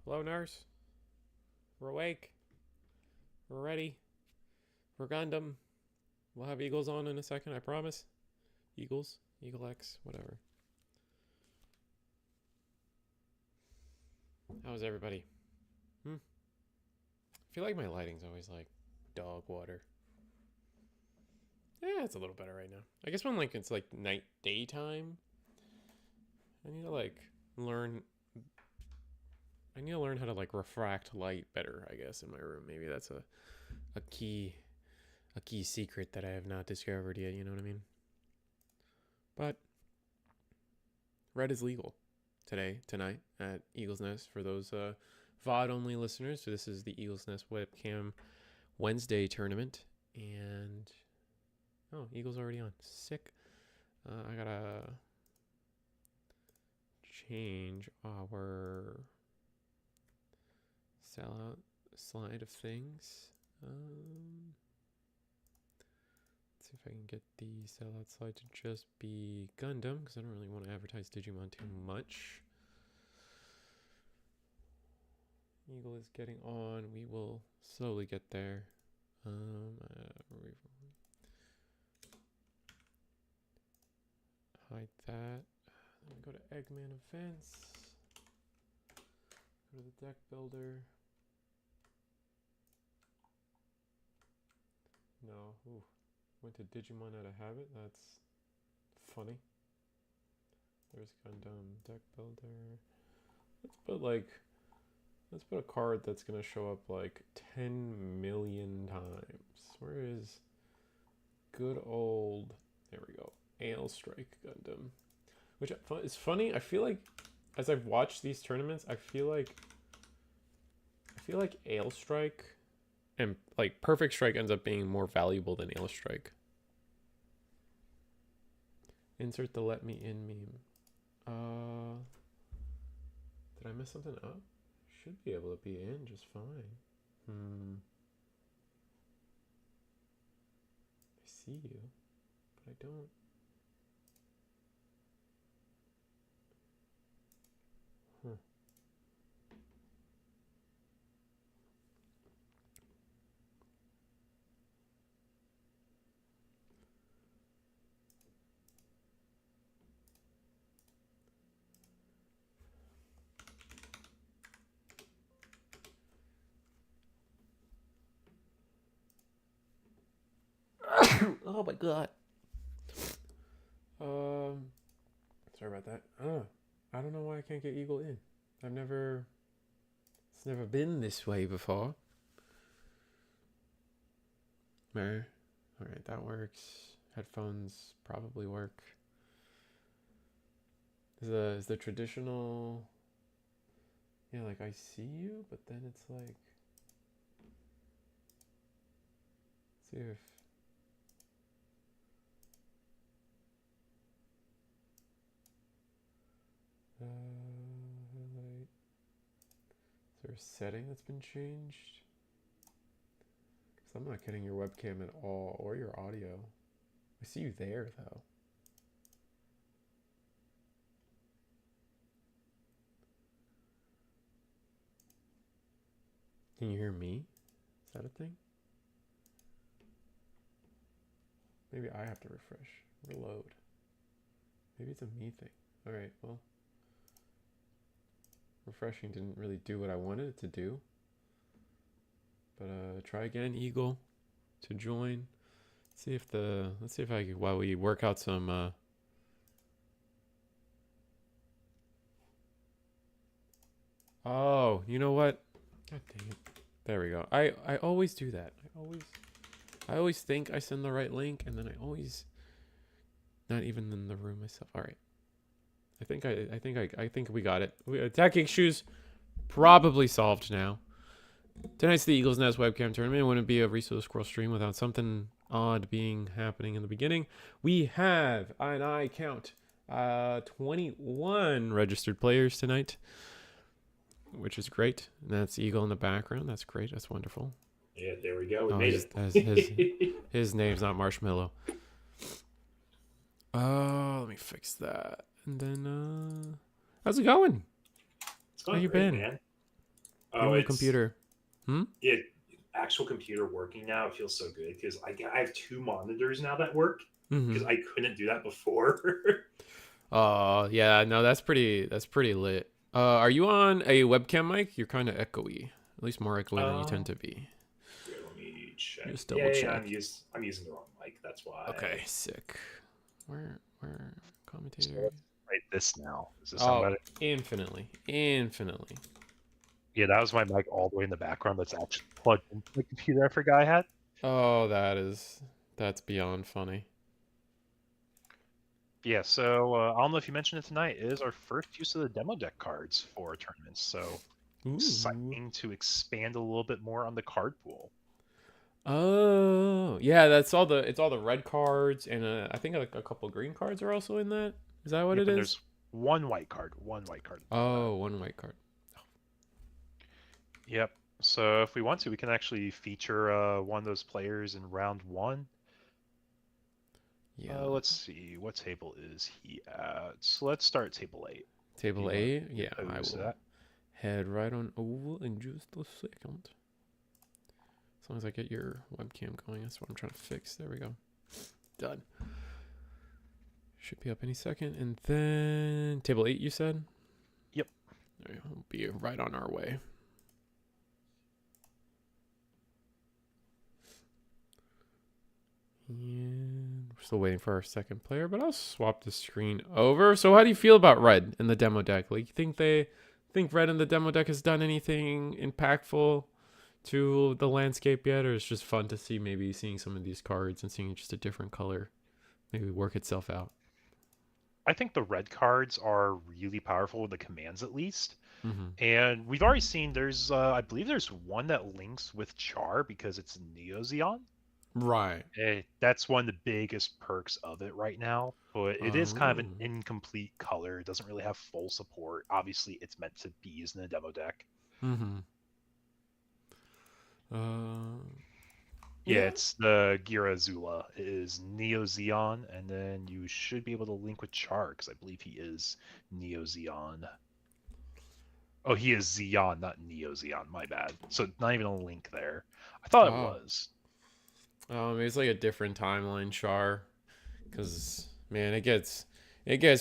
Hello, nurse. We're awake. We're ready. We're Gundam. We'll have Eagles on in a second, I promise. Eagles, Eagle X, whatever. How's everybody? I feel like my lighting's always like dog water. Yeah, it's a little better right now. I guess when like it's like night daytime, I need to like learn. I need to learn how to like refract light better. I guess in my room, maybe that's a key secret that I have not discovered yet. You know what I mean? But red is legal tonight at Eagles Nest for those VOD only listeners. So this is the Eagles Nest Webcam Wednesday tournament, and oh, Eagles already on. Sick. I gotta change our sellout slide of things. Let's see if I can get the sellout slide to just be Gundam, because I don't really want to advertise Digimon too much. Eagle is getting on. We will slowly get there. Hide that. Then we go to Eggman events. Go to the deck builder. No. Ooh. Went to Digimon out of habit. That's funny. There's Gundam deck builder. Let's put a card that's gonna show up like 10 million times. Where is good old, there we go, Ale Strike Gundam. Which is funny. I feel like as I've watched these tournaments, I feel like Ale Strike and like Perfect Strike ends up being more valuable than Ale Strike. Insert the let me in meme. Did I mess something up? Should be able to be in just fine. I see you, but I don't. Oh my god. Sorry about that. I don't know why I can't get Eagle in. It's never been this way before. All right, that works. Headphones probably work. Is the traditional, yeah, like I see you, but then it's like, let's see if highlight. Is there a setting that's been changed? Because I'm not getting your webcam at all, or your audio. I see you there though. Can you hear me? Is that a thing? Maybe I have to refresh. Reload. Maybe it's a me thing. Alright, well. Refreshing didn't really do what I wanted it to do. But try again, Eagle, to join. Let's see if I while we work out some oh, you know what? God dang it. There we go. I always do that. I always think I send the right link, and then I always not even in the room myself. All right. I think we got it. Attacking shoes probably solved now. Tonight's the Eagles Nest webcam tournament. It wouldn't be a Reso Scroll stream without something odd being happening in the beginning. We have, and I count, 21 registered players tonight, which is great. And that's Eagle in the background. That's great. That's wonderful. Yeah, there we go. We made it. His name's not Marshmallow. Let me fix that. And then, how's it going? It's going How you great, been? man. Oh, Even the it's computer. Hmm? it actual computer working now. It feels so good because I have two monitors now that work Mm-hmm. because I couldn't do that before. Oh, yeah, no, that's pretty lit. Are you on a webcam mic? You're kind of echoey. At least more echoey than you uh, tend to be. Here, let me check. Just double Yeah, check. I'm using the wrong mic. That's Okay, why. sick. Where So commentator? let's try this now. Does this sound Oh, better? infinitely. Infinitely. Yeah, that was my mic all the way in the background that's actually plugged into the computer I forgot I had. Oh, that's beyond funny. Yeah, so I don't know if you mentioned it tonight. It is our first use of the demo deck cards for tournaments, so Ooh. exciting to expand a little bit more on the card pool. Oh, yeah, it's all the red cards and I think like a couple green cards are also in that. Is that what Yep, it and is? there's one white card in all that. Oh, one white card. Yep. So if we want to, we can actually feature one of those players in round one. Yeah. Let's see, what table is he at? So let's start table 8. Table You 8? Yeah, I opposed to will that? head right on over in just a second. As long as I get your webcam going, that's what I'm trying to fix. There we go. Done. Should be up any second. And then table 8, you said? Yep. There we go. We'll be right on our way. And we're still waiting for our second player, but I'll swap the screen over. So how do you feel about red in the demo deck? Like, you think red in the demo deck has done anything impactful to the landscape yet, or it's just fun to see maybe seeing some of these cards and seeing just a different color maybe work itself out? I think the red cards are really powerful with the commands at least. Mm-hmm. And we've already seen there's, I believe there's one that links with Char because it's Neo Zeon. Right. That's one of the biggest perks of it right now, but it is kind of Oh. an incomplete color. It doesn't really have full support. Obviously, it's meant to be used in a demo deck. Mm-hmm. Uh. Yeah, Yeah. it's the Gira Zula. It is Neo Zeon, and then you should be able to link with Char, because I believe he is Neo Zeon. Oh, he is Zeon, not Neo Zeon. My bad. So not even a link there. I thought it Oh. was. Maybe it's like a different timeline, Char. Because man, it gets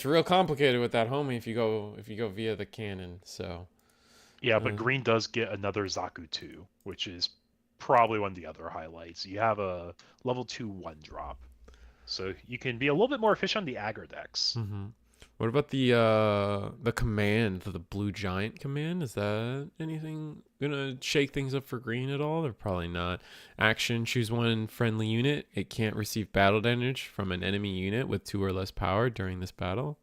real complicated with that homie if you go via the cannon. So Yeah, but green does get another Zaku 2, which is probably one of the other highlights. You have a level 2 1-drop. So you can be a little bit more efficient on the aggro decks. Mm-hmm. What about the command, the blue giant command? Is that anything gonna shake things up for green at all? Or probably not. Action: choose one friendly unit. It can't receive battle damage from an enemy unit with 2 or less power during this battle.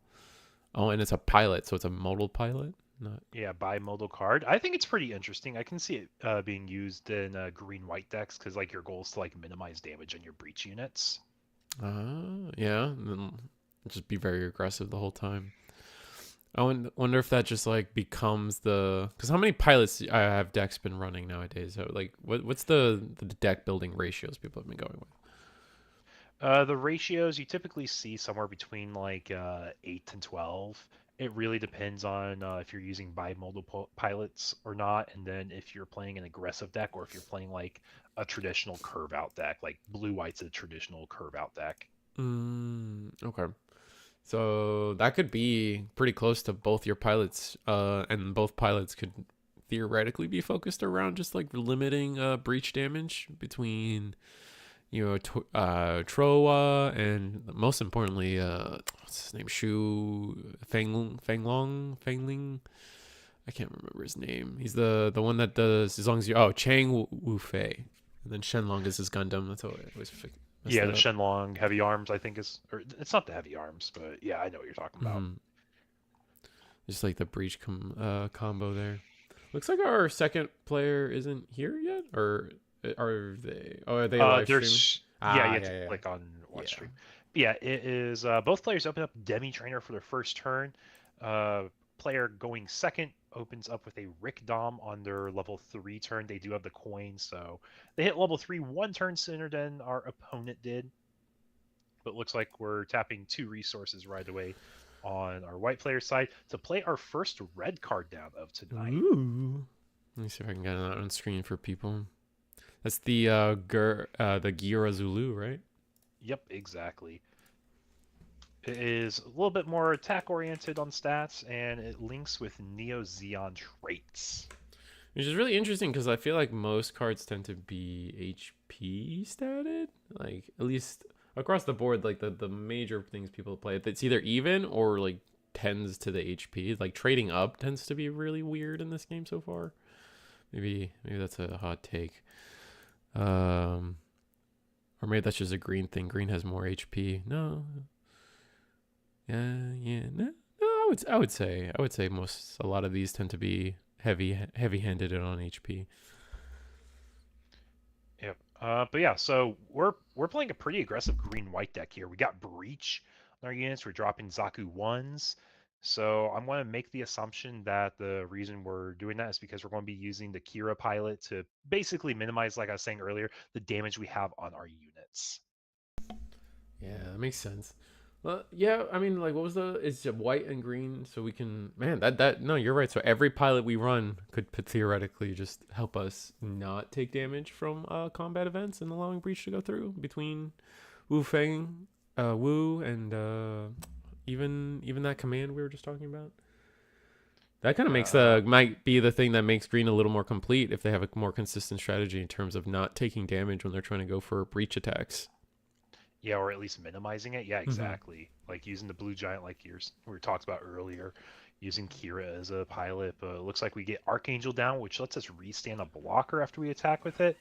Oh, and it's a pilot, so it's a modal pilot. Not. Yeah, bimodal card. I think it's pretty interesting. I can see it being used in green-white decks because like your goal is to like minimize damage on your breach units. Yeah. And then just be very aggressive the whole time. I wonder if that just like becomes the, because how many pilots have decks been running nowadays? So like what's the deck building ratios people have been going with? The ratios you typically see somewhere between like 8 and 12. It really depends on if you're using bimodal pilots or not, and then if you're playing an aggressive deck or if you're playing like a traditional curve out deck, like blue white's a traditional curve out deck. Okay. So that could be pretty close to both your pilots, and both pilots could theoretically be focused around just like limiting breach damage between Troa and most importantly, what's his name? Fangling. I can't remember his name. He's the one that does as long as you Chang Wu Fei, and then Shenlong is his Gundam. That's how I always Yeah, the Shenlong heavy arms I think is, or it's not the heavy arms, but yeah, I know what you're talking about. Mm-hmm. Just like the breach combo there. Looks like our second player isn't here yet, or are they? Oh, are they live streaming? Yeah, you have to click on one stream. Yeah, it is. Both players open up Demi Trainer for their first turn. Player going second opens up with a Rick Dom on their level 3 turn. They do have the coin, so they hit level 3 one turn sooner than our opponent did. But looks like we're tapping 2 resources right away on our white player side to play our first red card down of tonight. Ooh, Let me see if I can get that on screen for people. That's the the Gira Zulu, right? Yep, exactly. It is a little bit more attack oriented on stats, and it links with Neo Zeon traits. Which is really interesting because I feel like most cards tend to be HP statted. Like at least across the board, like the major things people play, it's either even or like tends to the HP. Like trading up tends to be really weird in this game so far. Maybe that's a hot take. Or maybe that's just a green thing. Green has more HP. No. Yeah. No. I would say a lot of these tend to be heavy-handed on HP. Yep. But yeah, so we're playing a pretty aggressive green-white deck here. We got Breach on our units. We're dropping Zaku 1s. So I'm going to make the assumption that the reason we're doing that is because we're going to be using the Kira pilot to basically minimize, like I was saying earlier, the damage we have on our units. Yeah, that makes sense. Well, yeah, I mean, like, what was it's white and green, so we can, man, no, you're right. So every pilot we run could theoretically just help us not take damage from combat events and allowing Breach to go through between Wu Feng, Wu, and even that command we were just talking about. That kind of might be the thing that makes green a little more complete if they have a more consistent strategy in terms of not taking damage when they're trying to go for breach attacks. Yeah, or at least minimizing it. Yeah, exactly. Mm-hmm. Like using the blue giant, like we talked about earlier, using Kira as a pilot. But it looks like we get Archangel down, which lets us restand a blocker after we attack with it.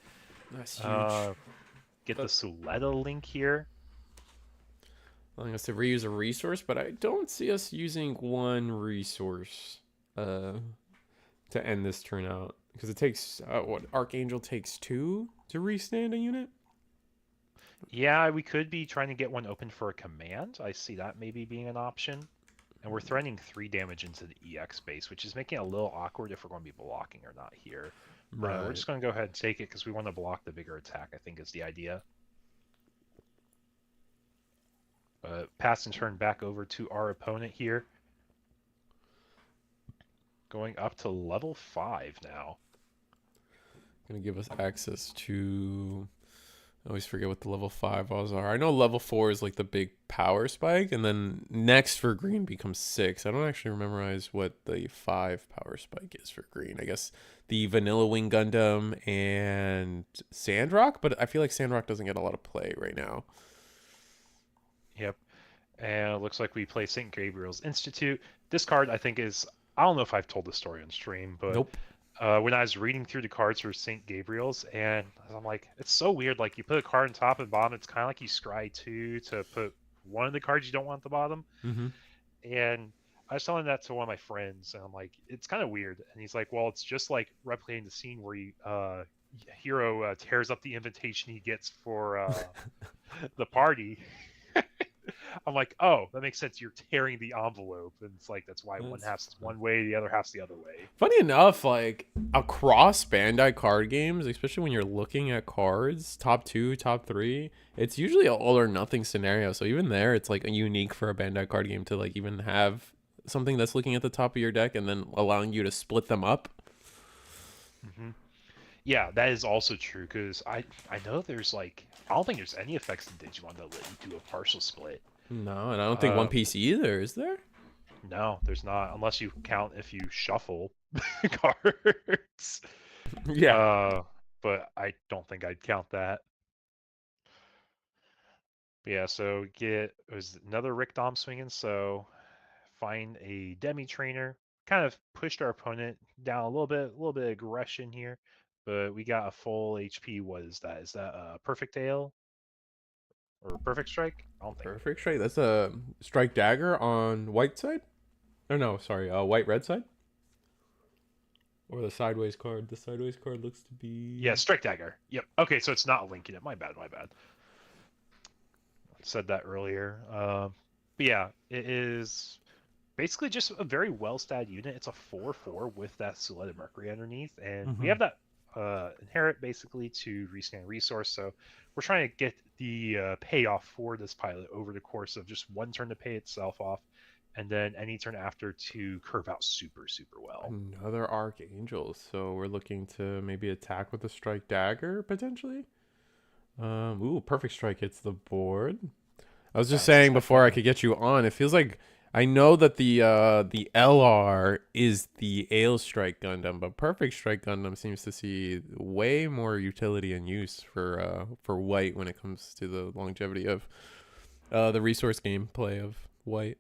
That's huge. Get the Suleta link here. Allowing us to reuse a resource, but I don't see us using one resource to end this turn out. Because it takes, Archangel takes 2 to restand a unit? Yeah, we could be trying to get one open for a command. I see that maybe being an option. And we're threatening 3 damage into the EX base, which is making it a little awkward if we're going to be blocking or not here. Right. We're just going to go ahead and take it because we want to block the bigger attack, I think is the idea. Pass and turn back over to our opponent here. Going up to level 5 now. Going to give us access to... I always forget what the level 5 walls are. I know level 4 is like the big power spike, and then next for green becomes 6. I don't actually memorize what the 5 power spike is for green. I guess the Vanilla Wing Gundam and Sandrock, but I feel like Sandrock doesn't get a lot of play right now. Yep. And it looks like we play St. Gabriel's Institute. This card, I think, is... I don't know if I've told the story on stream, but... Nope. When I was reading through the cards for St. Gabriel's, and I'm like, it's so weird. Like, you put a card on top and bottom, it's kind of like you scry 2 to put one of the cards you don't want at the bottom. Mm-hmm. And I was telling that to one of my friends, and I'm like, it's kind of weird. And he's like, well, it's just like replicating the scene where Hero tears up the invitation he gets for the party. I'm like, oh, that makes sense. You're tearing the envelope, and it's like that's why one half's one way, the other half's the other way. Funny enough, like across Bandai card games, especially when you're looking at cards, top 2, top 3, it's usually an all or nothing scenario. So even there, it's like unique for a Bandai card game to like even have something that's looking at the top of your deck and then allowing you to split them up. Mm-hmm. Yeah, that is also true because I know there's like I don't think there's any effects in Digimon that let you do a partial split. No, and I don't think One Piece either, is there? No, there's not, unless you count if you shuffle cards. Yeah. But I don't think I'd count that. But yeah, so it was another Rick Dom swinging, so find a Demi Trainer. Kind of pushed our opponent down a little bit of aggression here, but we got a full HP. What is that? Is that a Perfect Ale? Or Perfect Strike? I don't think. Perfect Strike? That's a Strike Dagger on white side? Oh no, sorry, white red side? Or the sideways card. The sideways card looks to be... Yeah, Strike Dagger. Yep. Okay, so it's not linking it. My bad. Said that earlier. But yeah, it is basically just a very well-statted unit. It's a 4/4 with that Suleta Mercury underneath, and we have that inherit basically to rescan resource. So we're trying to get the payoff for this pilot over the course of just one turn to pay itself off, and then any turn after to curve out super, super well. Another Archangel. So we're looking to maybe attack with a Strike Dagger, potentially? Ooh, Perfect Strike hits the board. I was just saying before I could get you on, it feels like I know that the LR is the Ale Strike Gundam, but Perfect Strike Gundam seems to see way more utility and use for White when it comes to the longevity of the resource gameplay of White.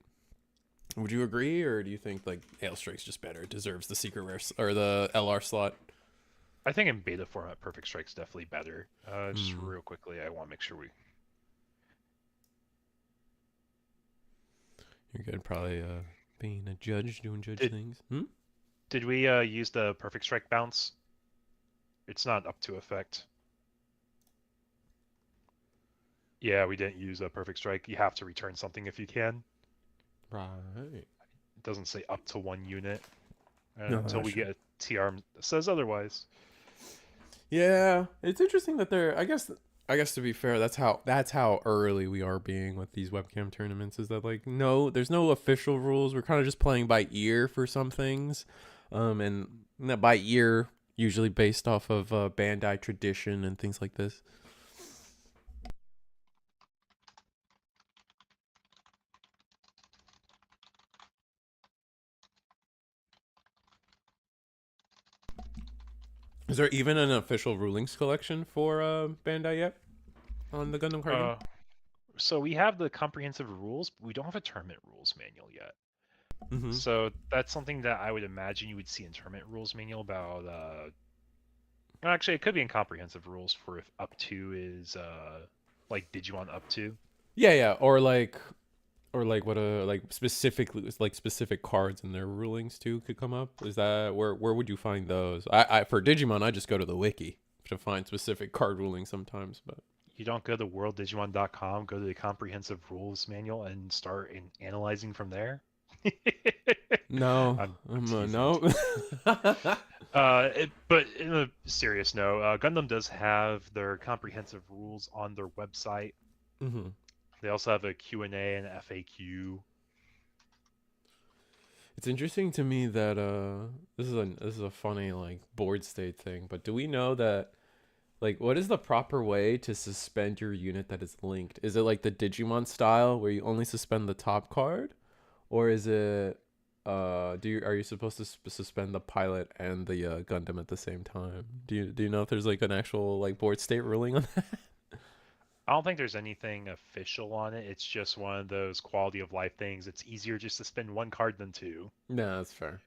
Would you agree, or do you think like Ale Strike's just better? It deserves the secret rare or the LR slot? I think in beta format, Perfect Strike's definitely better. Just real quickly, I want to make sure we. You're good. Probably being a judge, doing judge things. Did we use the Perfect Strike bounce? It's not up to effect. Yeah, we didn't use a Perfect Strike. You have to return something if you can. Right. It doesn't say up to 1 unit. No, until we get a TR that says otherwise. Yeah, it's interesting that they're. I guess to be fair, that's how early we are being with these webcam tournaments. Is that like no, there's no official rules. We're kind of just playing by ear for some things, and that by ear usually based off of Bandai tradition and things like this. Is there even an official rulings collection for Bandai yet on the Gundam card game? So we have the comprehensive rules, but we don't have a tournament rules manual yet. So that's something that I would imagine you would see in tournament rules manual about. Actually, it could be in comprehensive rules for if up to is like Digimon up to. Yeah, or like what like specifically like specific cards in their rulings too could come up. Is that where would you find those? I for Digimon I just go to the wiki to find specific card rulings sometimes, but you don't go to worlddigimon.com, go to the comprehensive rules manual and start analyzing from there. No, no. But in a serious note, Gundam does have their comprehensive rules on their website. They also have a Q&A and FAQ. It's interesting to me that this is a funny like board state thing, but do we know that like what is the proper way to suspend your unit that is linked? Is it like the Digimon style where you only suspend the top card, or is it are you supposed to suspend the pilot and the Gundam at the same time? Do you know if there's like an actual like board state ruling on that? I don't think there's anything official on it. It's just one of those quality of life things. It's easier just to spend one card than two. No, that's fair.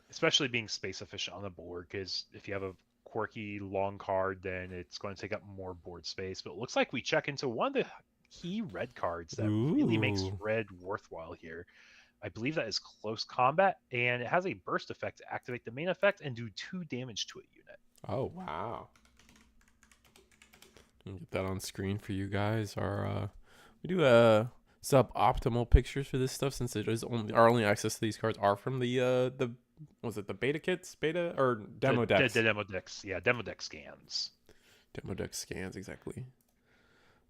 Especially being space efficient on the board, because if you have a quirky long card, then it's going to take up more board space. But it looks like we check into one of the key red cards that really makes red worthwhile here. I believe that is close combat, and it has a burst effect to activate the main effect and do 2 damage to a unit. Oh, wow. Get that on screen for you guys. We do suboptimal pictures for this stuff since it is our only access to these cards are from the was it the beta kits, beta or demo decks? The demo decks, yeah, demo deck scans. Demo deck scans, exactly.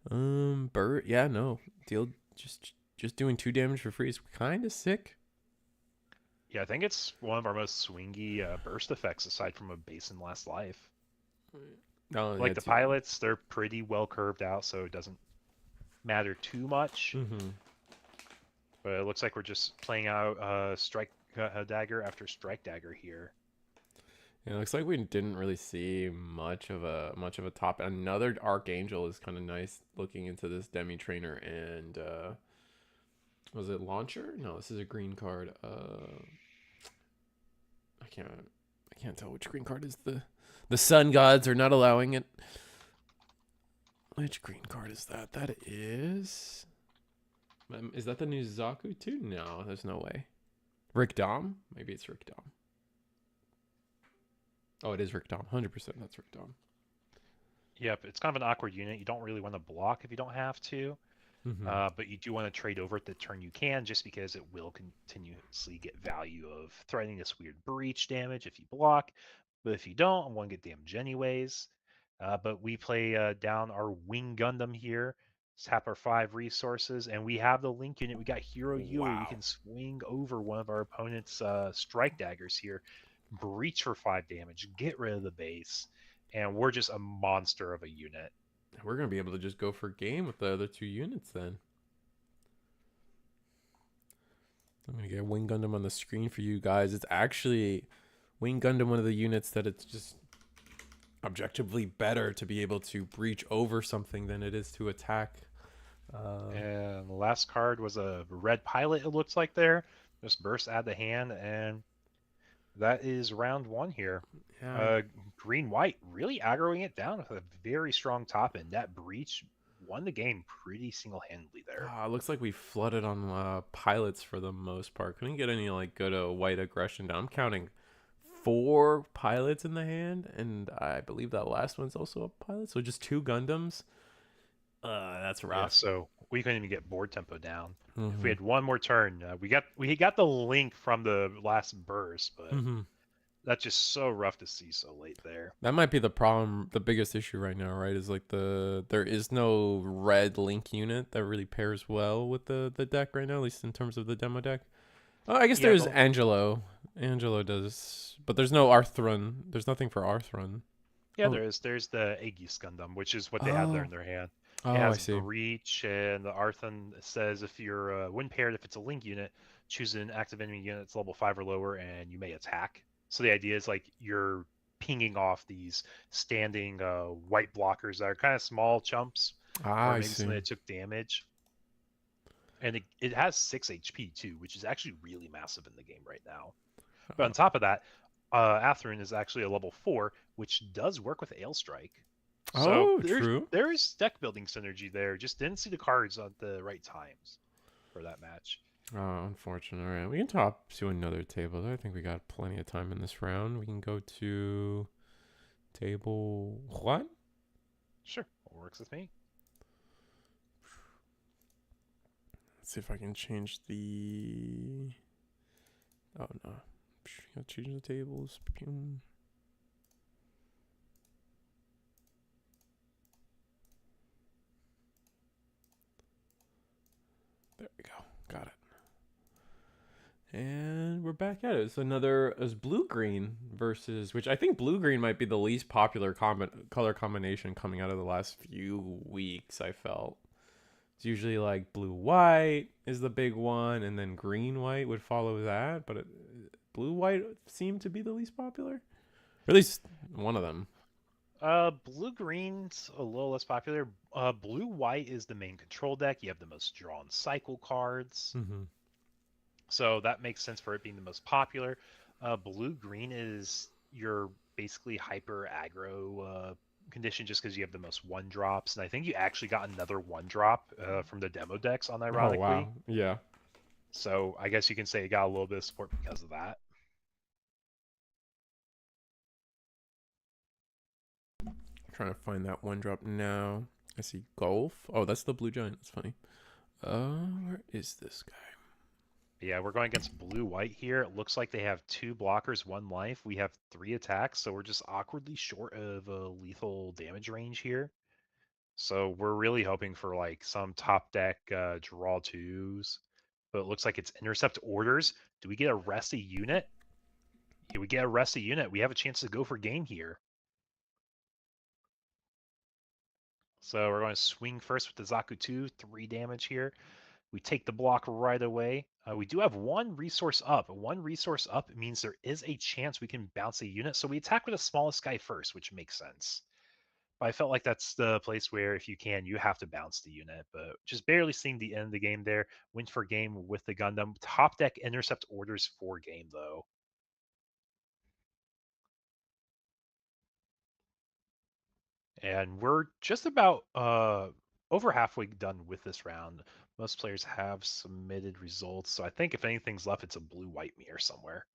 Bert, yeah, no deal. Just doing 2 damage for free is kind of sick. Yeah, I think it's one of our most swingy burst effects aside from a base and last life. No, like the pilots, they're pretty well curved out, so it doesn't matter too much. But it looks like we're just playing out strike dagger after strike dagger here. Yeah, it looks like we didn't really see much of a top. Another Archangel is kind of nice looking into this Demi Trainer and was it Launcher? No, this is a green card. I can't tell which green card is the Sun Gods are not allowing it. Which green card is that? That is that the new Zaku too? No, there's no way. Rick Dom? Maybe it's Rick Dom. Oh, it is Rick Dom. 100% that's Rick Dom. Yep, it's kind of an awkward unit. You don't really want to block if you don't have to. But you do want to trade over at the turn you can, just because it will continuously get value of threatening this weird breach damage if you block. But if you don't, I'm going to get damage anyways. But we play down our Wing Gundam here tap our 5 resources, and we have the link unit. We got Hero Yui. We Wow. can swing over one of our opponent's strike daggers here, breach for 5 damage, get rid of the base, and we're just a monster of a unit. We're going to be able to just go for game with the other 2 units then. I'm going to get Wing Gundam on the screen for you guys. It's actually Wing Gundam, one of the units that it's just objectively better to be able to breach over something than it is to attack. And the last card was a red pilot, it looks like there. Just burst out the hand, and that is round 1 here. Yeah. Green-white really aggroing it down with a very strong top end. That breach won the game pretty single-handedly there. It looks like we flooded on pilots for the most part. Couldn't get any like good white aggression down. I'm counting 4 pilots in the hand, and I believe that last one's also a pilot. So just 2 Gundams. That's rough. Yeah, so we couldn't even get board tempo down. Mm-hmm. If we had one more turn, we got the link from the last burst, but that's just so rough to see so late there. That might be the problem. The biggest issue right now, right, is like there is no red link unit that really pairs well with the deck right now, at least in terms of the demo deck. Oh, I guess there's Angelo. Angelo does, but there's no Arthron. There's nothing for Arthron. Yeah, there's the Aegis Gundam, which is what they had there in their hand. Oh, it has I see. Breach, and the Arthon says if you're when paired, if it's a link unit, choose an active enemy unit that's level 5 or lower, and you may attack. So the idea is like you're pinging off these standing white blockers that are kind of small chumps, or maybe something that took damage. And it has 6 HP too, which is actually really massive in the game right now. But on top of that, Atherin is actually a level 4, which does work with Ailstrike. So true. There's deck building synergy there. Just didn't see the cards at the right times for that match. Oh, unfortunate. All right, we can top to another table. I think we got plenty of time in this round. We can go to table what? Sure, works with me. Let's see if I can change the. Oh no, gotta change the tables. There we go. Got it. And we're back at it. It's blue-green versus, which I think blue-green might be the least popular color combination coming out of the last few weeks, I felt. It's usually like blue-white is the big one, and then green-white would follow that, but blue-white seemed to be the least popular. Or at least one of them. Blue-green's a little less popular. Blue-white is the main control deck. You have the most drawn cycle cards. So that makes sense for it being the most popular. Blue-green is your basically hyper aggro condition just because you have the most 1-drops. And I think you actually got another 1-drop from the demo decks, unironically. Oh, wow. Yeah. So I guess you can say it got a little bit of support because of that. Trying to find that 1-drop now. I see Golf. Oh, that's the Blue Giant. That's funny. Where is this guy? Yeah, we're going against blue-white here. It looks like they have 2 blockers, 1 life. We have 3 attacks, so we're just awkwardly short of a lethal damage range here. So we're really hoping for like some top deck draw 2s. But it looks like it's intercept orders. Do we get a rest a unit? Yeah, we get a rest a unit. We have a chance to go for game here. So we're going to swing first with the Zaku 2, 3 damage here. We take the block right away. We do have 1 resource up. 1 resource up means there is a chance we can bounce a unit. So we attack with the smallest guy first, which makes sense. But I felt like that's the place where if you can, you have to bounce the unit. But just barely seeing the end of the game there. Win for game with the Gundam. Top deck intercept orders for game, though. And we're just about over halfway done with this round. Most players have submitted results, so I think if anything's left, it's a blue-white mirror somewhere.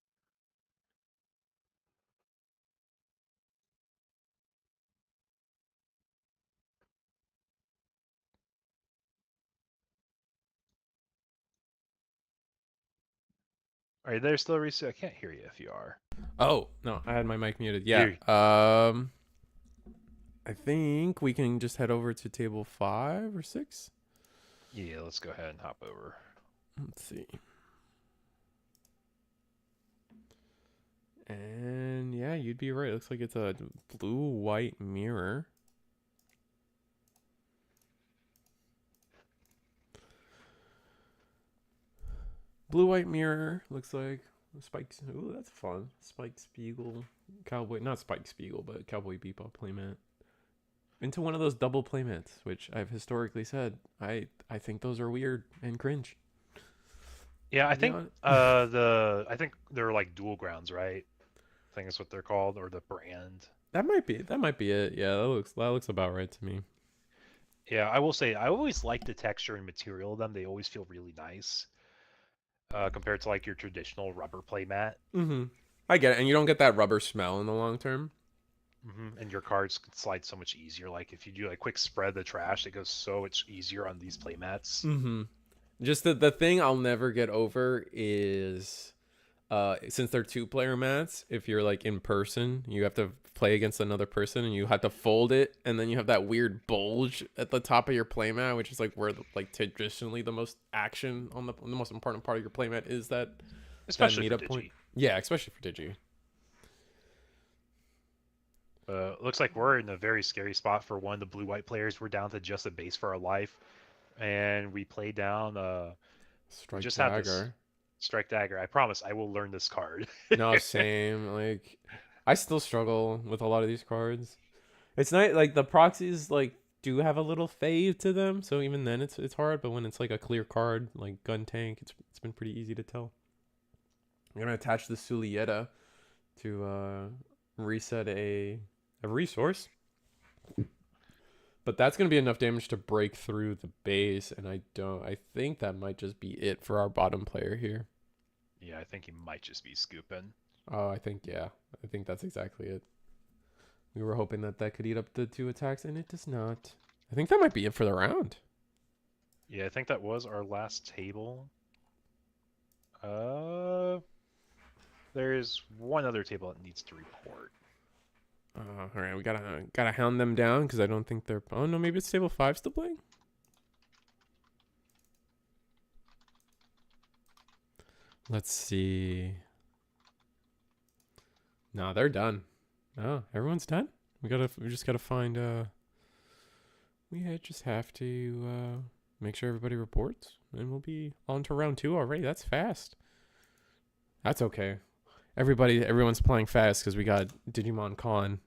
Are you there still, Risu? I can't hear you if you are. Oh, no, I had my mic muted. Yeah. I think we can just head over to table 5 or 6. Yeah, let's go ahead and hop over. Let's see. And yeah, you'd be right. It looks like it's a blue-white mirror. Blue-white mirror looks like Spikes. Ooh, that's fun. Spike Spiegel, Cowboy, not Spike Spiegel, but Cowboy Bebop playmat. Into one of those double playmats, which I've historically said I think those are weird and cringe. Yeah, I To be think honest. I think they're like dual grounds, right? I think that's what they're called, or the brand. That might be it. Yeah, that looks about right to me. Yeah, I will say I always like the texture and material of them. They always feel really nice compared to like your traditional rubber playmat. Mm-hmm. I get it, and you don't get that rubber smell in the long term. And your cards can slide so much easier. Like if you do a quick spread of the trash, it goes so much easier on these playmats. Mm-hmm. Just the thing I'll never get over is since they're 2-player mats, if you're like in person, you have to play against another person and you have to fold it, and then you have that weird bulge at the top of your playmat, which is like where like traditionally the most action on the most important part of your playmat is that Especially for meetup Digi. point. Yeah, especially for Digi. Looks like we're in a very scary spot for one of the blue-white players. We're down to just a base for our life, and we play down. We Strike just have this Dagger. Strike Dagger. I promise I will learn this card. No, same. Like, I still struggle with a lot of these cards. It's not like the proxies like do have a little fade to them, so even then it's hard. But when it's like a clear card like Gun Tank, it's been pretty easy to tell. I'm gonna attach the Sulieta to reset a resource, but that's gonna be enough damage to break through the base, and I think that might just be it for our bottom player here. Yeah, I think he might just be scooping. Oh, I think that's exactly it. We were hoping that could eat up the 2 attacks, and it does not. I think that might be it for the round. Yeah, I think that was our last table. There is one other table that needs to report. All right, we gotta hound them down because I don't think they're. Oh no, maybe it's table 5 still playing. Let's see. No, they're done. Oh, everyone's done. We just gotta find. We just have to make sure everybody reports, and we'll be on to round 2 already. That's fast. That's okay. Everyone's playing fast because we got Digimon Con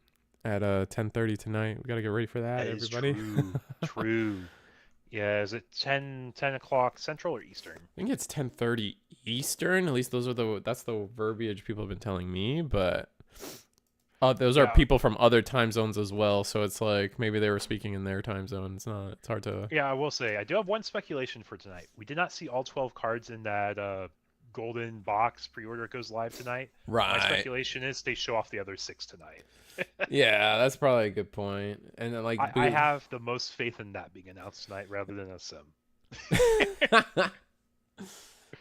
at 10:30 tonight. We gotta get ready for that. That is Everybody. true. True. Yeah, is it 10 o'clock Central or Eastern? I think it's 10:30 Eastern. At least that's the verbiage people have been telling me. But those are people from other time zones as well. So it's like maybe they were speaking in their time zone. It's hard to. Yeah, I will say I do have one speculation for tonight. We did not see all 12 cards in that golden box pre-order goes live tonight. Right. My speculation is they show off the other 6 tonight. Yeah, that's probably a good point. And then like I have the most faith in that being announced tonight rather than a sim.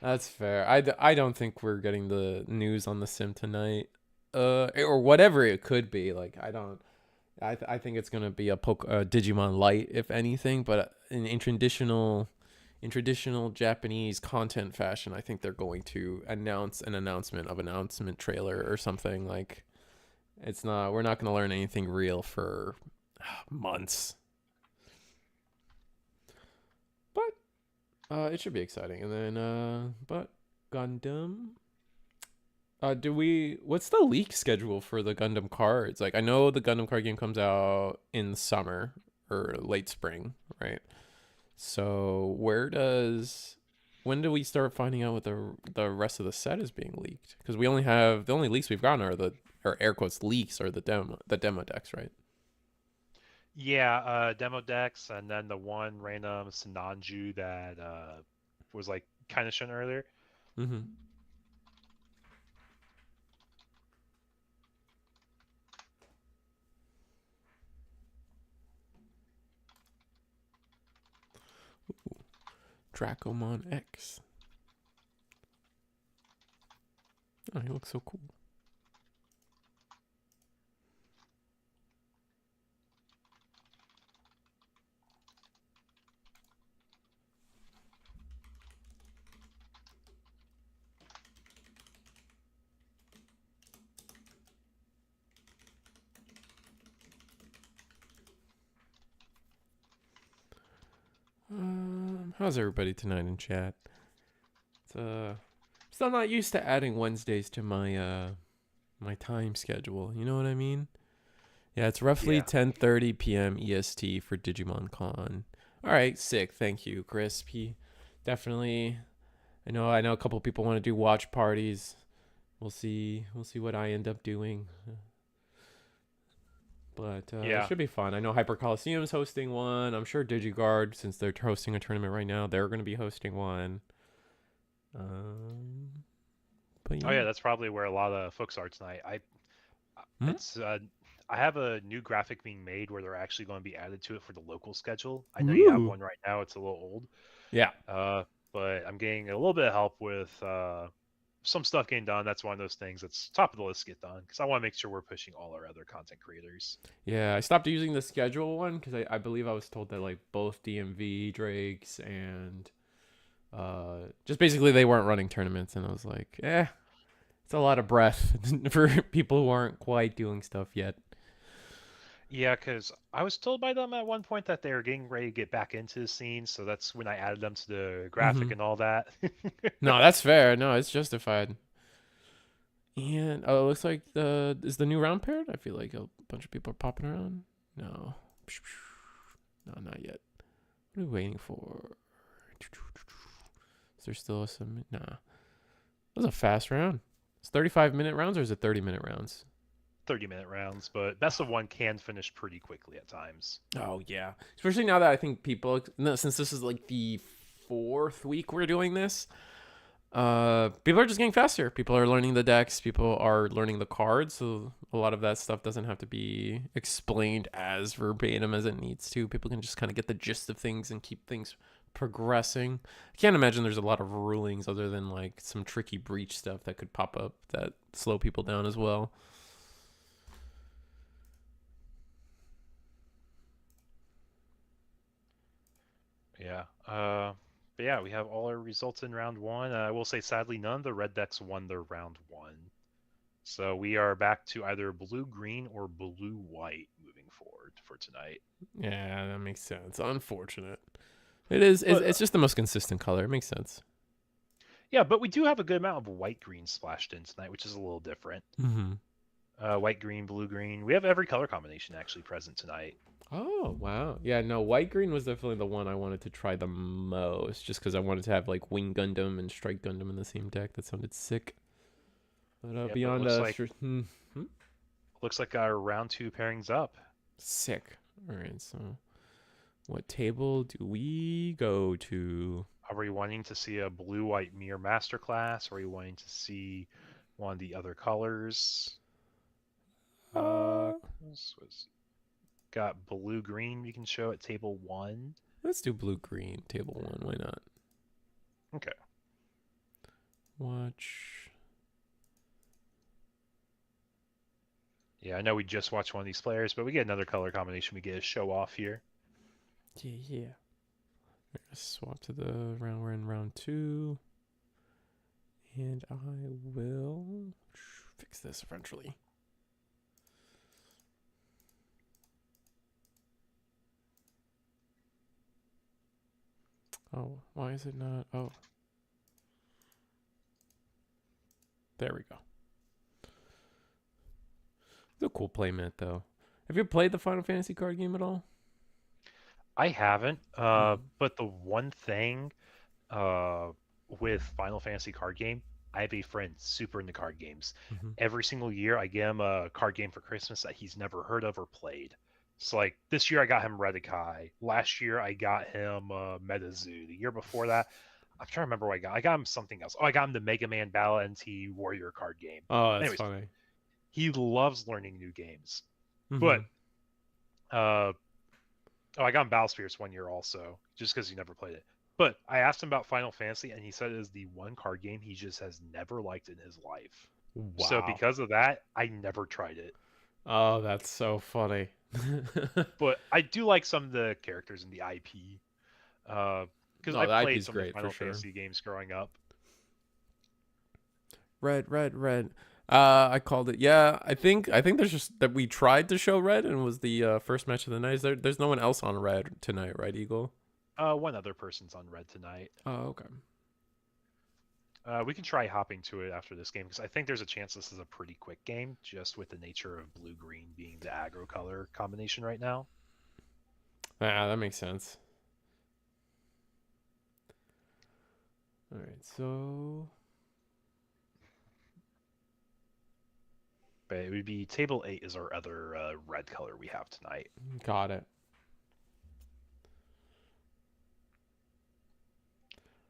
That's fair. I don't think we're getting the news on the sim tonight. Or whatever it could be. Like I think it's gonna be a Digimon Light if anything. But in traditional Japanese content fashion, I think they're going to announce an announcement trailer or something. Like we're not gonna learn anything real for months. But it should be exciting. And then but Gundam. What's the leak schedule for the Gundam cards? Like I know the Gundam card game comes out in the summer or late spring, right? So when do we start finding out what the rest of the set is being leaked? Because the only leaks we've gotten are air quotes leaks are the demo decks, right? Yeah, demo decks, and then the one random Sinanju that was like kind of shown earlier. Mm-hmm. Dracomon X. Oh, he looks so cool. How's everybody tonight in chat? Still not used to adding Wednesdays to my my time schedule. You know what I mean? Yeah, it's roughly 10:30 p.m. EST for Digimon Con. All right, sick. Thank you, Crisp. He definitely. I know a couple people want to do watch parties. We'll see what I end up doing. But it should be fun. I know Hyper Coliseum's hosting one. I'm sure DigiGuard, since they're hosting a tournament right now, they're going to be hosting one. But Oh yeah, that's probably where a lot of folks are tonight. I have a new graphic being made where they're actually going to be added to it for the local schedule. I know you have one right now. It's a little old. Yeah. But I'm getting a little bit of help with some stuff getting done. That's one of those things that's top of the list to get done because I want to make sure we're pushing all our other content creators. Yeah, I stopped using the schedule one because I believe I was told that like both DMV Drakes and just basically they weren't running tournaments, and I was like, it's a lot of breath for people who aren't quite doing stuff yet. Yeah, because I was told by them at one point that they were getting ready to get back into the scene, so that's when I added them to the graphic and all that. No, that's fair. No, it's justified. And it looks like is the new round paired? I feel like a bunch of people are popping around. No, not yet. What are we waiting for? Is there still some? Nah, that was a fast round. It's 35-minute rounds, or is it 30-minute rounds? 30-minute rounds, but best of one can finish pretty quickly at times. Oh yeah, especially now that I think people, since this is like the 4th week we're doing this, people are just getting faster. People are learning the decks. People are learning the cards. So a lot of that stuff doesn't have to be explained as verbatim as it needs to. People can just kind of get the gist of things and keep things progressing. I can't imagine there's a lot of rulings other than like some tricky breach stuff that could pop up that slow people down as well. Yeah. But yeah, we have all our results in round one. I will say, sadly, none of the red decks won their round one. So we are back to either blue-green or blue-white moving forward for tonight. Yeah, that makes sense. Unfortunate. It is. It's just the most consistent color. It makes sense. Yeah, but we do have a good amount of white-green splashed in tonight, which is a little different. Mm-hmm. White-green, blue-green. We have every color combination actually present tonight. Oh, wow. Yeah, no, white-green was definitely the one I wanted to try the most, just because I wanted to have, like, Wing Gundam and Strike Gundam in the same deck. That sounded sick. But beyond looks like our round 2 pairings up. Sick. All right, so what table do we go to? Are we wanting to see a blue-white mirror masterclass? Are we wanting to see one of the other colors? Got blue-green we can show at table 1. Let's do blue-green, table 1. Why not? Okay. Watch. Yeah, I know we just watched one of these players, but we get another color combination we get to show off here. Yeah. Swap to the round. We're in round 2. And I will fix this eventually. Oh, why is it not? Oh. There we go. It's a cool playmat, though. Have you played the Final Fantasy card game at all? I haven't, but the one thing with Final Fantasy card game, I have a friend super into card games. Every single year, I get him a card game for Christmas that he's never heard of or played. So, like, this year I got him Redikai. Last year I got him MetaZoo. The year before that, I'm trying to remember what I got. I got him something else. Oh, I got him the Mega Man Battle NT Warrior card game. Oh, that's funny. He loves learning new games. But, I got him Battlespheres one year also, just because he never played it. But I asked him about Final Fantasy, and he said it is the one card game he just has never liked in his life. Wow. So because of that, I never tried it. Oh, that's so funny. But I do like some of the characters in the IP. Because I played some of the Final Fantasy games growing up. Red. I called it. Yeah, I think there's just that we tried to show red and it was the first match of the night. There's no one else on red tonight, right, Eagle? One other person's on red tonight. Oh, okay. We can try hopping to it after this game because I think there's a chance this is a pretty quick game, just with the nature of blue-green being the aggro color combination right now. Yeah, that makes sense. All right, so But it would be table 8 is our other red color we have tonight. got it.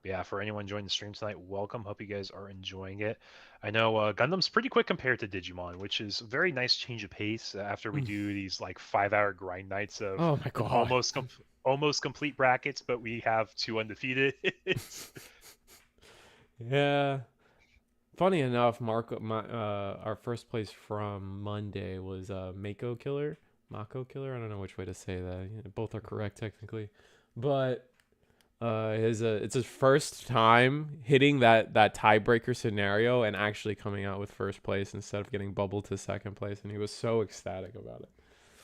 Yeah, for anyone joining the stream tonight, welcome. Hope you guys are enjoying it. I know Gundam's pretty quick compared to Digimon, which is a very nice change of pace after we do these like 5-hour grind nights of Oh my god. almost complete brackets, but we have 2 undefeated. Yeah. Funny enough, our first place from Monday was Mako Killer. Mako Killer. I don't know which way to say that. Yeah, both are correct technically, but it's his first time hitting that tiebreaker scenario and actually coming out with first place instead of getting bubbled to second place, and he was so ecstatic about it.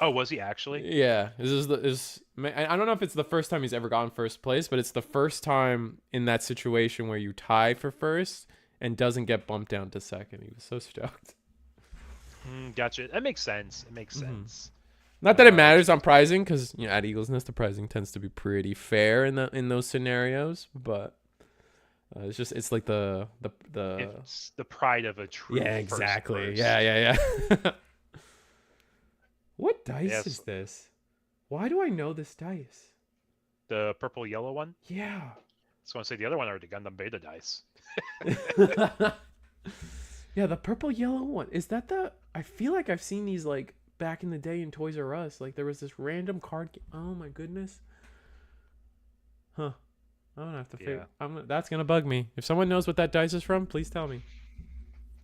Oh, was he actually? Yeah, I don't know if it's the first time he's ever gotten first place, but it's the first time in that situation where you tie for first and doesn't get bumped down to second. He was so stoked. Gotcha. That makes sense. It makes sense. Not that it matters on pricing, because at Eagles Nest the pricing tends to be pretty fair in those scenarios, but it's like it's the pride of a true. Yeah, exactly. First. Yeah. What dice is this? Why do I know this dice? The purple yellow one? Yeah. I was going to say the other one are the Gundam Beta dice. Yeah, the purple yellow one. Is that I feel like I've seen these like back in the day in Toys R Us. Like there was this random card Oh my goodness. Huh. I'm gonna have to figure. That's gonna bug me. If someone knows what that dice is from, please tell me.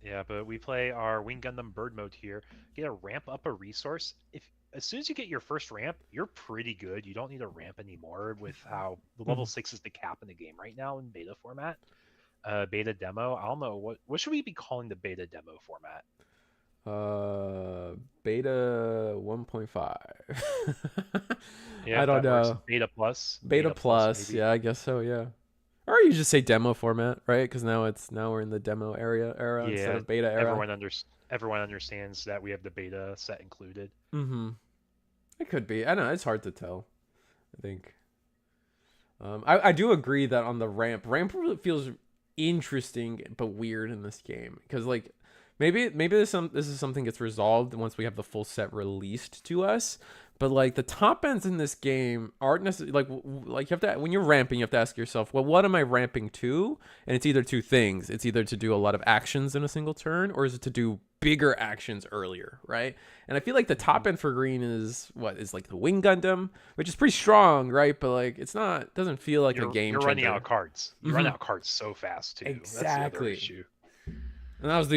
Yeah, but we play our Wing Gundam Bird mode here. Get a ramp up a resource. As soon as you get your first ramp, you're pretty good. You don't need a ramp anymore with how the level 6 is the cap in the game right now in beta format. Beta demo. I don't know what should we be calling the beta demo format? Beta 1.5. Yeah, I don't know. Beta plus. Beta plus. Yeah, I guess so. Yeah. Or you just say demo format, right? Because now we're in the demo era instead of beta era. Everyone understands that we have the beta set included. It could be. I don't know. It's hard to tell. I think. I do agree that on the ramp really feels interesting but weird in this game because like maybe this is something gets resolved once we have the full set released to us. But like the top ends in this game aren't necessarily like you have to, when you're ramping, you have to ask yourself, well, what am I ramping to? And it's either two things. It's either to do a lot of actions in a single turn, or is it to do bigger actions earlier, right? And I feel like the top end for green is like the Wing Gundam, which is pretty strong, right? But like doesn't feel like a game. You're running out of cards. You run out of cards so fast too. Exactly. That's the other issue. And that was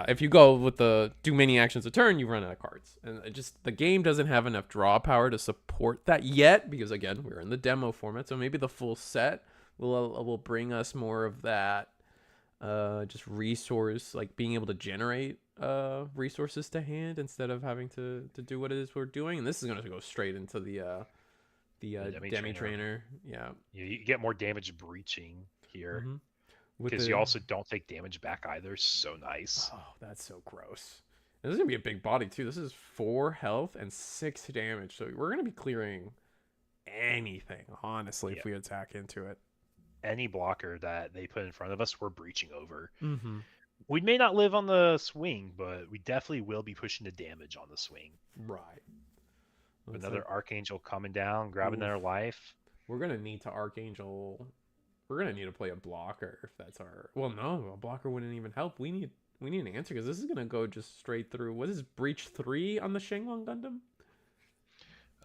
if you go with the do many actions a turn, you run out of cards. And the game doesn't have enough draw power to support that yet, because again, we're in the demo format. So maybe the full set will bring us more of that just resource, like being able to generate resources to hand instead of having to do what it is we're doing. And this is going to go straight into the Demi Trainer. Yeah. You get more damage breaching here. Because you also don't take damage back either. So nice. Oh, that's so gross. And this is going to be a big body, too. This is 4 health and 6 damage. So we're going to be clearing anything, honestly, if we attack into it. Any blocker that they put in front of us, we're breaching over. We may not live on the swing, but we definitely will be pushing the damage on the swing. Right. Another Archangel coming down, grabbing their life. We're going to need to Archangel... We're gonna need to play a blocker if that's our. Well, no, a blocker wouldn't even help. We need an answer because this is gonna go just straight through. What is Breach 3 on the Shenlong Gundam?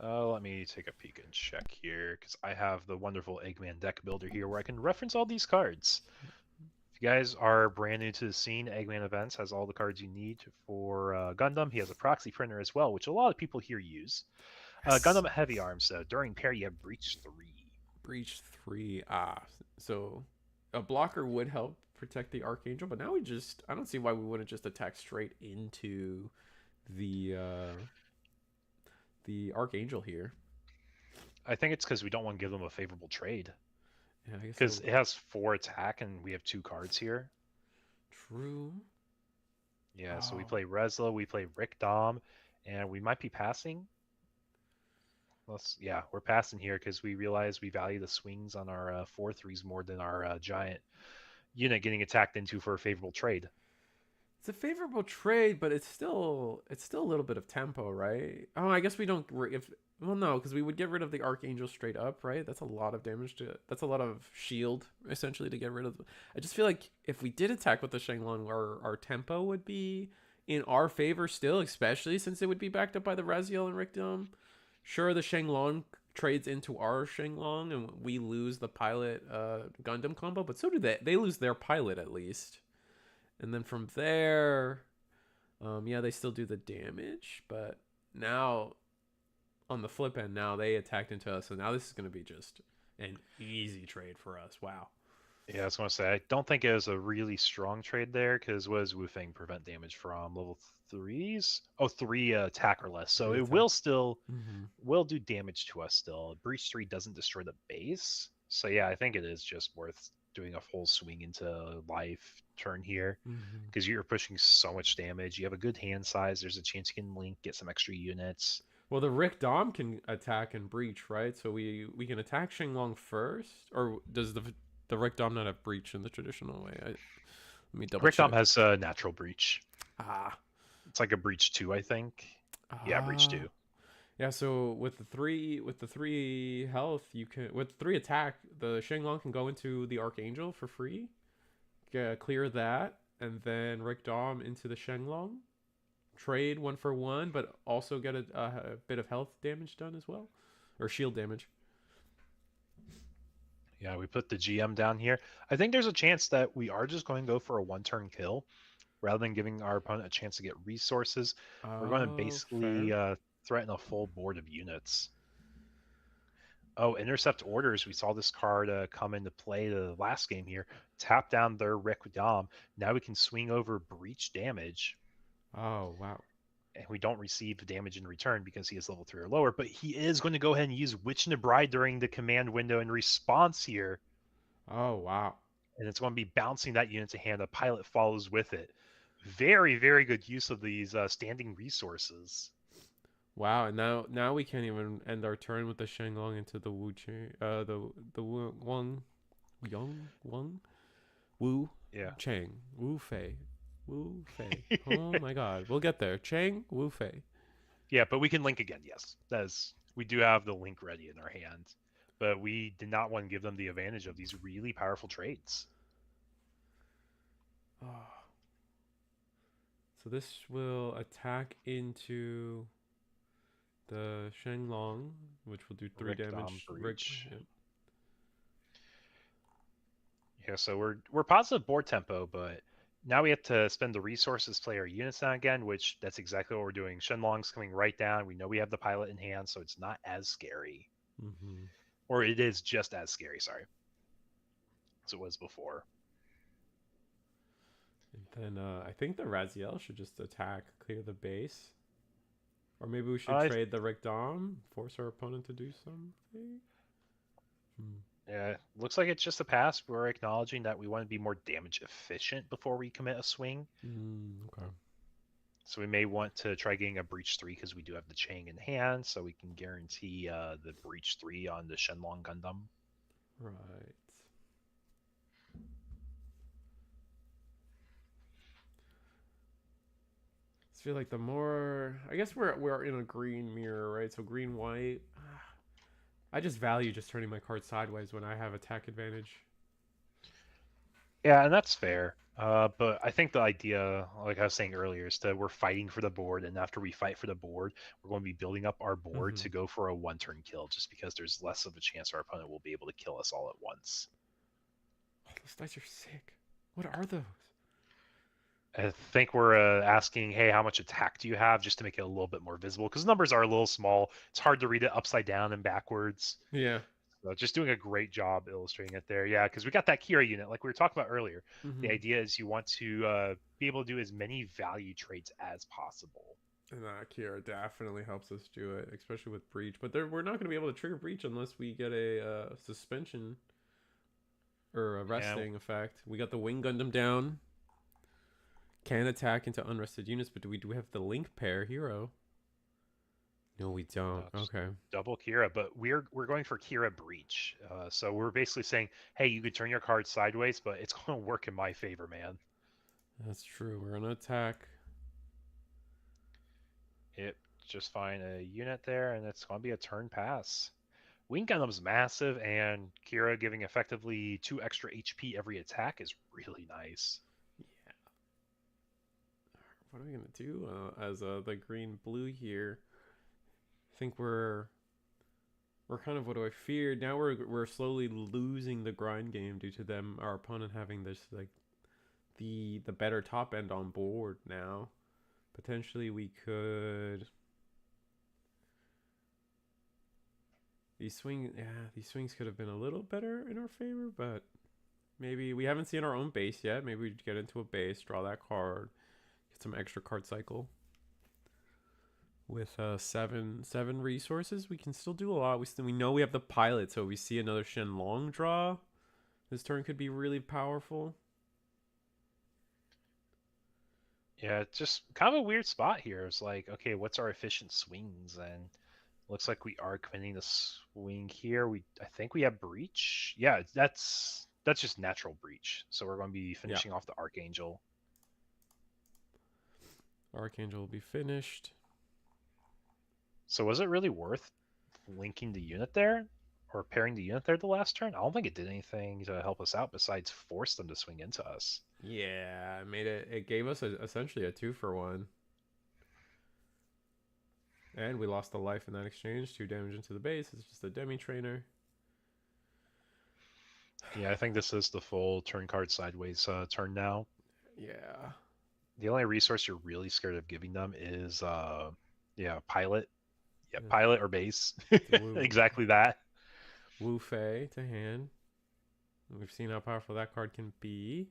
Let me take a peek and check here because I have the wonderful Eggman deck builder here where I can reference all these cards. If you guys are brand new to the scene, Eggman Events has all the cards you need for Gundam. He has a proxy printer as well, which a lot of people here use. Yes. Gundam Heavy Arms, though. During pair, you have Breach 3. Breach 3. So a blocker would help protect the Archangel, but now I don't see why we wouldn't just attack straight into the Archangel here. I think it's because we don't want to give them a favorable trade. Yeah, I guess Because it has 4 attack and we have 2 cards here. true. Yeah, so we Oh. play Resla, we play Rick Dom, and we might be passing. Yeah, we're passing here because we realize we value the swings on our 4/3s more than our giant unit getting attacked into for a favorable trade. It's a favorable trade, but it's still a little bit of tempo, right? Oh, I guess we don't if well no, because we would get rid of the Archangel straight up, right? That's a lot of damage to that's a lot of shield essentially to get rid of. I just feel like if we did attack with the Shenlong, our tempo would be in our favor still, especially since it would be backed up by the Raziel and Rictum. Sure, the Shenlong trades into our Shenlong and we lose the pilot Gundam combo, but so do they. They lose their pilot at least. And then from there, yeah, they still do the damage, but now on the flip end, now they attacked into us, so now this is going to be just an easy trade for us. Wow. Yeah, I was going to say, I don't think it was a really strong trade there, because what does Wu-Fang prevent damage from? Level 3s? Oh, 3 attack or less. So it will still will do damage to us still. Breach 3 doesn't destroy the base. So yeah, I think it is just worth doing a full swing into life turn here, because you're pushing so much damage. You have a good hand size. There's a chance you can link, get some extra units. Well, the Rick Dom can attack and breach, right? So we can attack Shenlong first, or does the Rick Dom not have breach in the traditional way? Let me double Rick check. Dom has a natural breach. Ah, it's like a breach 2, I think. Yeah, breach 2. Yeah, so with the three health, you can with 3 attack, the Shenlong can go into the Archangel for free. Clear that, and then Rick Dom into the Shenlong. Trade 1 for 1, but also get a bit of health damage done as well, or shield damage. Yeah, we put the GM down here. I think there's a chance that we are just going to go for a 1-turn kill rather than giving our opponent a chance to get resources. We're going to basically threaten a full board of units. Oh, intercept orders. We saw this card come into play the last game here. Tap down their Rick Dom. Now we can swing over breach damage. Oh, wow. And we don't receive damage in return because he is level 3 or lower, but he is going to go ahead and use Witch and the Bride during the command window in response here. Oh, wow. And it's going to be bouncing that unit to hand. The pilot follows with it. Very, very good use of these standing resources. Wow, and now we can't even end our turn with the Shenlong into the Wu Chang, the Wang, Wu, yeah, Chang, Wu Fei. Oh my God, we'll get there. Chang, Wu Fei. Yeah, but we can link again. Yes, we do have the link ready in our hand, but we did not want to give them the advantage of these really powerful trades. Oh. So this will attack into the Shenlong, which will do 3 Rick damage. Yeah, so we're positive board tempo, but now we have to spend the resources to play our units down again, which that's exactly what we're doing. Shenlong's coming right down. We know we have the pilot in hand, so it's not as scary. Or it is just as scary, sorry, as it was before. And then I think the Raziel should just attack, clear the base. Or maybe we should trade the Rick Dom, force our opponent to do something. Yeah, looks like it's just a pass. We're acknowledging that we want to be more damage efficient before we commit a swing. Okay. So we may want to try getting a breach 3 because we do have the Chang in hand, so we can guarantee the breach 3 on the Shenlong Gundam. Right. I feel like the more, I guess we're in a green mirror, right? So green white. I just value just turning my card sideways when I have attack advantage. Yeah, and that's fair. But I think the idea, like I was saying earlier, is that we're fighting for the board, and after we fight for the board, we're going to be building up our board to go for a 1-turn kill, just because there's less of a chance our opponent will be able to kill us all at once. Oh, those dice are sick. What are those? I think we're asking, hey, how much attack do you have, just to make it a little bit more visible, because numbers are a little small. It's hard to read it upside down and backwards. Yeah. So just doing a great job illustrating it there. Yeah, because we got that Kira unit, like we were talking about earlier. The idea is you want to be able to do as many value trades as possible. And Kira definitely helps us do it, especially with Breach. But we're not going to be able to trigger Breach unless we get a suspension or a Yeah, resting effect. We got the Wing Gundam down. Can attack into unrested units, but do we have the link pair hero? No, we don't. no, just Okay. double Kira, but we're going for Kira Breach. So we're basically saying, hey, you could turn your card sideways, but it's going to work in my favor, man. That's true. We're going to attack. It just find a unit there, and it's going to be a turn pass. Wing Gundam's massive, and Kira giving effectively 2 extra HP every attack is really nice. Yeah. What are we going to do as the green blue here? I think we're kind of what do I fear. Now we're slowly losing the grind game due to them, our opponent having this like the better top end on board now. Potentially we could these swings could have been a little better in our favor, but maybe we haven't seen our own base yet. Maybe we get into a base, draw that card, get some extra card cycle. With seven resources, we can still do a lot. We know we have the pilot, so we see another Shen Long draw. This turn could be really powerful. Yeah, it's just kind of a weird spot here. It's like, okay, what's our efficient swings? And looks like we are committing the swing here. I think we have Breach. Yeah, that's just natural Breach. So we're going to be finishing off the Archangel. Archangel will be finished. So was it really worth linking the unit there? Or pairing the unit there the last turn? I don't think it did anything to help us out besides force them to swing into us. Yeah, it gave us essentially a 2-for-1. And we lost a life in that exchange. 2 damage into the base. It's just a demi trainer. Yeah, I think this is the full turn card sideways turn now. Yeah. The only resource you're really scared of giving them is pilot. Yeah, pilot or base. Exactly that. Wu Fei to hand. We've seen how powerful that card can be.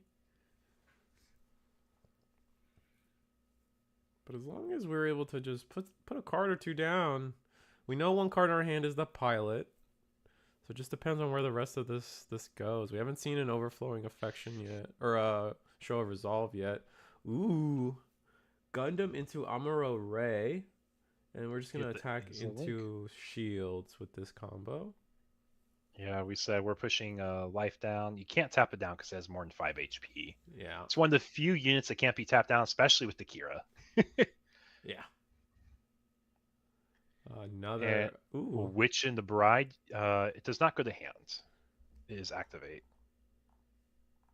But as long as we're able to just put a card or two down, we know one card in our hand is the pilot. So it just depends on where the rest of this goes. We haven't seen an overflowing affection yet, or a show of resolve yet. Ooh, Gundam into Amuro Ray, and we're just gonna attack into shields with this combo. Yeah, we said we're pushing life down. You can't tap it down because it has more than 5 HP. Yeah, it's one of the few units that can't be tapped down, especially with the Kira. Yeah. Another Witch in the Bride. It does not go to hand. It is activate.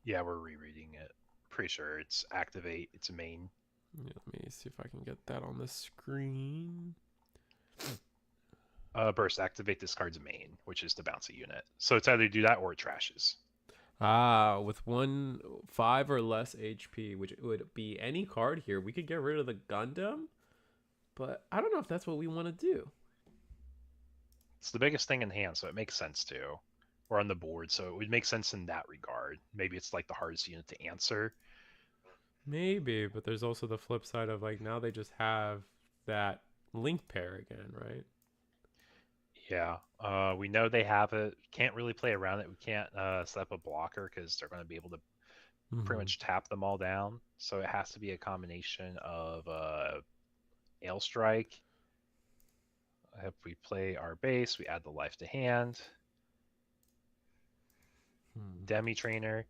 Yeah, we're rereading it. Pretty sure it's activate. It's a main. Yeah, let me see if I can get that on the screen. Burst activate this card's main, which is the bouncy unit. So it's either do that or it trashes. With 5 or less HP, which would be any card here, we could get rid of the Gundam, but I don't know if that's what we want to do. It's the biggest thing in hand, so it makes sense too. Or on the board, so it would make sense in that regard. Maybe it's like the hardest unit to answer. Maybe, but there's also the flip side of like now they just have that link pair again, right? Yeah, we know they have it. Can't really play around it. We can't set up a blocker because they're going to be able to pretty much tap them all down. So it has to be a combination of Ale Strike. If we play our base, we add the life to hand. Demi Trainer.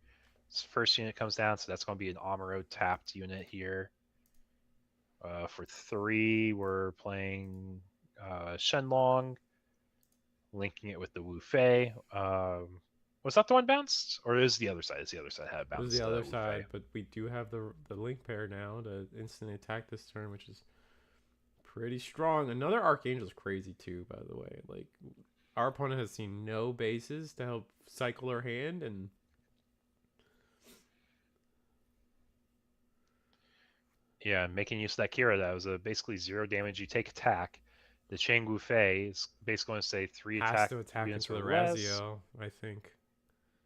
First unit comes down, so that's going to be an Amuro tapped unit here. For 3, we're playing Shenlong, linking it with the Wu Fei. Was that the one bounced? Or is the other side? Is the other side had bounced? It was the other side, but we do have the link pair now to instantly attack this turn, which is pretty strong. Another Archangel is crazy too, by the way. Like, our opponent has seen no bases to help cycle her hand, and yeah, making use of that Kira, that was basically 0 damage. You take attack. The Chang Wu Fei is basically going to say 3 has to attack into the Razio, I think.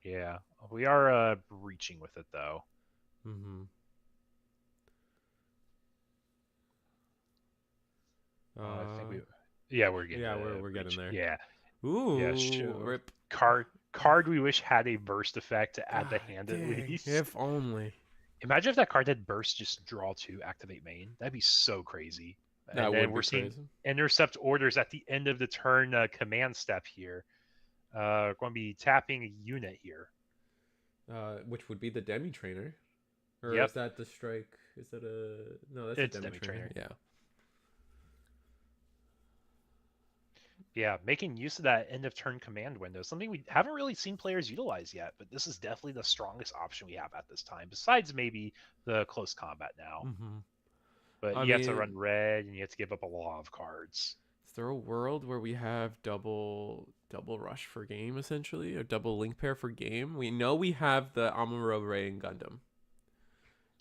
Yeah, we are breaching with it though. Yeah, we're getting Yeah, the we're getting breach. there. Yeah. Ooh, Yeah, sure. rip. Card we wish had a burst effect to add the God hand at dang, least. if only. Imagine if that card had burst, just draw 2, activate main. That'd be so crazy. And That then would we're be seeing crazy. intercept orders at the end of the turn command step here. Going to be tapping a unit here. Which would be the demi trainer, or Yep, is that the strike? Is that a no? That's it's a demi Demi trainer. Trainer. Yeah. Yeah, making use of that end of turn command window, something we haven't really seen players utilize yet, but this is definitely the strongest option we have at this time, besides maybe the close combat now. Mm-hmm. But I you have to mean, run red and you have to give up a lot of cards. is there a world where we have double rush for game essentially, or double link pair for game? We know we have the Amuro Ray and Gundam.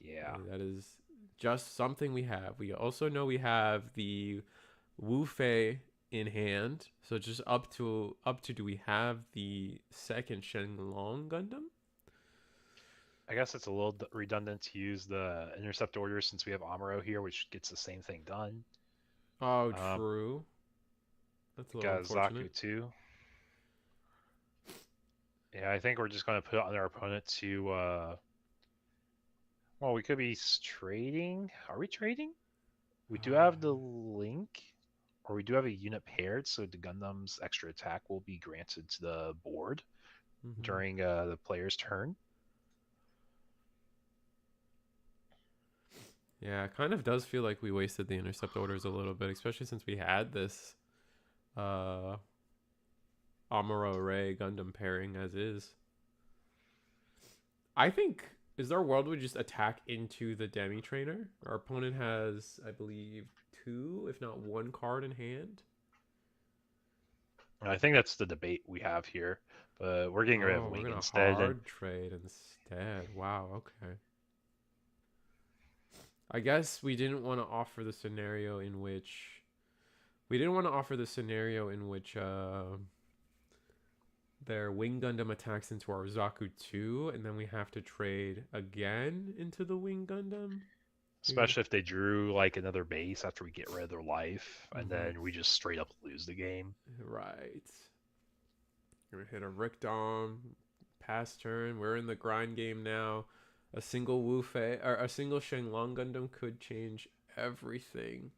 Yeah. That is just something we have. We also know we have the Wu Fei in hand. So just up to do we have the second Shenlong Gundam? I guess it's a little redundant to use the intercept order since we have Amuro here, which gets the same thing done. Oh, true. That's a little Got unfortunate. Zaku too. Yeah, I think we're just going to put it on our opponent to. Well, we could be trading. Are we trading? We do have the link, or we do have a unit paired, so the Gundam's extra attack will be granted to the board during the player's turn. Yeah, it kind of does feel like we wasted the intercept orders a little bit, especially since we had this Amuro Ray Gundam pairing as is. I think, is there a world we just attack into the Demi Trainer? Our opponent has, I believe, 2, if not 1 card in hand. And I think that's the debate we have here, but we're getting rid of We're Wing gonna instead. hard trade instead. Wow, okay. I guess we didn't want to offer the scenario in which their Wing Gundam attacks into our Zaku 2, and then we have to trade again into the Wing Gundam. Especially if they drew like another base after we get rid of their life, and then we just straight up lose the game. Right. Gonna hit a Rick Dom, pass turn. We're in the grind game now. A single Wu Fei or a single Shenlong Gundam could change everything.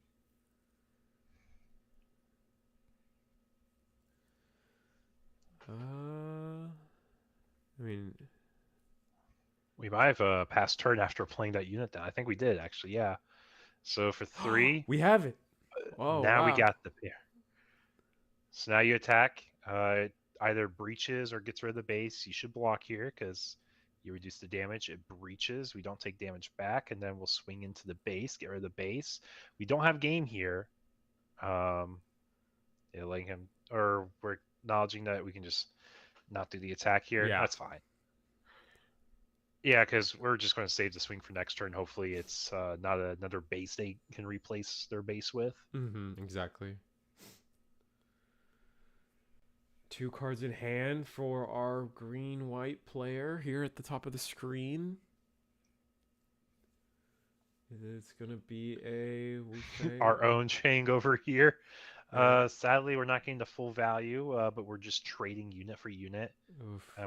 I mean, we might have passed turn after playing that unit. Then I think we did actually. Yeah. So for 3, we have it. Oh, now we wow. got the pair. So now you attack. Either breaches or gets rid of the base. You should block here because you reduce the damage. It breaches. We don't take damage back, and then we'll swing into the base, get rid of the base. We don't have game here. Letting him, or we're acknowledging that we can just not do the attack here. Yeah. That's fine. Yeah, because we're just going to save the swing for next turn. Hopefully, it's not another base they can replace their base with. Exactly. 2 cards in hand for our green-white player here at the top of the screen. It's going to be a our own Chang over here. Sadly, we're not getting the full value, but we're just trading unit for unit.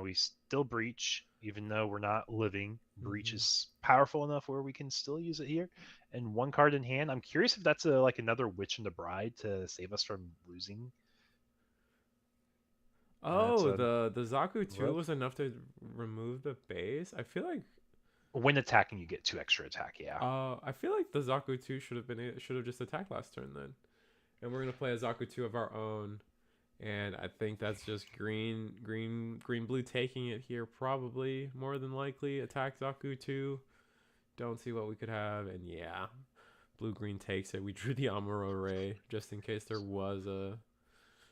We still breach, even though we're not living. Breach is powerful enough where we can still use it here. And 1 card in hand. I'm curious if that's like another Witch and the Bride to save us from losing. Oh, the Zaku 2 was enough to remove the base? I feel like when attacking, you get 2 extra attack. Yeah. I feel like the Zaku 2 should have just attacked last turn then, and we're gonna play a Zaku 2 of our own, and I think that's just green blue taking it here, probably more than likely. Attack Zaku 2. Don't see what we could have, and yeah, blue green takes it. We drew the Amuro Ray just in case there was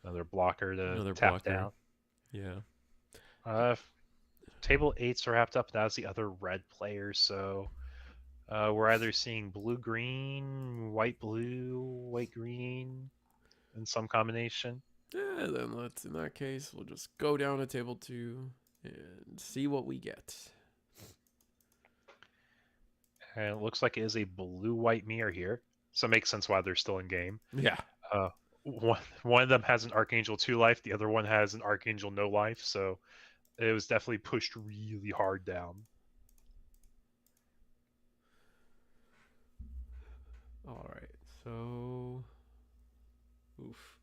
another blocker to tap down. Yeah. Table 8's wrapped up. That's the other red players. So we're either seeing blue-green, white-blue, white-green in some combination. Yeah, then in that case, we'll just go down to table 2 and see what we get. And it looks like it is a blue-white mirror here. So it makes sense why they're still in game. Yeah. one of them has an Archangel 2 life, the other one has an Archangel no life, so it was definitely pushed really hard down. All right, so oof.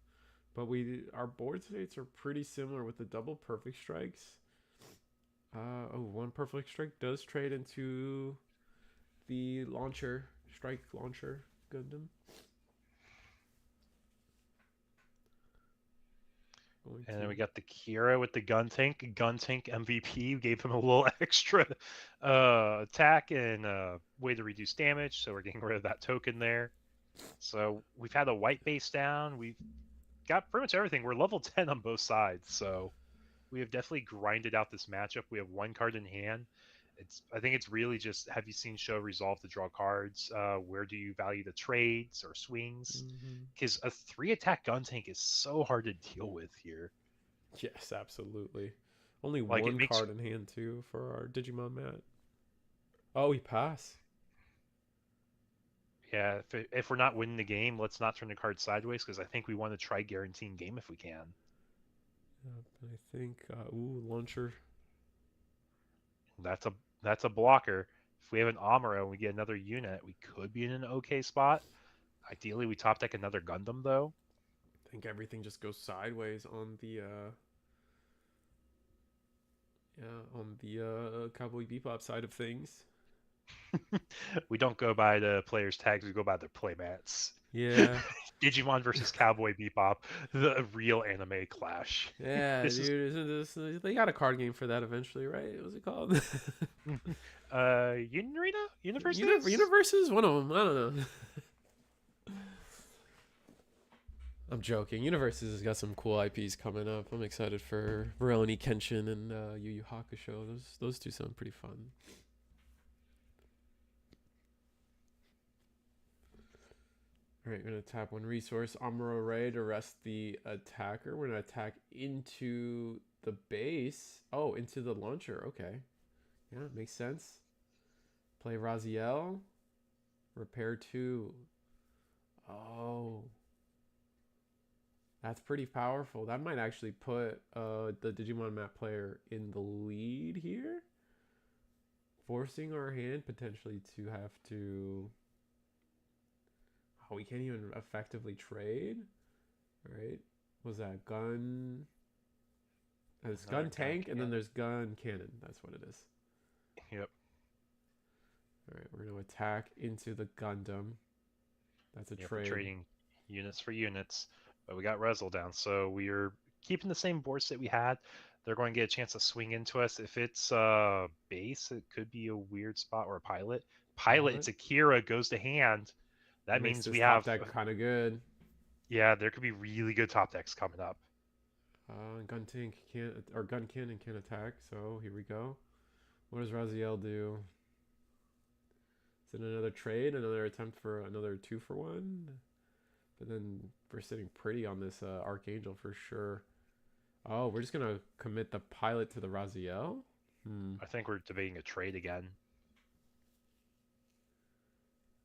But our board states are pretty similar with the double perfect strikes. One perfect strike does trade into the strike launcher Gundam. And then we got the Kira with the gun tank MVP. Gave him a little extra attack and way to reduce damage, so we're getting rid of that token there. So we've had a white base down. We've got pretty much everything. We're level 10 on both sides, so we have definitely grinded out this matchup. We have one card in hand. I think it's really just, have you seen show resolve to draw cards? Where do you value the trades or swings? Because a 3-attack gun tank is so hard to deal with here. Yes, absolutely. Only one card in hand too for our Digimon mat. Oh, we pass. Yeah, if we're not winning the game, let's not turn the card sideways, because I think we want to try guaranteeing game if we can. But I think launcher. That's a blocker. If we have an Amuro and we get another unit, we could be in an okay spot. Ideally, we top deck another Gundam though. I think everything just goes sideways on the Cowboy Bebop side of things. We don't go by the players' tags; we go by their playmats. Yeah. Digimon versus Cowboy Bebop, the real anime clash. Yeah, dude, isn't this? They got a card game for that eventually, right? What was it called? Universes? Universes? One of them. I don't know. I'm joking. Universes has got some cool IPs coming up. I'm excited for Rurouni Kenshin and Yu Yu Hakusho. Those two sound pretty fun. Alright, we're going to tap one resource, Amuro Ray, to rest the attacker. We're going to attack into the base. Oh, into the launcher. Okay. Yeah, makes sense. Play Raziel. Repair 2. Oh. That's pretty powerful. That might actually put the Digimon map player in the lead here. Forcing our hand potentially to have to... Oh, we can't even effectively trade. All right. What's that? Gun. There's gun tank, and then there's gun cannon. That's what it is. Yep. All right. We're going to attack into the Gundam. That's a trade. Trading units for units. But we got Rezel down, so we're keeping the same board state we had. They're going to get a chance to swing into us. If it's base, it could be a weird spot, or a pilot. It's Akira, goes to hand. That means we have top deck kind of good. Yeah, there could be really good top decks coming up. Gun tank can't, or gun cannon can't attack. So here we go. What does Raziel do? Is it another trade? Another attempt for another 2-for-1? But then we're sitting pretty on this Archangel for sure. Oh, we're just gonna commit the pilot to the Raziel? I think we're debating a trade again.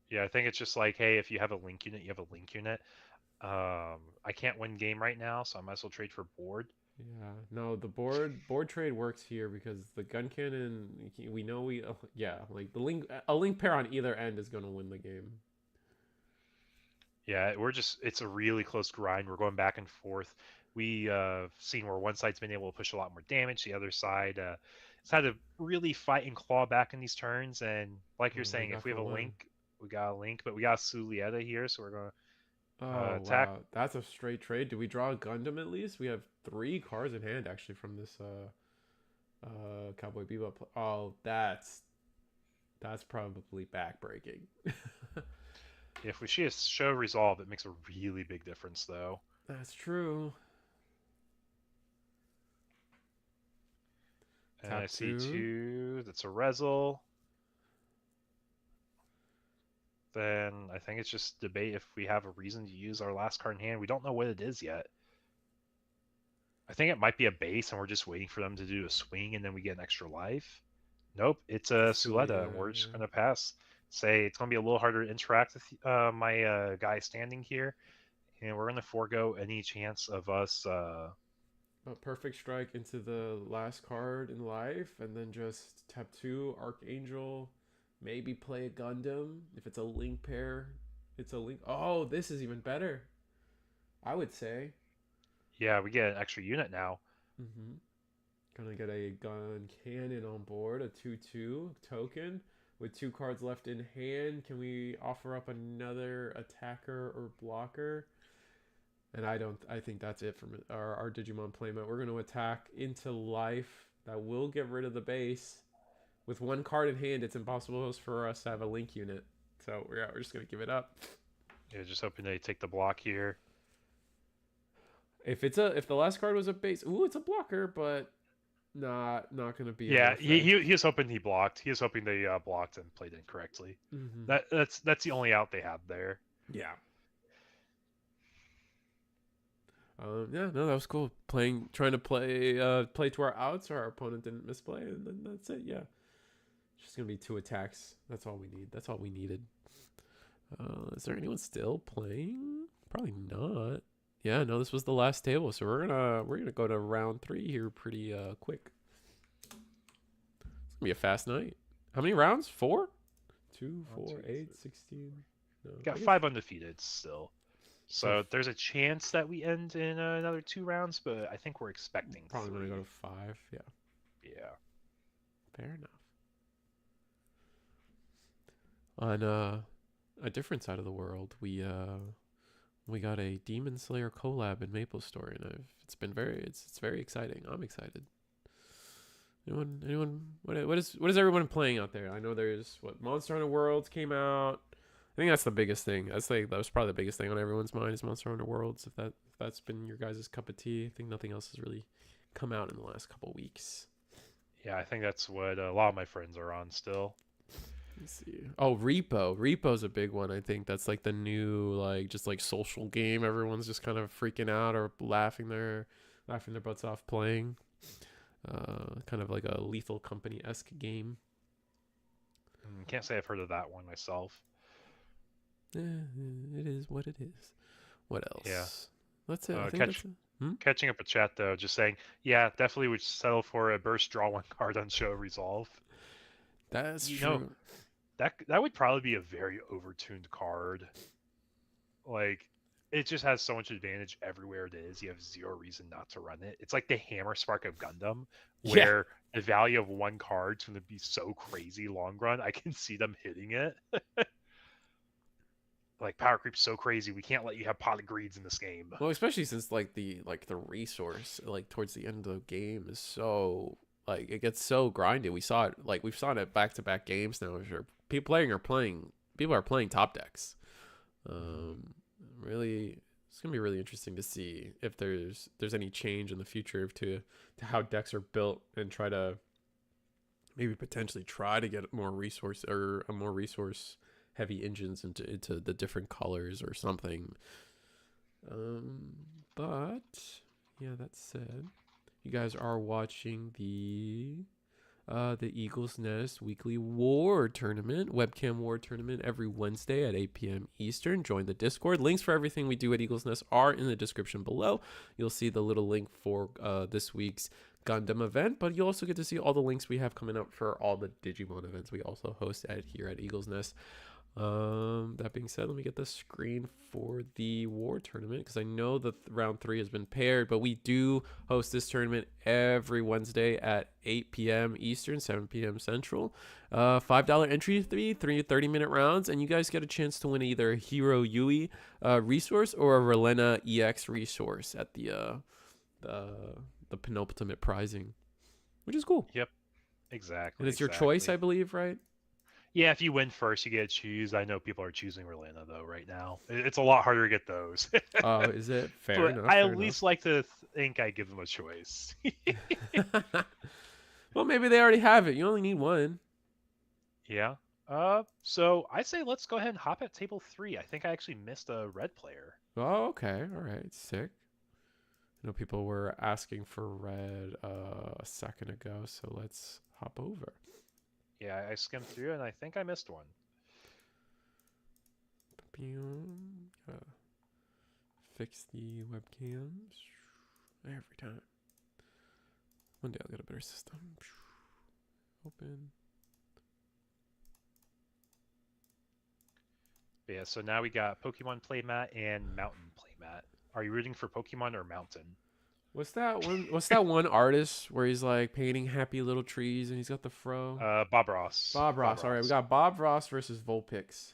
Yeah, I think it's just like, hey, if you have a link unit, you have a link unit. I can't win game right now, so I might as well trade for board. Yeah, no, the board trade works here because the gun cannon, we know like a link pair on either end is gonna win the game. Yeah, it's a really close grind. We're going back and forth. We've seen where one side's been able to push a lot more damage. The other side has had to really fight and claw back in these turns. And like you're saying, if we have a link, we got a link, but we got Sulieta here, so we're going to attack. Wow. That's a straight trade. Do we draw a Gundam at least? We have 3 cards in hand actually from this Cowboy Bebop. Oh, that's probably backbreaking. If we see a show resolve, it makes a really big difference, though. That's true. And I see 2. That's a Rezel. Then I think it's just debate if we have a reason to use our last card in hand. We don't know what it is yet. I think it might be a base, and we're just waiting for them to do a swing, and then we get an extra life. Nope, it's a Suleta, and we're just going to pass. Say it's going to be a little harder to interact with my guy standing here. and we're gonna forego any chance of us. A perfect strike into the last card in life, and then just tap 2 Archangel, maybe play a Gundam. If it's a link pair, it's a link. Oh, this is even better, I would say. Yeah, we get an extra unit now. Mm-hmm. Gonna get a gun cannon on board, a 2/2 token with 2 cards left in hand. Can we offer up another attacker or blocker? And I think that's it from our Digimon playmat. We're gonna attack into life. That will get rid of the base. With 1 card in hand, it's impossible for us to have a link unit. So we're just gonna give it up. Yeah, just hoping they take the block here. If the last card was a base, ooh, it's a blocker, but not gonna be. Yeah, he was hoping he blocked. He was hoping they blocked and played incorrectly. Mm-hmm. That's the only out they had there. Yeah. Yeah, no, that was cool. Trying to play to our outs. Our opponent didn't misplay, and then that's it. Yeah, it's just gonna be 2 attacks. That's all we need. That's all we needed. Is there anyone still playing? Probably not. Yeah, no, this was the last table, so we're gonna go to round 3 here pretty quick. It's gonna be a fast night. How many rounds? 4? 2, 4, 8, 16. No, Got 5 undefeated still. So there's a chance that we end in another 2 rounds, but I think we're expecting probably 3. gonna go to 5. Yeah. Yeah. Fair enough. On a different side of the world, we got a Demon Slayer collab in Maple Story, and it's very exciting. I'm excited. Anyone? What is everyone playing out there? I know there's Monster Hunter Worlds came out. I think that's the biggest thing. That was probably the biggest thing on everyone's mind is Monster Hunter Worlds. If that's been your guys' cup of tea, I think nothing else has really come out in the last couple weeks. Yeah, I think that's what a lot of my friends are on still. Let's see. Oh, Repo. Repo's a big one. I think that's like the new just social game. Everyone's just kind of freaking out or laughing their butts off playing. Kind of like a Lethal Company-esque game. Can't say I've heard of that one myself. It is what it is. What else? Yeah. That's it. Catching up with chat though, just saying, yeah, definitely would settle for a burst draw 1 card on show resolve. That's true. That would probably be a very overtuned card. Like, it just has so much advantage everywhere it is. You have 0 reason not to run it. It's like the Hammer Spark of Gundam, where the value of 1 card's going to be so crazy long run. I can see them hitting it. Like, power creep's so crazy, we can't let you have Pot of Greeds in this game. Well, especially since the resource towards the end of the game is so it gets so grinded. We've saw it back-to-back games now. Sure, people are playing top decks. Really, it's gonna be really interesting to see if there's any change in the future to how decks are built, and try to maybe potentially try to get more resource or a more resource heavy engines into the different colors or something. But yeah, that said, you guys are watching the Eagles Nest weekly war tournament, webcam war tournament every Wednesday at 8 p.m. Eastern. Join the Discord. Links for everything we do at Eagles Nest are in the description below. You'll see the little link for this week's Gundam event, but you'll also get to see all the links we have coming up for all the Digimon events we also host here at Eagles Nest. That being said, let me get the screen for the war tournament, because I know that round 3 has been paired, but we do host this tournament every Wednesday at 8 p.m. Eastern, 7 p.m. Central. $5 entry fee, 3 30-minute rounds, and you guys get a chance to win either a Hero Yui resource or a Relena EX resource at the penultimate prizing, which is cool. Yep, exactly. And it's your choice, I believe, right? Yeah, if you win first, you get to choose. I know people are choosing Relena, though, right now. It's a lot harder to get those. Oh, is it? Fair enough. I at least like to think I give them a choice. Well, maybe they already have it. You only need 1. Yeah. So I say let's go ahead and hop at table 3. I think I actually missed a red player. Oh, okay. All right. Sick. I know people were asking for red a second ago, so let's hop over. Yeah, I skimmed through and I think I missed one. fix the webcams every time. One day I'll get a better system. Open. Yeah, so now we got Pokemon playmat and Mountain playmat. Are you rooting for Pokemon or Mountain? What's that one? What's that one artist where he's like painting happy little trees and he's got the fro? Bob Ross. Bob Ross. All right, we got Bob Ross versus Vulpix.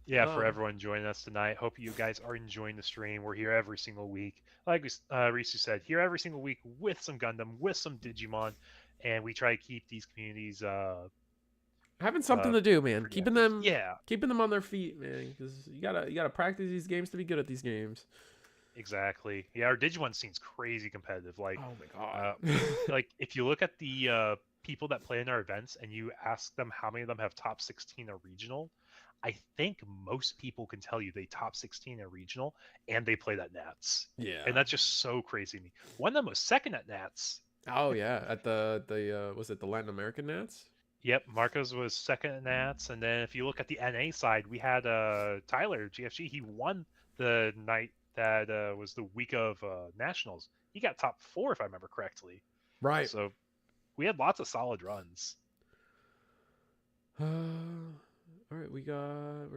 Yeah, for everyone joining us tonight. Hope you guys are enjoying the stream. We're here every single week. Like Risu said, here every single week with some Gundam, with some Digimon, and we try to keep these communities having something to do, man. Keeping them on their feet, man. Because you gotta practice these games to be good at these games. Exactly. Yeah, our Digimon scene's crazy competitive. Like, oh my god. Like if you look at the people that play in our events and you ask them how many of them have top 16 a regional, I think most people can tell you they top 16 a regional and they played at Nats. Yeah. And that's just so crazy to me. One of them was second at Nats. Oh yeah, at the was it the Latin American Nats? Yep, Marcos was second at Nats, and then if you look at the NA side, we had Tyler GFG. He won the night that was the week of nationals. He got top 4 if I remember correctly. Right. So we had lots of solid runs. All right, we got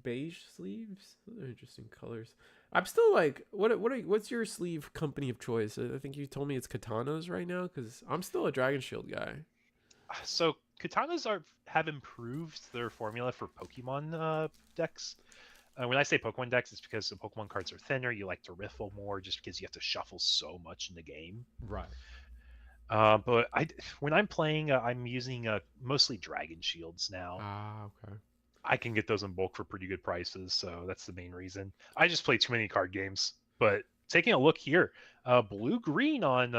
beige sleeves. Those are interesting colors. I'm still like, what's your sleeve company of choice? I think you told me it's Katanas right now, because I'm still a Dragon Shield guy. So Katanas have improved their formula for Pokemon decks. When I say Pokemon decks, it's because the Pokemon cards are thinner. You like to riffle more, just because you have to shuffle so much in the game. Right. But when I'm playing, I'm using mostly Dragon Shields now. Ah, okay. I can get those in bulk for pretty good prices, so that's the main reason. I just play too many card games. But taking a look here, blue-green on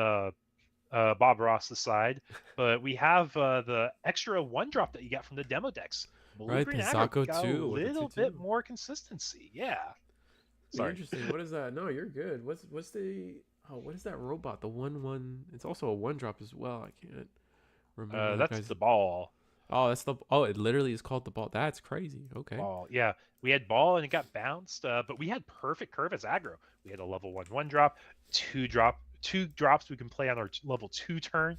Bob Ross's side, but we have the extra 1-drop that you got from the demo decks. Blue-green aggro got a little bit more consistency. Yeah. Sorry. Interesting. What is that? No, you're good. What's the... Oh, what is that robot? The 1/1. It's also a 1-drop as well. I can't remember. That's the ball. Oh, that's the. Oh, it literally is called the ball. That's crazy. Okay. Ball. Yeah, we had ball and it got bounced, but we had perfect curve as aggro. We had a level 1/1-drop, 2 drops we can play on our level 2 turn,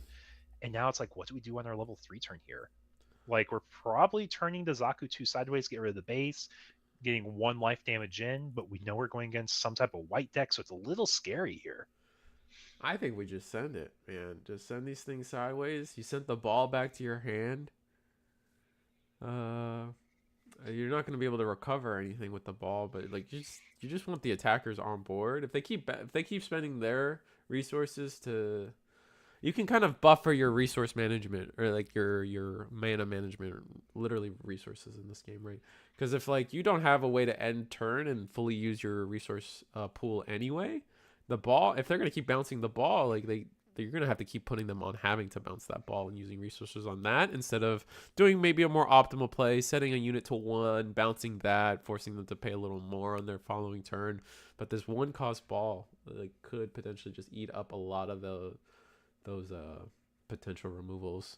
and now it's like, what do we do on our level 3 turn here? Like, we're probably turning the Zaku 2 sideways, get rid of the base, getting 1 life damage in, but we know we're going against some type of white deck, so it's a little scary here. I think we just send it, man. Just send these things sideways. You sent the ball back to your hand. You're not going to be able to recover anything with the ball, but like you just want the attackers on board. If they keep spending their resources to, you can kind of buffer your resource management or like your mana management, or literally resources in this game, right? Because if like you don't have a way to end turn and fully use your resource pool anyway, the ball, if they're going to keep bouncing the ball, like you're going to have to keep putting them on having to bounce that ball and using resources on that instead of doing maybe a more optimal play, setting a unit to 1, bouncing that, forcing them to pay a little more on their following turn. But this 1-cost ball like could potentially just eat up a lot of those potential removals.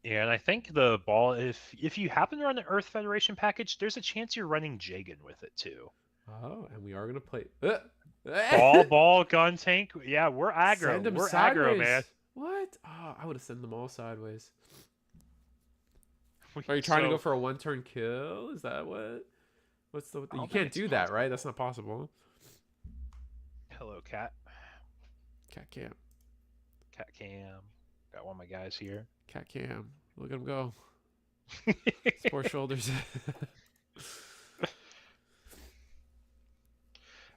Yeah, and I think the ball, if you happen to run the Earth Federation package, there's a chance you're running Jagan with it too. Oh, and we are going to play... Ball, gun tank. Yeah, we're aggro. Send them we're sideways. Aggro, man. What? Oh, I would have sent them all sideways. Are you trying to go for a 1-turn kill? Is that what? What's the? You can't do that, right? That's not possible. Hello, cat. Cat cam. Cat cam. Got one of my guys here. Cat cam. Look at him go. Poor shoulders.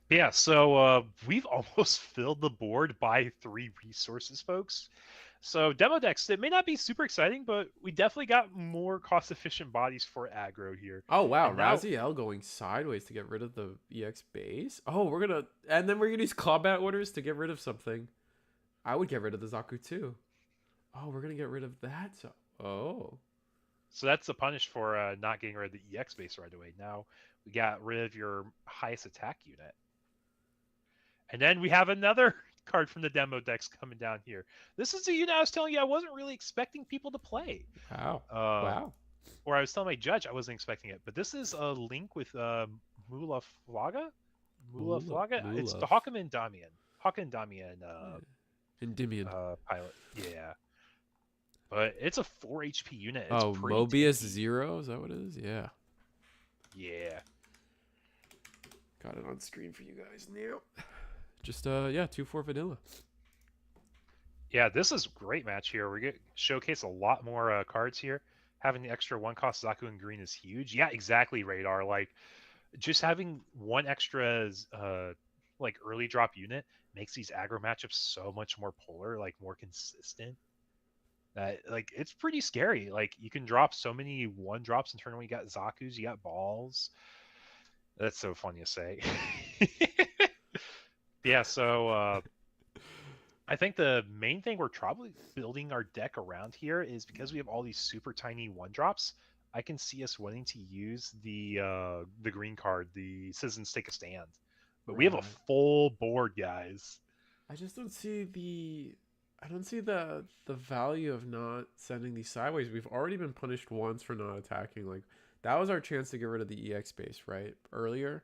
Yeah, so we've almost filled the board by 3 resources, folks. So demo decks, it may not be super exciting, but we definitely got more cost-efficient bodies for aggro here. Oh, wow. Raziel going sideways to get rid of the EX base. Oh, and then we're going to use clawback orders to get rid of something. I would get rid of the Zaku too. Oh, we're going to get rid of that. So that's the punish for not getting rid of the EX base right away. Now we got rid of your highest attack unit. And then we have another card from the demo decks coming down here. This is a unit I was telling you I wasn't really expecting people to play. Wow. Um, Wow. or I was telling my judge I wasn't expecting it. But this is a link with Mula Flaga? It's the Mulov. Hawkman Damian. Hawken Damian Endymion. pilot. Yeah. But it's a 4 HP unit. It's Oh, pretty Mobius tanky. 0? Is that what it is? Yeah. Yeah. Got it on screen for you guys now. Just, yeah, 2-4 vanilla. Yeah, this is a great match here. We get showcase a lot more cards here. Having the extra 1-cost Zaku in green is huge. Yeah, exactly, Radar. Like, just having one extra, like, early drop unit makes these aggro matchups so much more polar, like, more consistent. Like, it's pretty scary. Like, you can drop so many 1-drops in turn when you got Zakus, you got balls. That's so funny to say. Yeah, so I think the main thing we're probably building our deck around here is because we have all these super tiny 1-drops. I can see us wanting to use the green card, the Citizens Take a Stand, but we have a full board, guys. I just don't see the value of not sending these sideways. We've already been punished once for not attacking. Like, that was our chance to get rid of the EX base, right? Earlier.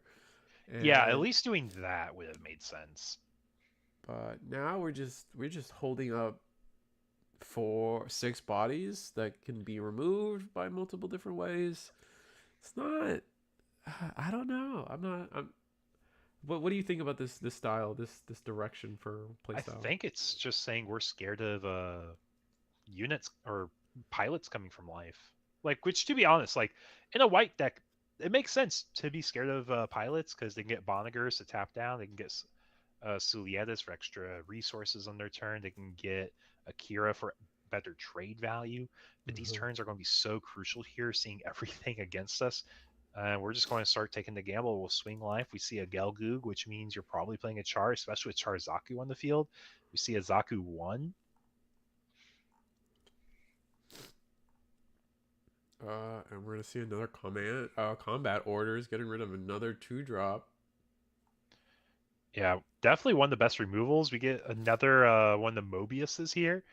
Yeah, at least doing that would have made sense. But now we're just holding up 6 bodies that can be removed by multiple different ways. It's not. I don't know. What do you think about this style, this direction for playstyle? I think it's just saying we're scared of units or pilots coming from life. Like, which, to be honest, like, in a white deck, it makes sense to be scared of pilots because they can get Bonagers to tap down. They can get Sulietas for extra resources on their turn. They can get Akira for better trade value. But these turns are going to be so crucial here, seeing everything against us. We're just going to start taking the gamble. We'll swing life. We see a Gelgoog, which means you're probably playing a Char, especially with Char Zaku on the field. We see a Zaku 1. And we're gonna see another combat orders getting rid of another 2-drop. Yeah, definitely one of the best removals. We get another one of the Mobiuses here.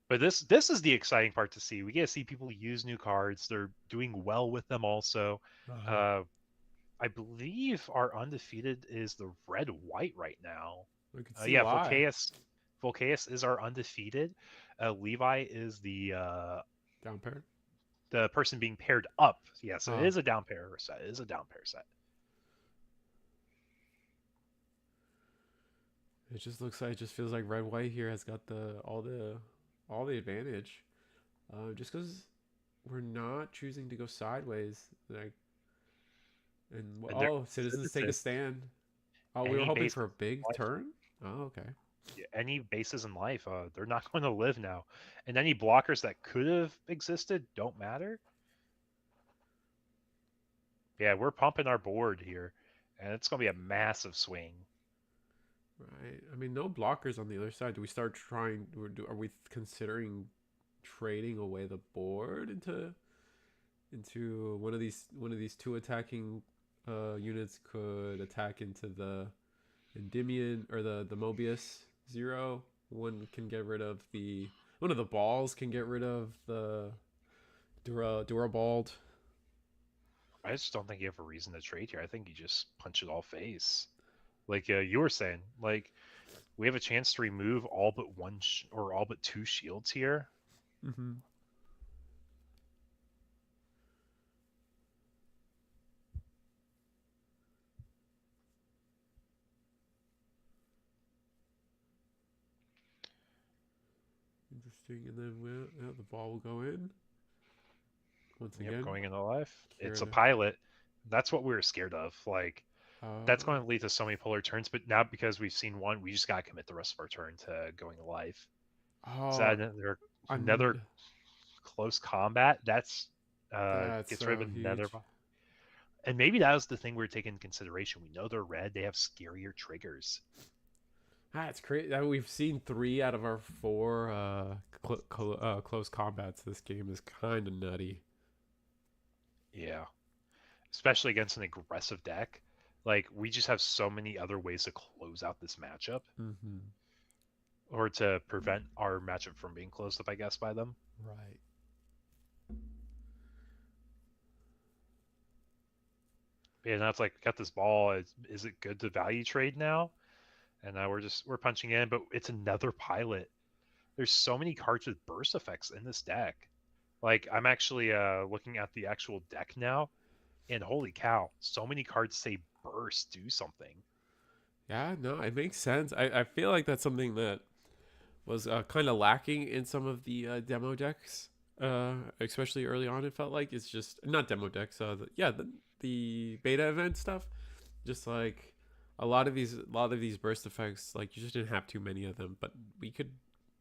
But this is the exciting part to see. We get to see people use new cards. They're doing well with them also. I believe our undefeated is the red-white right now. We can see Yeah, why. Volcaeus is our undefeated. Levi is the Down pair. the person being paired up. Yeah, so it is a down pair set. It is a down pair set. It just looks like, it just feels like red white here has got all the advantage. Just because we're not choosing to go sideways, like, Citizens Take a Stand. Oh, we were hoping for a big turn. Oh, okay. Any bases in life, they're not going to live now, and any blockers that could have existed don't matter. Yeah, we're pumping our board here, and it's going to be a massive swing. Right. I mean, no blockers on the other side. Do we start trying? Are we considering trading away the board into one of these 2 attacking units could attack into the Endymion or the Mobius 0. One can get rid of one of the balls can get rid of the Durabald. I just don't think you have a reason to trade here. I think you just punch it all face. Like you were saying, like, we have a chance to remove all but one or all but 2 shields here. Mm-hmm. Interesting. And then the ball will go in. Once again, going into life. It's a pilot. That's what we were scared of. Like, that's going to lead to so many polar turns. But now, because we've seen one, we just got to commit the rest of our turn to going to life. Oh, another close combat. That's gets so rid of another. And maybe that was the thing we were taking into consideration. We know they're red. They have scarier triggers. It's crazy. We've seen 3 out of our 4 close combats. This game is kind of nutty. Yeah, especially against an aggressive deck. Like, we just have so many other ways to close out this matchup, Mm-hmm. or to prevent our matchup from being closed up, I guess, by them. Right. And that's like, got this ball. Is it good to value trade now? And now we're punching in, but it's another pilot. There's so many cards with burst effects in this deck. Like, I'm actually looking at the actual deck now, and holy cow, so many cards say burst, do something. Yeah, no, it makes sense. I feel like that's something that was kind of lacking in some of the demo decks, especially early on. It felt like it's just not demo decks. The beta event stuff. Just like a lot of these burst effects, like you just didn't have too many of them. But we could.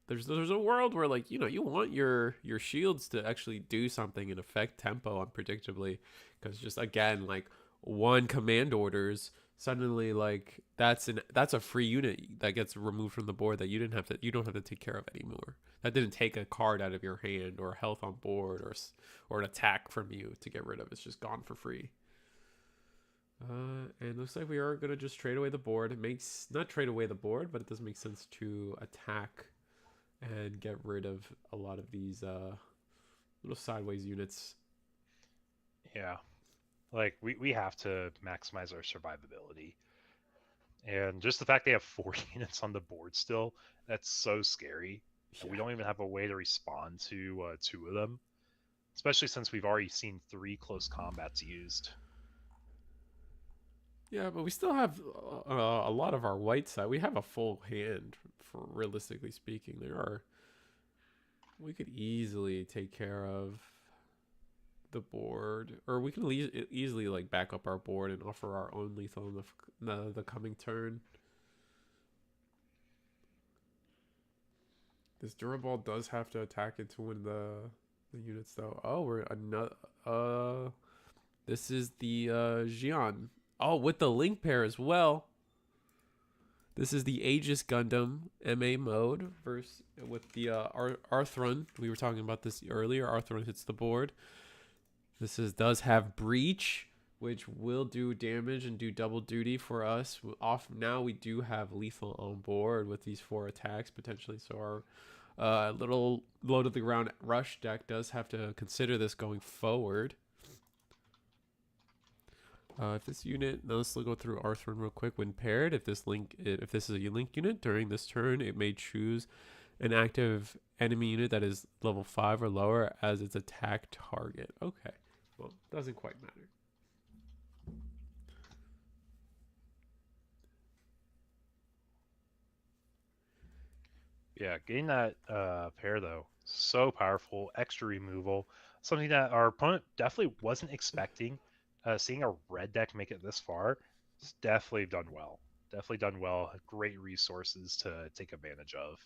There's a world where like you want your shields to actually do something and affect tempo unpredictably, because just again like one command orders suddenly like that's a free unit that gets removed from the board that you don't have to take care of anymore. That didn't take a card out of your hand or health on board or an attack from you to get rid of. It's just gone for free. And looks like we are gonna just trade away the board. It makes not trade away the board, but it does make sense to attack and get rid of a lot of these little sideways units. Yeah. Like, we have to maximize our survivability. And just the fact they have 4 units on the board still, that's so scary. Yeah. We don't even have a way to respond to 2 of them, especially since we've already seen 3 close combats used. Yeah, but we still have a lot of our white side. We have a full hand, for realistically speaking. We could easily take care of the board, or we can easily like back up our board and offer our own lethal in the coming turn. This Duraball does have to attack into one of the units though. Oh, we're another. This is the Xian. Oh, with the link pair as well. This is the Aegis Gundam MA mode versus with the Arthron. We were talking about this earlier. Arthron hits the board. Does have Breach, which will do damage and do double duty for us. Off now, we do have lethal on board with these 4 attacks potentially. So our little low to the ground rush deck does have to consider this going forward. If this unit, now let's go through Arthron real quick. When paired, if this is a link unit during this turn, it may choose an active enemy unit that is level 5 or lower as its attack target. Okay, well, doesn't quite matter. Yeah, getting that pair though, so powerful, extra removal, something that our opponent definitely wasn't expecting. Seeing a red deck make it this far, it's definitely done well. Definitely done well. Great resources to take advantage of.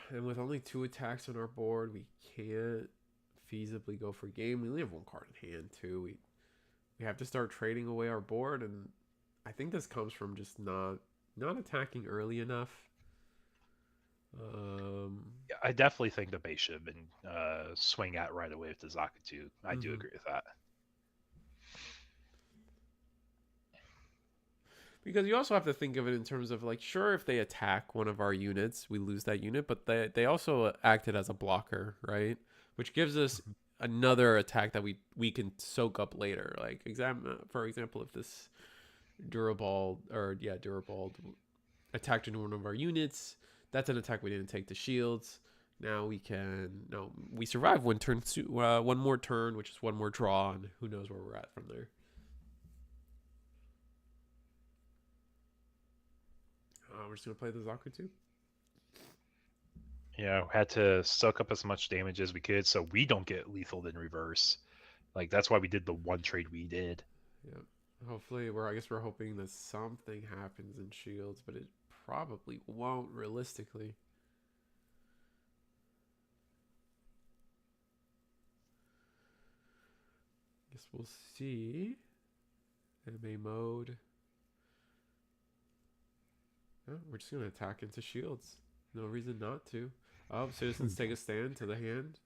And with only 2 attacks on our board, we can't feasibly go for game. We only have 1 card in hand too. We have to start trading away our board, and I think this comes from just not attacking early enough. Yeah, I definitely think the base should have been swing at right away with the Zakutu. I do agree with that. Because you also have to think of it in terms of like, sure, if they attack one of our units, we lose that unit, but they also acted as a blocker, right? Which gives us another attack that we can soak up later. Like for example, if this Duraball attacked into one of our units, that's an attack we didn't take to shields. Now we survive one more turn, which is one more draw, and who knows where we're at from there. We're just gonna play the Zakutu. Yeah, had to soak up as much damage as we could so we don't get lethal in reverse. Like, that's why we did the 1 trade we did. Yeah. Hopefully, I guess we're hoping that something happens in shields, but it probably won't realistically. Guess we'll see. MA mode. Oh, we're just gonna attack into shields. No reason not to. Oh, citizens take a stand to the hand.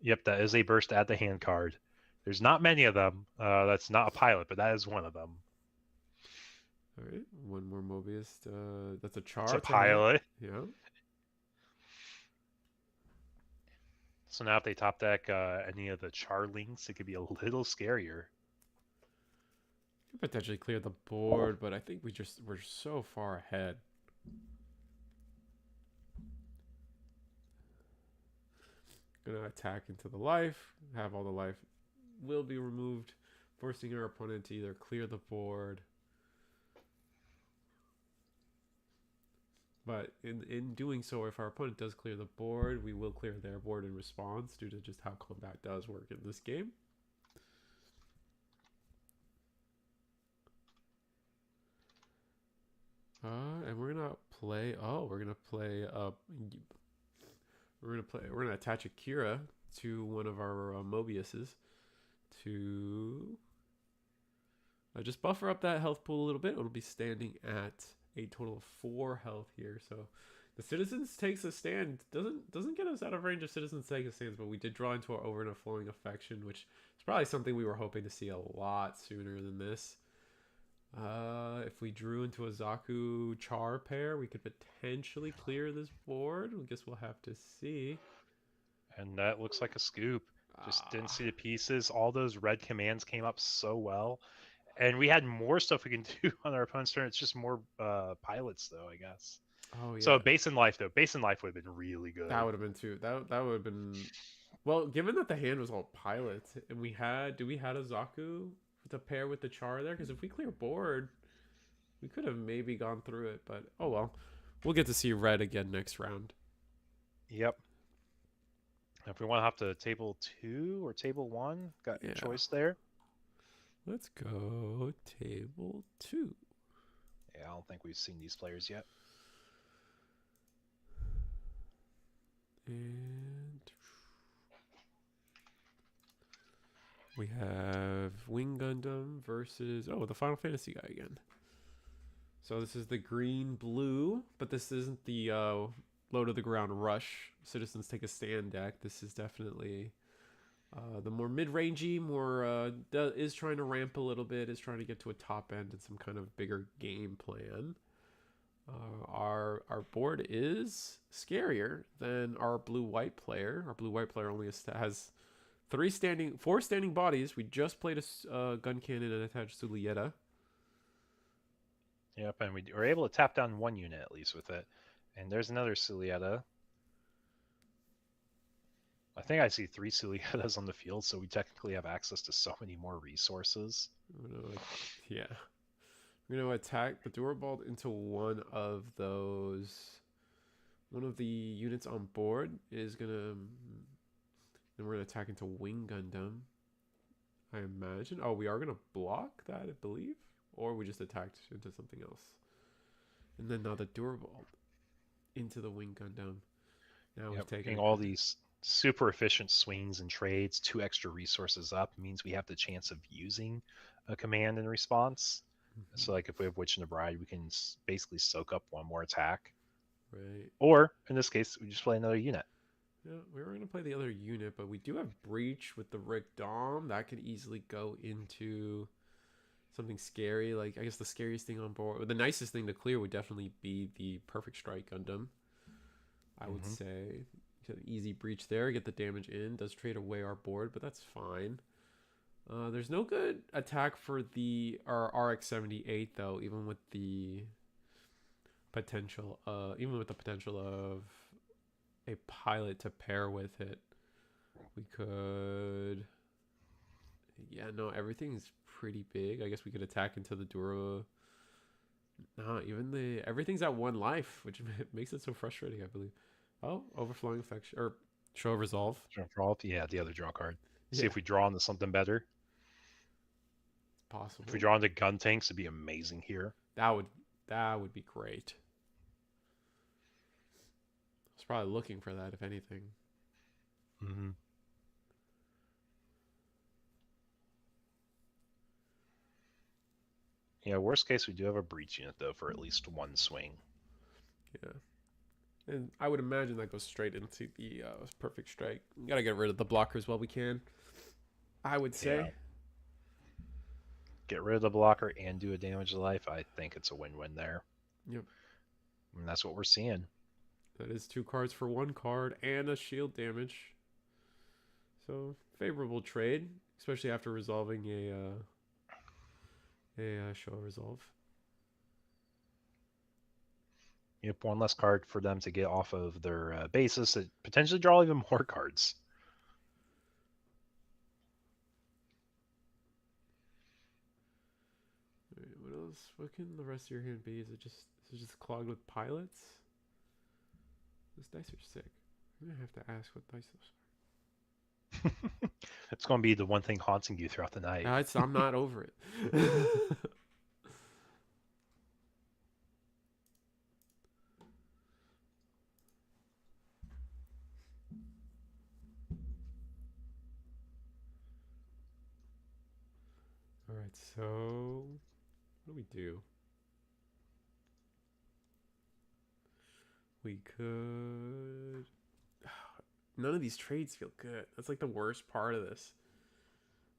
Yep, that is a burst at the hand card. There's not many of them. That's not a pilot, but that is one of them. All right, one more Mobius. That's a char. It's a to hit. pilot. Yeah. So now if they top deck any of the char links, it could be a little scarier. Could potentially clear the board, but I think we're so far ahead. Gonna attack into the life. Have all the life will be removed, forcing our opponent to either clear the board. But in doing so, if our opponent does clear the board, we will clear their board in response due to just how combat does work in this game. And we're gonna play. Oh, we're gonna play. We're gonna attach Akira to one of our Mobiuses to just buffer up that health pool a little bit. It'll be standing at a total of 4 health here. So the Citizens takes a stand. Doesn't get us out of range of Citizens take a stand, but we did draw into our over and flowing affection, which is probably something we were hoping to see a lot sooner than this. If we drew into a Zaku Char pair, we could potentially clear this board. I guess we'll have to see. And that looks like a scoop. Just didn't see the pieces. All those red commands came up so well. And we had more stuff we can do on our opponent's turn. It's just more pilots, though, I guess. Oh, yeah. So base in life, though. Base in life would have been really good. That would have been too. That would have been. Well, given that the hand was all pilots, and we had a Zaku to pair with the Char there? Because if we clear board, we could have maybe gone through it. But oh well, we'll get to see red again next round. Yep. If we want to hop to table 2 or table 1, got your choice there. Let's go table 2. Yeah, I don't think we've seen these players yet. And we have Wing Gundam versus the Final Fantasy guy again. So this is the green blue, but this isn't the low to the ground rush. Citizens take a stand deck. This is definitely the more mid-rangey, more is trying to ramp a little bit, is trying to get to a top end and some kind of bigger game plan. Our board is scarier than our blue-white player. Our blue-white player only has 4 standing bodies. We just played a gun cannon and attached Sulieta. Yep, and we were able to tap down 1 unit at least with it. And there's another Sulieta. I think I see 3 Sulietas on the field, so we technically have access to so many more resources. Yeah. We're going to attack the Durabald into one of those. One of the units on board is going to... Then we're going to attack into Wing Gundam, I imagine. Oh, we are going to block that, I believe. Or we just attacked into something else. And then now the Durabald into the Wing Gundam. Now we've taken all these super efficient swings and trades. 2 extra resources up means we have the chance of using a command in response. Mm-hmm. So like if we have Witch and the Bride, we can basically soak up 1 more attack. Right. Or in this case, we just play another unit. Yeah, we were going to play the other unit, but we do have Breach with the Rick Dom. That could easily go into something scary. Like, I guess the scariest thing on board, or the nicest thing to clear would definitely be the Perfect Strike Gundam. I would say. Easy Breach there. Get the damage in. Does trade away our board, but that's fine. There's no good attack for our RX-78, though, even with the potential of a pilot to pair with it. We could... Yeah, no, everything's pretty big. I guess we could attack into the Dura. No, everything's at 1 life, which makes it so frustrating, I believe. Oh, Overflowing Affection, or Show of Resolve. Show of Resolve, yeah, the other draw card. See if we draw into something better. It's possible. If we draw into gun tanks, it'd be amazing here. That would be great. I was probably looking for that, if anything. Mm-hmm. Yeah, worst case, we do have a Breach unit, though, for at least 1 swing. Yeah. And I would imagine that goes straight into the Perfect Strike. We gotta get rid of the blockers while we can. I would Yeah. say. Get rid of the blocker and do a damage to life. I think it's a win-win there. Yep. And that's what we're seeing. That is 2 cards for 1 card and a shield damage. So favorable trade, especially after resolving a show resolve. Yep, one less card for them to get off of their bases that potentially draw even more cards. All right, what else? What can the rest of your hand be? Is it just clogged with pilots? Those dice are sick. I'm gonna have to ask what dice those It's going to be the one thing haunting you throughout the night. are. I'm not over it. All right, so what do we do? We could. None of these trades feel good. That's like the worst part of this.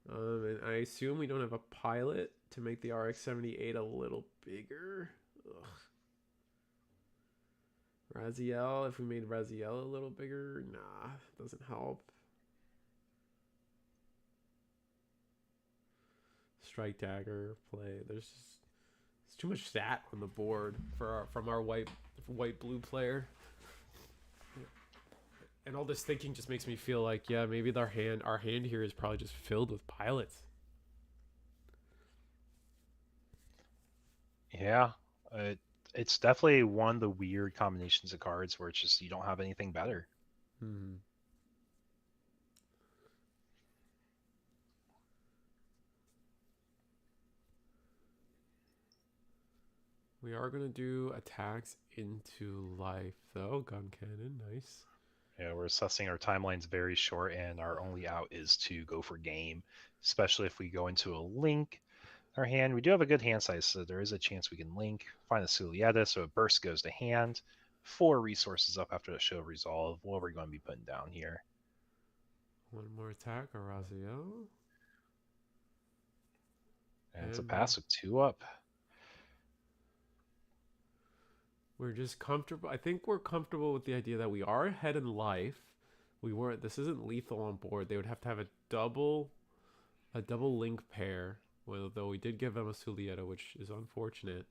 And I assume we don't have a pilot to make the RX-78 a little bigger. Ugh. Raziel, if we made Raziel a little bigger, nah, doesn't help. Strike Dagger play. There's too much stat on the board for from our white blue player. And all this thinking just makes me feel like, yeah, maybe our hand here is probably just filled with pilots. Yeah, it's definitely one of the weird combinations of cards where it's just you don't have anything better. Hmm. We are going to do attacks into life, though. Gun cannon, nice. Yeah, we're assessing our timelines very short, and our only out is to go for game, especially if we go into a link. Our hand, we do have a good hand size, so there is a chance we can link, find a Sulieta, so a burst goes to hand. 4 resources up after the show resolve. What are we going to be putting down here? One more attack, Araziel. And it's a pass with 2 up. We're just comfortable. I think we're comfortable with the idea that we are ahead in life. We weren't. This isn't lethal on board. They would have to have a double link pair. Well, though we did give them a Sulieta, which is unfortunate.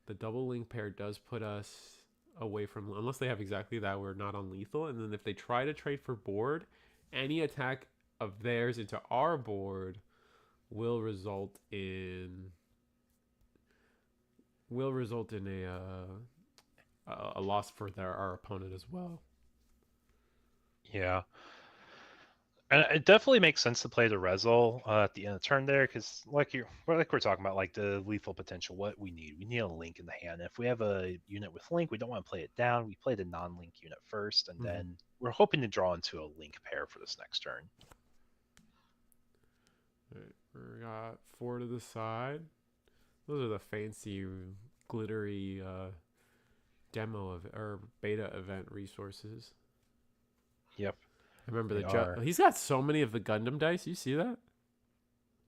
The double link pair does put us away from, unless they have exactly that, we're not on lethal. And then if they try to trade for board, any attack of theirs into our board will result in a loss for our opponent as well. Yeah. And it definitely makes sense to play the Resol at the end of the turn there, because like we're talking about, like the lethal potential, what we need a link in the hand. And if we have a unit with link, we don't want to play it down. We play the non-link unit first, and then we're hoping to draw into a link pair for this next turn. All right, we got 4 to the side. Those are the fancy, glittery demo or beta event resources. Yep. I remember he's got so many of the Gundam dice. You see that?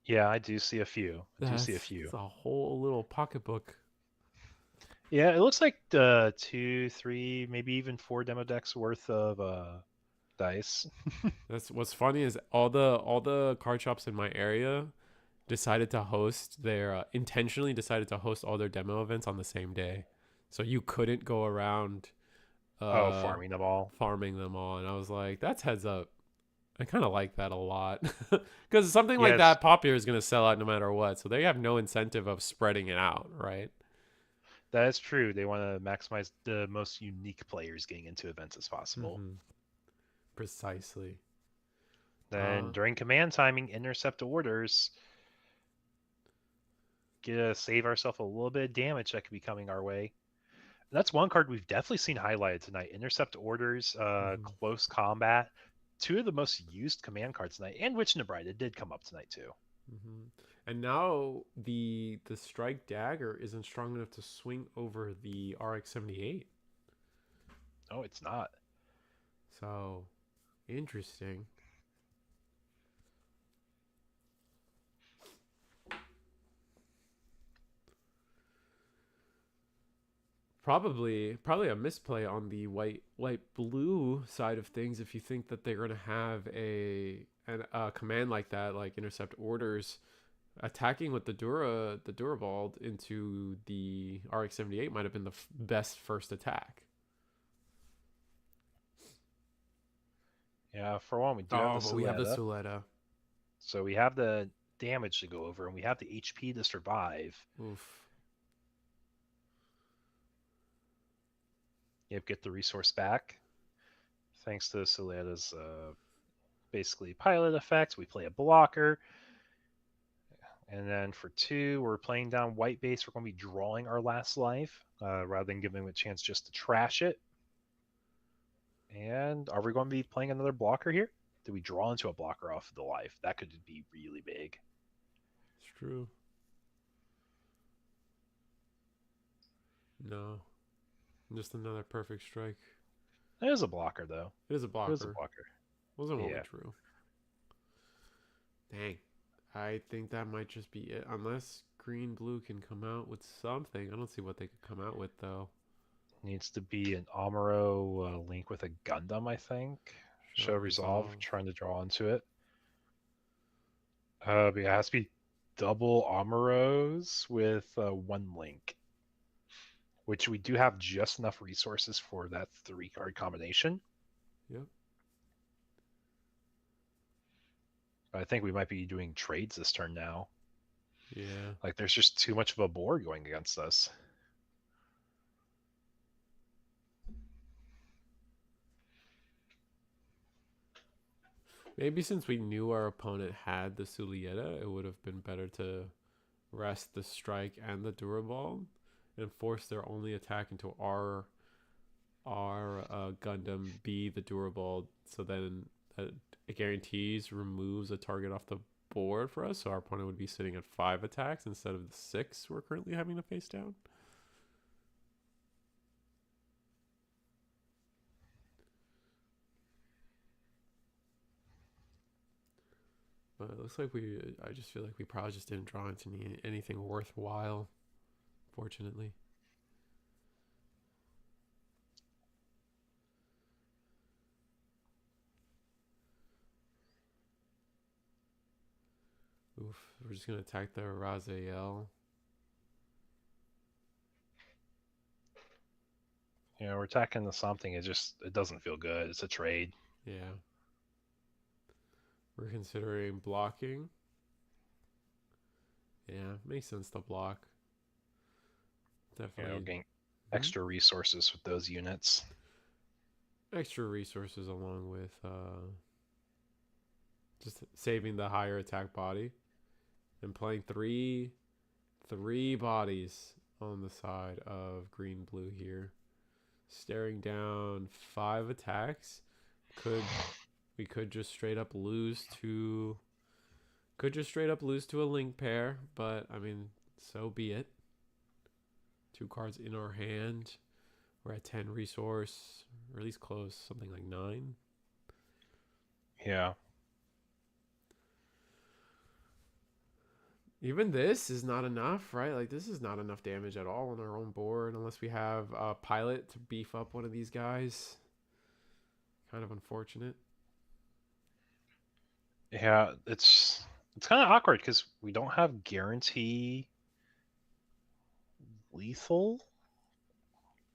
Yeah, I do see a few. It's a whole little pocketbook. Yeah, it looks like 2, 3, maybe even 4 demo decks worth of dice. That's what's funny is all the card shops in my area decided to host intentionally decided to host all their demo events on the same day, so you couldn't go around. Farming them all. And I was like, that's heads up. I kind of like that a lot because something like that popular is going to sell out no matter what, so they have no incentive of spreading it out, right? That is true. They want to maximize the most unique players getting into events as possible. Precisely. Then during command timing, intercept orders, get to save ourselves a little bit of damage that could be coming our way. That's one card we've definitely seen highlighted tonight. Intercept orders, close combat. 2 of the most used command cards tonight, and Witch and the Bride. It did come up tonight too. And now the Strike Dagger isn't strong enough to swing over the RX-78. Oh, it's not. So, interesting. Probably a misplay on the white blue side of things if you think that they're gonna have a command like that, like intercept orders. Attacking with the Durabald into the RX-78 might have been the best first attack. Yeah, for one, we do have Oh, the but we have the Suletta. Suletta. So we have the damage to go over, and we have the HP to survive. Oof. You get the resource back. Thanks to Suletta's basically pilot effects. We play a blocker. And then for 2, we're playing down white base. We're going to be drawing our last life rather than giving them a chance just to trash it. And are we going to be playing another blocker here? Do we draw into a blocker off of the life? That could be really big. It's true. No. Just another perfect strike. It is a blocker, though. It is a blocker. It is a blocker. Wasn't what we drew. Dang. I think that might just be it. Unless green blue can come out with something. I don't see what they could come out with, though. Needs to be an Amuro link with a Gundam, I think. Show resolve, trying to draw into it. But it has to be double Amuros with 1 link. Which we do have just enough resources for that 3-card combination. Yep. But I think we might be doing trades this turn now. Yeah. Like, there's just too much of a board going against us. Maybe since we knew our opponent had the Suletta, it would have been better to rest the strike and the Duraball and force their only attack into our Gundam be the Duraball, so then it guarantees removes a target off the board for us, so our opponent would be sitting at 5 attacks instead of the 6 we're currently having to face down. But it looks like I just feel like we probably just didn't draw into anything worthwhile, fortunately. Oof, we're just going to attack the Raziel. Yeah, we're attacking the something. It doesn't feel good. It's a trade. Yeah. We're considering blocking. Yeah, makes sense to block. Definitely. We're getting extra resources with those units. Extra resources along with just saving the higher attack body. And playing three bodies on the side of green blue here. Staring down 5 attacks. We could just straight up lose to a link pair, but I mean, so be it. 2 cards in our hand. We're at 10 resource, or at least close, something like 9. Yeah. Even this is not enough, right? Like, this is not enough damage at all on our own board unless we have a pilot to beef up one of these guys. Kind of unfortunate. Yeah, it's kind of awkward because we don't have guarantee lethal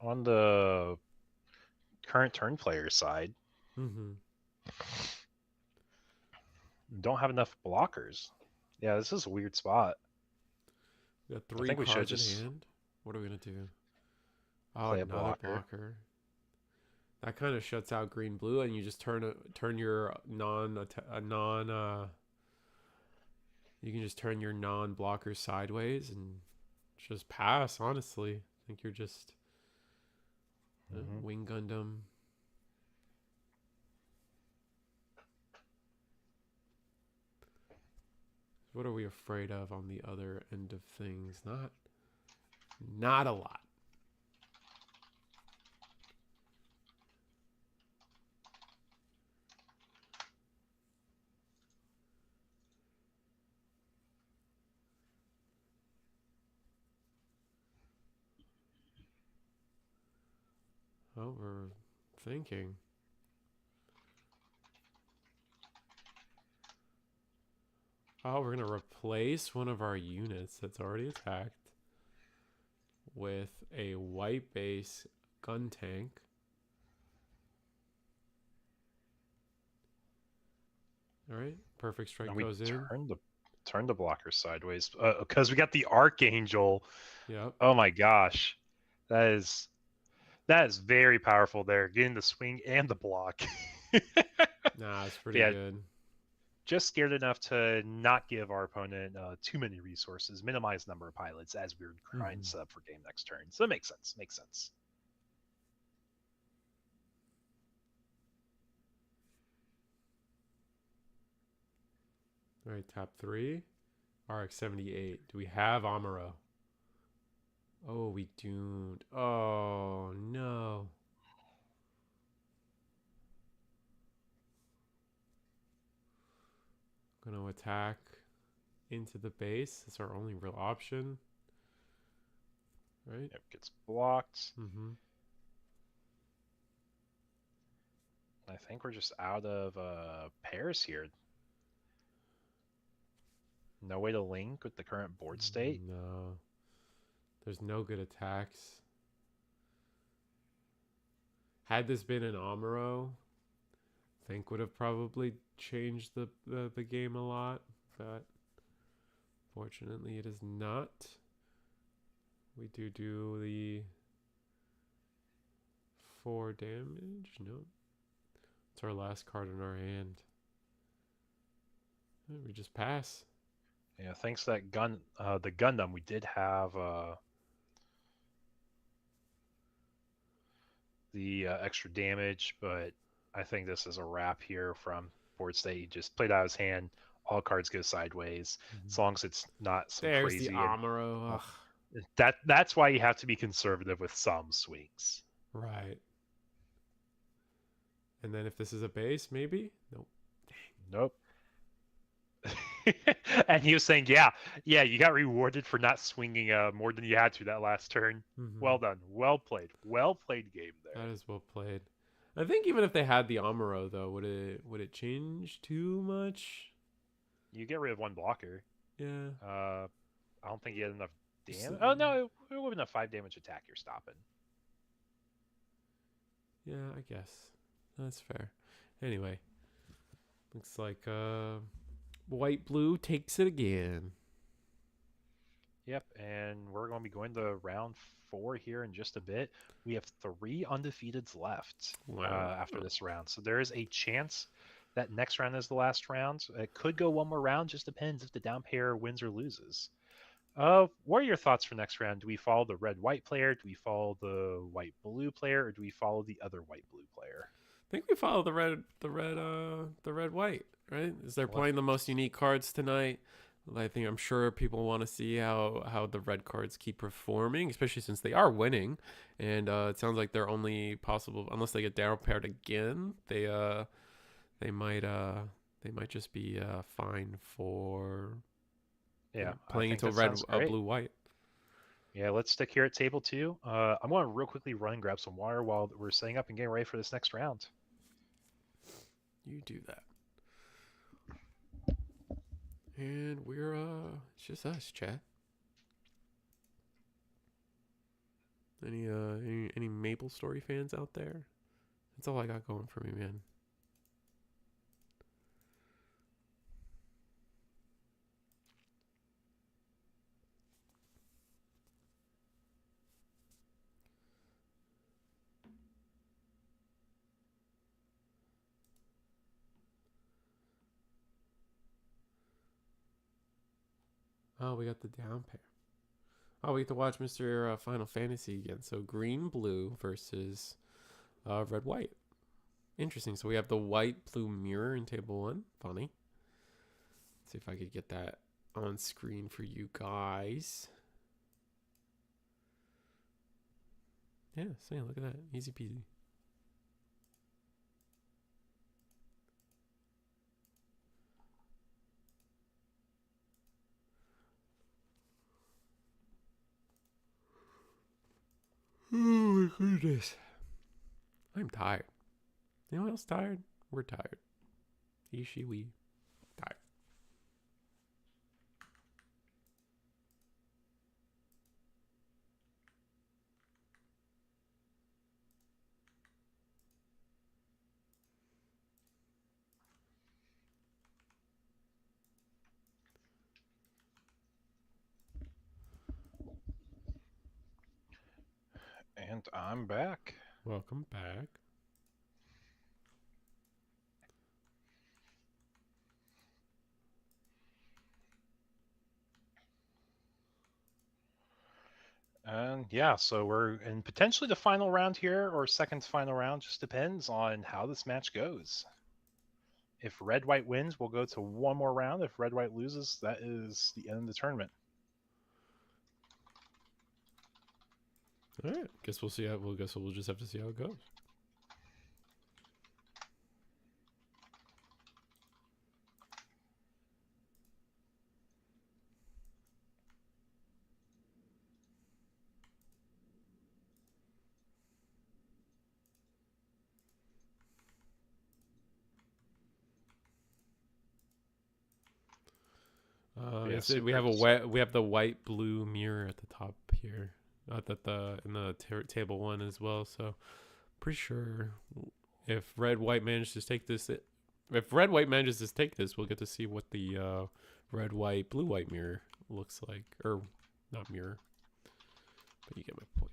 on the current turn player side. Mm-hmm. Don't have enough blockers. Yeah, this is a weird spot. We got 3 cards in hand. What are we gonna do? Oh, another blocker. That kind of shuts out green blue, and you just turn your you can just turn your non-blocker sideways and just pass. Honestly, I think you're just Wing Gundam. What are we afraid of on the other end of things? Not a lot. Oh, we're thinking. Oh, we're gonna replace one of our units that's already attacked with a white base gun tank. All right, perfect strike And we goes in. turn the blocker sideways because we got the Archangel. Yep. Oh my gosh, that is very powerful there, getting the swing and the block. Nah, it's pretty Yeah, good. just scared enough to not give our opponent too many resources, minimize number of pilots as we were trying to set up for game next turn. So that makes sense. Makes sense. All right, top 3. RX-78. Do we have Amuro? Oh, we don't. Oh, no. Gonna attack into the base. That's our only real option. Right? Yep, gets blocked. Mm-hmm. I think we're just out of pairs here. No way to link with the current board state. No. There's no good attacks. Had this been an Amuro, I think would have probably changed the game a lot, but fortunately it is not. We do the 4 damage. No. It's our last card in our hand. We just pass. Yeah, thanks to that the Gundam, we did have the extra damage, but I think this is a wrap here from board state. He just played out his hand. All cards go sideways, as long as it's not some There's crazy. the Amuro. That's why you have to be conservative with some swings. Right. And then if this is a base, maybe? Nope. Nope. And he was saying, yeah, you got rewarded for not swinging more than you had to that last turn. Well done. Well played game there. That is well played. I think even if they had the Amuro, though, would it change too much? You get rid of one blocker. Yeah. I don't think you had enough damage. Oh no, it would have been a 5 damage attack you're stopping. Yeah, I guess that's fair. Anyway, looks like white blue takes it again. Yep, and we're going to be going to round 4 here in just a bit. We have 3 undefeateds left after this round, so there is a chance that next round is the last round. It could go one more round, just depends if the down pair wins or loses. What are your thoughts for next round? Do we follow the red-white player? Do we follow the white-blue player? Or do we follow the other white-blue player? I think we follow the red-white, right? Is they're playing the most unique cards tonight. I'm sure people want to see how the red cards keep performing, especially since they are winning, and it sounds like they're only possible unless they get down paired again. They might just be fine for playing until red, blue, white. Yeah, let's stick here at table 2. I'm going to real quickly run and grab some water while we're setting up and getting ready for this next round. You do that. And we're it's just us, chat. Any Maple Story fans out there? That's all I got going for me, man. Oh, we got the down pair. Oh, we get to watch Mr. Final Fantasy again. So green-blue versus red-white. Interesting. So we have the white-blue mirror in table 1. Funny. Let's see if I could get that on screen for you guys. Yeah, so yeah, look at that. Easy peasy. Oh my goodness. I'm tired. Anyone else tired? We're tired. He, she, we. Tired. And I'm back. Welcome back. And yeah, so we're in potentially the final round here, or second to final round, just depends on how this match goes. If red white wins, we'll go to one more round. If red white loses, that is the end of the tournament. All right. Guess we'll see how. We'll guess we'll just have to see how it goes. Yeah, We have we have the white blue mirror at the top here, at the in the table one as well. So pretty sure if red white manages to take this, if red white manages to take this, we'll get to see what the red white blue white mirror looks like, or not mirror, but you get my point.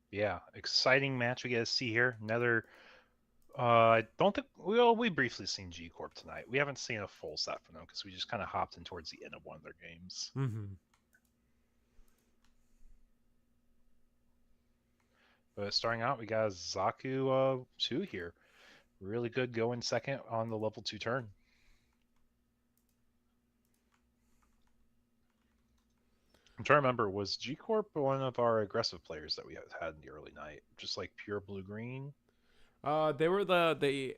Yeah, exciting match we get to see here. Another. I don't think we briefly seen G Corp tonight. We haven't seen a full set from them because we just kind of hopped in towards the end of one of their games. Mm-hmm. But starting out, we got Zaku 2 here. Really good going second on the level 2 turn. I'm trying to remember, was G Corp one of our aggressive players that we had in the early night? Just like pure blue green? They were the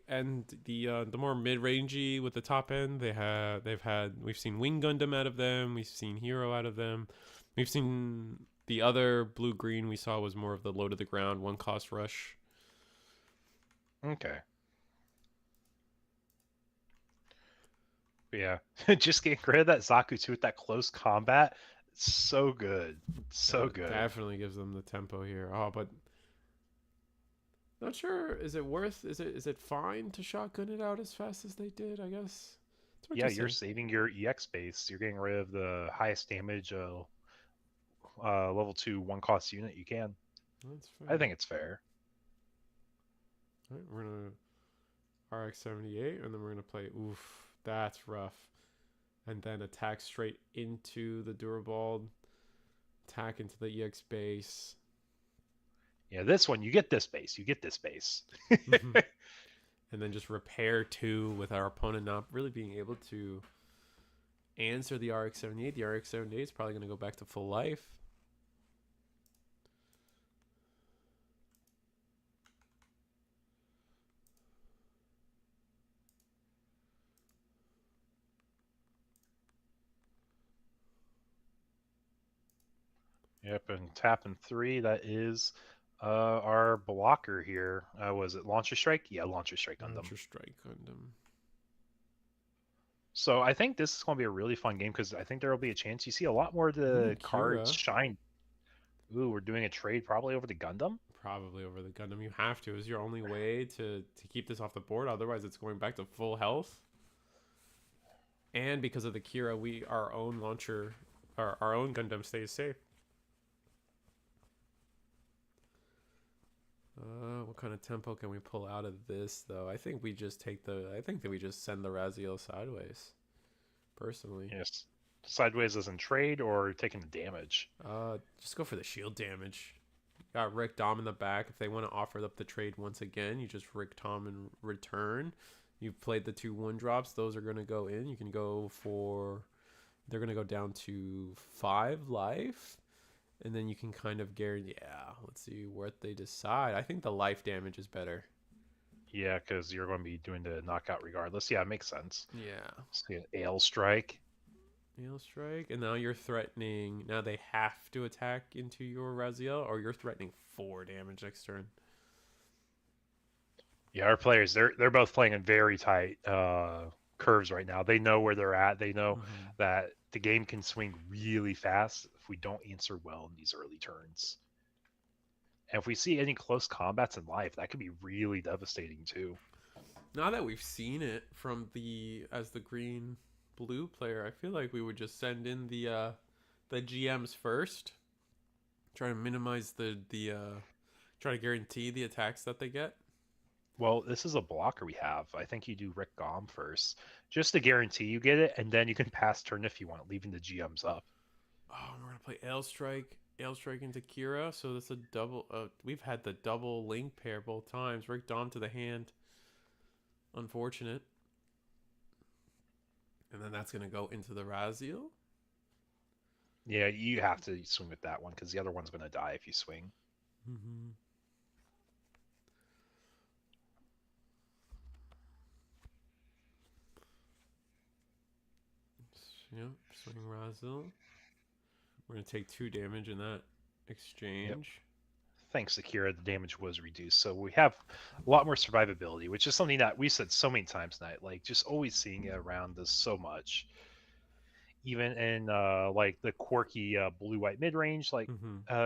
more mid rangey with the top end. We've seen Wing Gundam out of them. We've seen Hero out of them. We've seen the other blue green we saw was more of the low to the ground one cost rush. Okay. Yeah, just getting rid of that Zaku 2 with that close combat. So good. So good. Definitely gives them the tempo here. Oh, but not sure. Is it fine to shotgun it out as fast as they did? I guess. Yeah, you're saving your EX base. You're getting rid of the highest damage level 2 one cost unit you can. That's fair. I think it's fair. All right, we're gonna RX-78, and then we're gonna play. Oof, that's rough. And then attack straight into the Durabald. Attack into the EX base. Yeah, this one, you get this base. You get this base. And then just repair 2 with our opponent not really being able to answer the RX-78. The RX-78 is probably going to go back to full life. Yep, and tapping 3, that is our blocker here. Was it Launcher Strike? Yeah, Launcher Strike Gundam. Launcher Strike Gundam. So I think this is going to be a really fun game because I think there will be a chance you see a lot more of the cards shine. Ooh, we're doing a trade probably over the Gundam? Probably over the Gundam. You have to. Is your only way to keep this off the board. Otherwise, it's going back to full health. And because of the Kira, our own launcher, our own Gundam stays safe. What kind of tempo can we pull out of this, though? I think we just send the Raziel sideways. Personally. Yes. Sideways as in trade or taking the damage? Just go for the shield damage. Got Rick Dom in the back. If they want to offer up the trade once again, you just Rick Tom in return. You've played the 2 1-drops. Those are going to go in. You can go for... They're going to go down to 5 life. And then you can kind of guarantee... Yeah, let's see what they decide. I think the life damage is better. Yeah, because you're going to be doing the knockout regardless. Yeah, it makes sense. Yeah. See an Ale Strike. Nail strike, and now you're threatening. Now they have to attack into your Raziel, or you're threatening 4 damage next turn. Yeah, our players they're both playing in very tight curves right now. They know where they're at. They know that the game can swing really fast if we don't answer well in these early turns. And if we see any close combats in life, that could be really devastating too. Now that we've seen it from the as the green blue player, I feel like we would just send in the GMs first, try to minimize the try to guarantee the attacks that they get. Well, this is a blocker we have. I think you do Rick Gom first, just to guarantee you get it, and then you can pass turn if you want, leaving the GMs up. Oh, we're gonna play Ale Strike into Kira, so that's a double. We've had the double link pair both times. Rick Dom to the hand. Unfortunate. And then that's gonna go into the Raziel. Yeah, you have to swing with that one because the other one's going to die if you swing. Mm-hmm. Yep, swing Raziel. We're gonna take 2 damage in that exchange. Yep. Thanks to Kira, the damage was reduced, so we have a lot more survivability, which is something that we said so many times tonight. Like, just always seeing it around us so much. Even in like the quirky blue-white mid-range like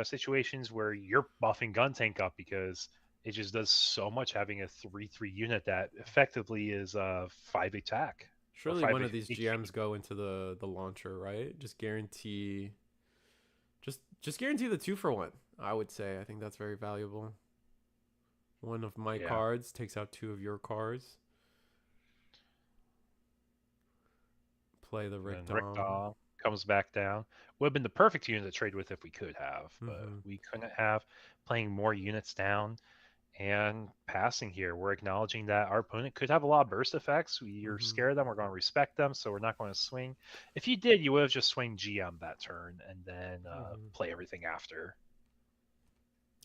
situations where you're buffing gun tank up because it just does so much having a 3/3 unit that effectively is 5 attack. Surely one of these GMs go into the launcher, right? Just guarantee guarantee the 2-for-1. I would say. I think that's very valuable. One of my cards takes out 2 of your cards. Play the Rick Dom. Rick Dom comes back down. Would have been the perfect unit to trade with if we could have, but we couldn't have. Playing more units down and passing here. We're acknowledging that our opponent could have a lot of burst effects. We're scared of them. We're going to respect them, so we're not going to swing. If you did, you would have just swing GM that turn and then play everything after.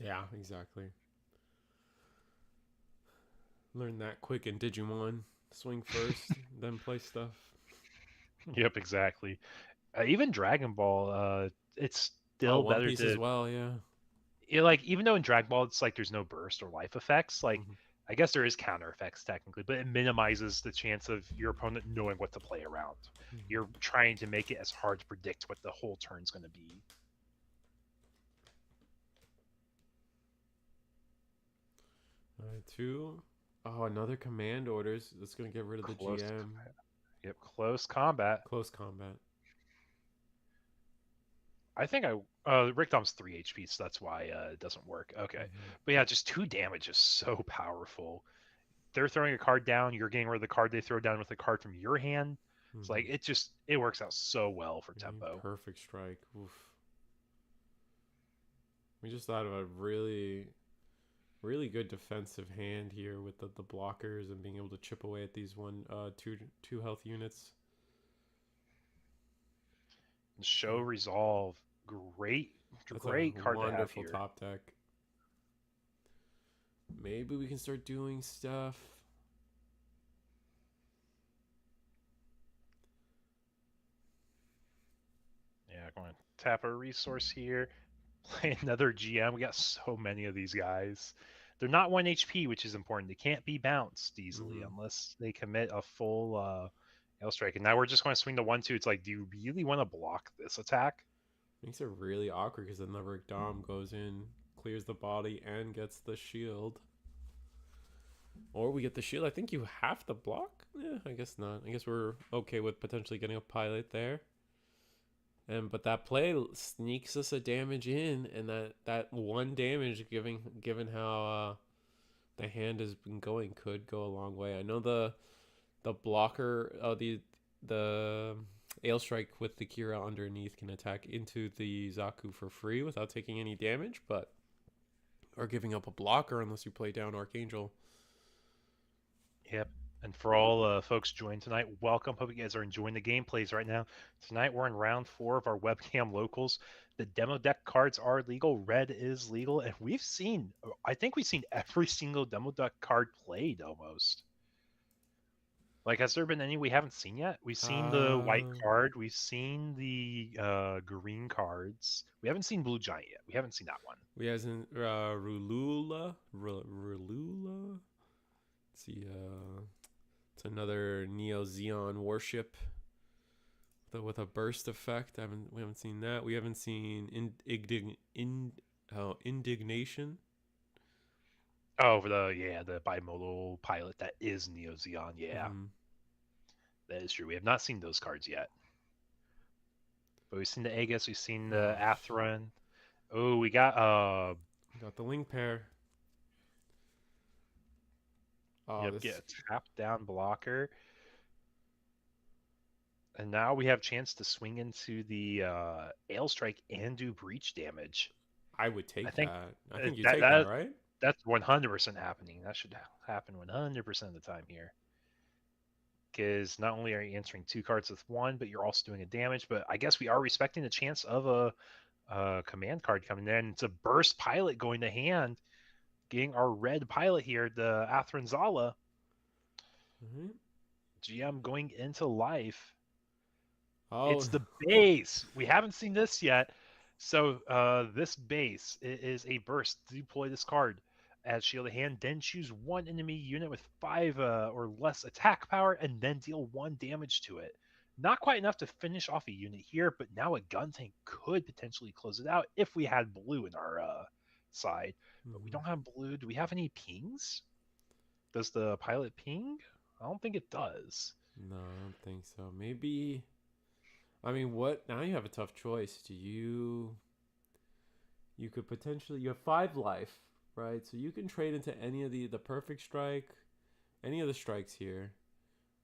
Yeah, exactly. Learn that quick in Digimon. Swing first, then play stuff. Yep, exactly. Even Dragon Ball, it's still One better Piece to as well, yeah. Like even though in Dragon Ball it's like there's no burst or life effects, like I guess there is counter effects technically, but it minimizes the chance of your opponent knowing what to play around. You're trying to make it as hard to predict what the whole turn's going to be. All right, 2. Oh, another command orders. That's going to get rid of the GM. Yep, close combat. Close combat. I think Rick Dom's 3 HP, so that's why it doesn't work. Okay. But yeah, just 2 damage is so powerful. They're throwing a card down, you're getting rid of the card they throw down with a card from your hand. It's like it works out so well for tempo. Perfect strike. Oof. We just thought of a really good defensive hand here with the blockers and being able to chip away at these two health units. Show Resolve. Great card to have wonderful here. top deck. Maybe we can start doing stuff. Yeah, going to tap a resource here. Play another GM. We got so many of these guys. They're not 1 HP, which is important. They can't be bounced easily unless they commit a full Ale Strike. And now we're just going to swing the 1/2. It's like, do you really want to block this attack? Makes it really awkward because then the Rick Dom goes in, clears the body, and gets the shield. Or we get the shield. I think you have to block? Yeah, I guess not. I guess we're okay with potentially getting a pilot there. But that play sneaks us a damage in, and that 1 damage, given how the hand has been going, could go a long way. I know the blocker, the Ale Strike with the Kira underneath can attack into the Zaku for free without taking any damage, or giving up a blocker unless you play down Archangel. Yep. And for all folks joining tonight, welcome. Hope you guys are enjoying the gameplays right now. Tonight we're in round 4 of our webcam locals. The demo deck cards are legal. Red is legal, and I think we've seen every single demo deck card played almost. Like, has there been any we haven't seen yet? We've seen the white card. We've seen the green cards. We haven't seen Blue Giant yet. We haven't seen that one. We have Rulula. Rulula. Let's see. It's another Neo Xeon warship with a burst effect. We haven't seen that. We haven't seen Indignation. Oh, the bimodal pilot that is Neo Xeon. Yeah, that is true. We have not seen those cards yet, but we've seen the Aegis. We've seen the Atheron. Oh, we got the link pair. Oh, yep, get a tap down blocker. And now we have chance to swing into the Ale Strike and do breach damage. I would take that. I think you take that, right? That's 100% happening. That should happen 100% of the time here. Because not only are you answering 2 cards with 1, but you're also doing a damage. But I guess we are respecting the chance of a command card coming in. It's a burst pilot going to hand. Getting our red pilot here, the Athranzala. GM going into life. Oh, it's the base. We haven't seen this yet. So this base is a burst. Deploy this card as shielded hand, then choose one enemy unit with 5 or less attack power, and then deal 1 damage to it. Not quite enough to finish off a unit here, but now a gun tank could potentially close it out if we had blue in our side. But we don't have blue. Do we have any pings? Does the pilot ping? I don't think it does. No, I don't think so. Maybe. I mean, what? Now you have a tough choice. You could potentially. You have 5 life, right? So you can trade into any of the perfect strike, any of the strikes here,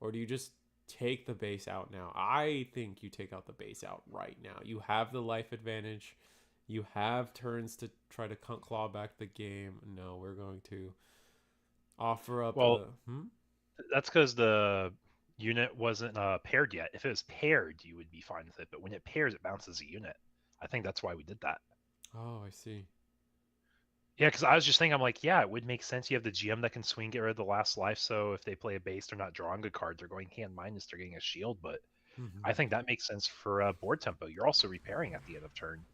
or do you just take the base out now? I think you take out the base out right now. You have the life advantage. You have turns to try to claw back the game. No, we're going to offer up. Well, that's because the unit wasn't paired yet. If it was paired, you would be fine with it. But when it pairs, it bounces a unit. I think that's why we did that. Oh, I see. Yeah, because I was just thinking, I'm like, yeah, it would make sense. You have the GM that can swing, get rid of the last life. So if they play a base, they're not drawing a card. They're going hand minus. They're getting a shield. But I think that makes sense for board tempo. You're also repairing at the end of turn.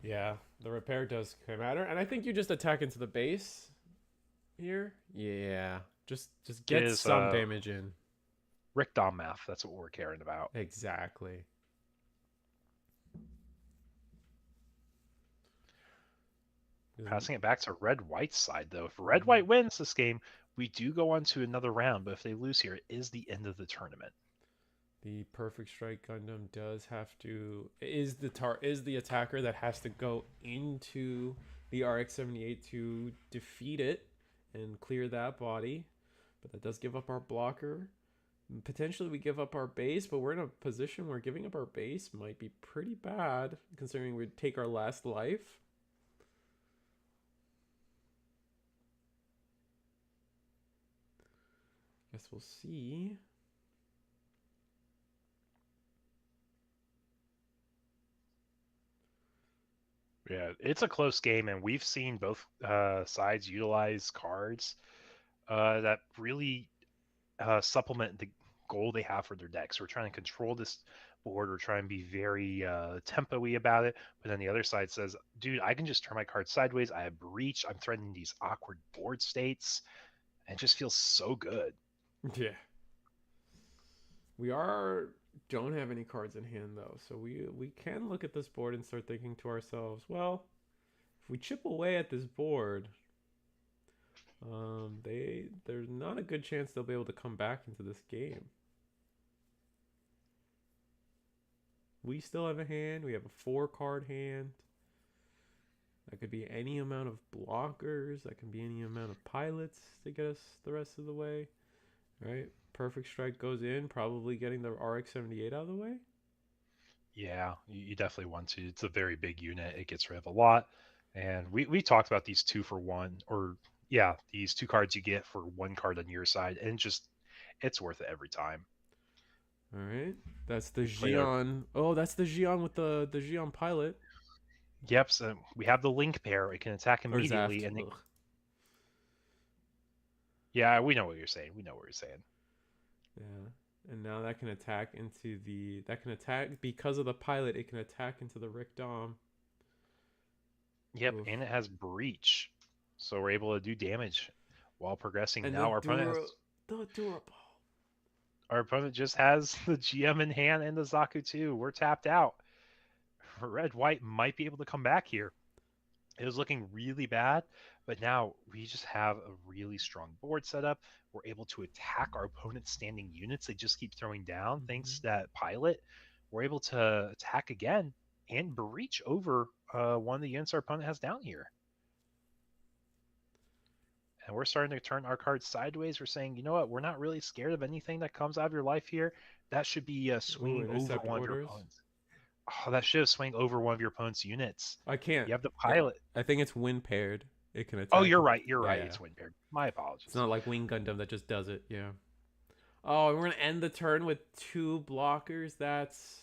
Yeah, the repair does matter, and I think you just attack into the base here. Yeah, just get some damage in. Rick Dom math. That's what we're caring about. Exactly. Passing it back to red-white side, though. If red-white wins this game, we do go on to another round. But if they lose here, it is the end of the tournament. The Perfect Strike Gundam does have to is the attacker that has to go into the RX-78 to defeat it and clear that body. But that does give up our blocker. Potentially we give up our base, but we're in a position where giving up our base might be pretty bad considering we'd take our last life. Guess we'll see. Yeah, it's a close game, and we've seen both sides utilize cards that really supplement the goal they have for their decks. We're trying to control this board. We're trying to be very tempo-y about it. But then the other side says, dude, I can just turn my card sideways. I have breach. I'm threatening these awkward board states. And it just feels so good. Yeah. We don't have any cards in hand though, so we can look at this board and start thinking to ourselves, well, if we chip away at this board, there's not a good chance they'll be able to come back into this game. We still have a hand. We have a 4-card hand. That could be any amount of blockers. That can be any amount of pilots to get us the rest of the way. All right. Perfect Strike goes in, probably getting the RX-78 out of the way. Yeah, you definitely want to. It's a very big unit. It gets rid of a lot. And we talked about these 2 for 1, or yeah, these 2 cards you get for 1 card on your side. And just It's worth it every time. All right. That's the Play our- Xion. Oh, that's the Xion with the Xion pilot. Yep, so we have the link pair. It can attack Or Zaft. immediately, and Ugh. yeah, we know what you're saying. We know what you're saying. Yeah. And now that can attack into the because of the pilot, it can attack into the Rick Dom. Yep, Oof. and it has breach, so we're able to do damage while progressing. And Now our opponent has, the durable. our opponent just has the GM in hand and the Zaku too. We're tapped out. Red White might be able to come back here. It was looking really bad, but now we just have a really strong board setup. We're able to attack our opponent's standing units. They just keep throwing down. Thanks to that pilot, we're able to attack again and breach over one of the units our opponent has down here. And we're starting to turn our cards sideways. We're saying, you know what? We're not really scared of anything that comes out of your life here. That should be swinging over Intercept one of your orders. opponents. Oh, that should have swung over one of your opponent's units. I can't. You have the pilot. I think it's wind paired. It can attack. Oh, you're right. You're Yeah, right. yeah. It's wind paired. My apologies. It's not like Wing Gundam that just does it. Yeah. Oh, and we're gonna end the turn with 2 blockers. That's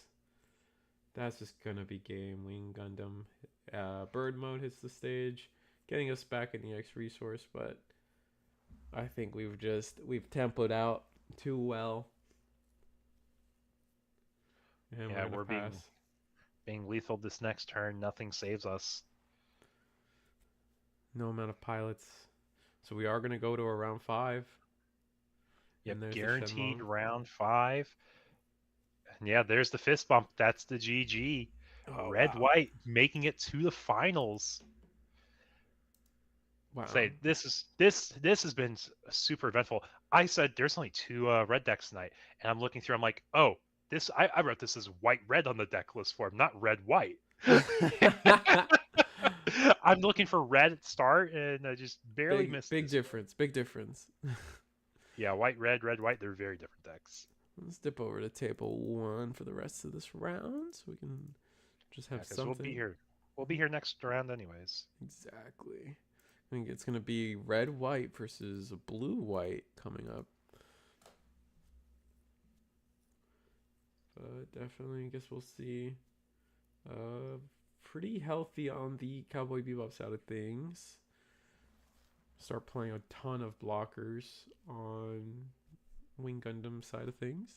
just gonna be game. Wing Gundam, bird mode hits the stage, getting us back in the X resource. But I think we've tempoed out too well. And Yeah, we're being lethal this next turn. Nothing saves us. No amount of pilots, so we are gonna go to a round 5. Yep, And there's guaranteed the Shenlong. round 5. And yeah, there's the fist bump. That's the GG. Oh, Red wow. White making it to the finals. Wow. Say this has been super eventful. I said there's only 2 red decks tonight, and I'm looking through. I'm like, oh, this I wrote this as white red on the deck list form, not red white. I'm looking for red at start, and I just barely missed. Big difference. Big difference. Yeah, white, red, red, white. They're very different decks. Let's dip over to table 1 for the rest of this round, so we can just have something. We'll be here. We'll be here next round, anyways. Exactly. I think it's gonna be red white versus blue white coming up. But definitely, I guess we'll see. Pretty healthy on the Cowboy Bebop side of things. Start playing a ton of blockers on Wing Gundam side of things.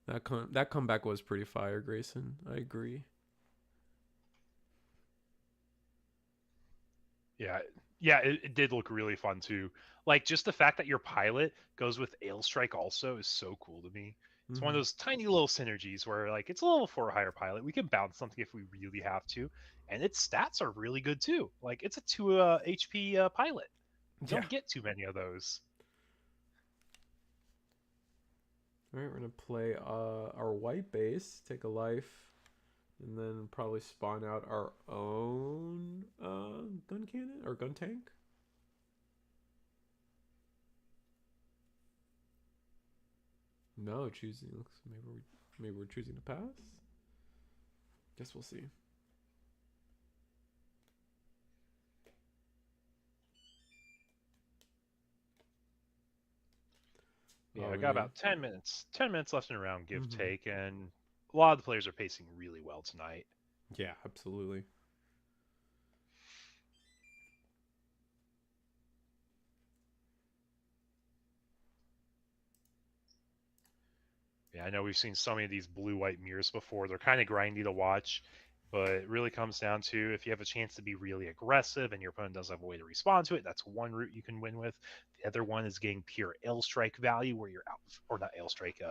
That comeback was pretty fire, Grayson. I agree. Yeah, it did look really fun too. Like just the fact that your pilot goes with Ale Strike also is so cool to me. It's one of those tiny little synergies where like it's a level 4 higher pilot. We can bounce something if we really have to, and its stats are really good too. Like it's a 2 HP pilot. You don't get too many of those. All right, we're gonna play our white base, take a life, and then probably spawn out our own gun cannon or gun tank. No, choosing. Maybe we're choosing to pass. Guess we'll see. Yeah, I got about 10 minutes. 10 minutes left in a round, give take, and a lot of the players are pacing really well tonight. Yeah, absolutely. Yeah, I know we've seen so many of these blue-white mirrors before. They're kind of grindy to watch, but it really comes down to if you have a chance to be really aggressive and your opponent doesn't have a way to respond to it, that's one route you can win with. The other one is getting pure Ale Strike value where you're out, or not Ale Strike,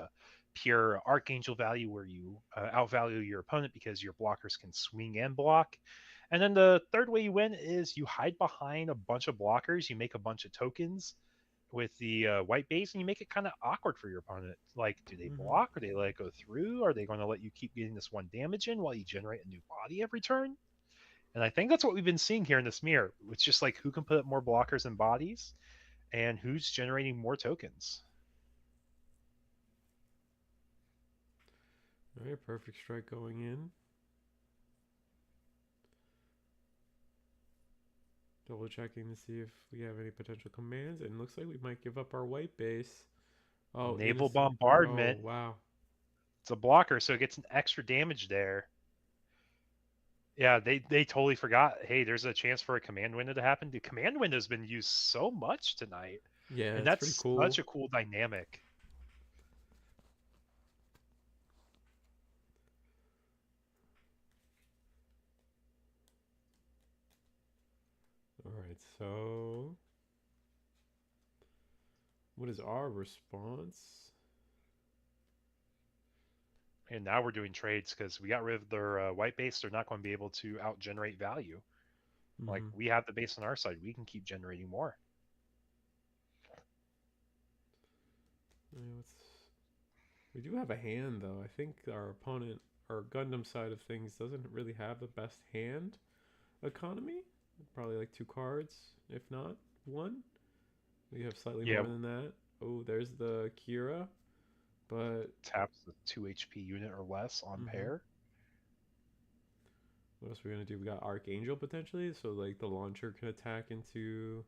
pure Archangel value where you outvalue your opponent because your blockers can swing and block. And then the third way you win is you hide behind a bunch of blockers, you make a bunch of tokens with the white base, and you make it kind of awkward for your opponent. Like, do they block, or do they let it go through? Are they going to let you keep getting this 1 damage in while you generate a new body every turn? And I think that's what we've been seeing here in this mirror. It's just like who can put up more blockers and bodies, and who's generating more tokens. All right, perfect strike going in. Double checking to see if we have any potential commands, and looks like we might give up our white base. Oh, Naval innocent. Oh, bombardment. wow. It's a blocker, so it gets an extra damage there. Yeah, they totally forgot. Hey, there's a chance for a command window to happen. The command window has been used so much tonight, Yeah, and it's pretty that's cool. such a cool dynamic. All right, so what is our response? And now we're doing trades because we got rid of their white base. They're not going to be able to out-generate value. Like, we have the base on our side. We can keep generating more. We do have a hand, though. I think our opponent, our Gundam side of things, doesn't really have the best hand economy. Probably like 2 cards, if not 1. We have slightly more than that. Oh, there's the Kira, but taps the 2 HP unit or less on pair. What else are we gonna do? We got Archangel potentially, so like the launcher can attack into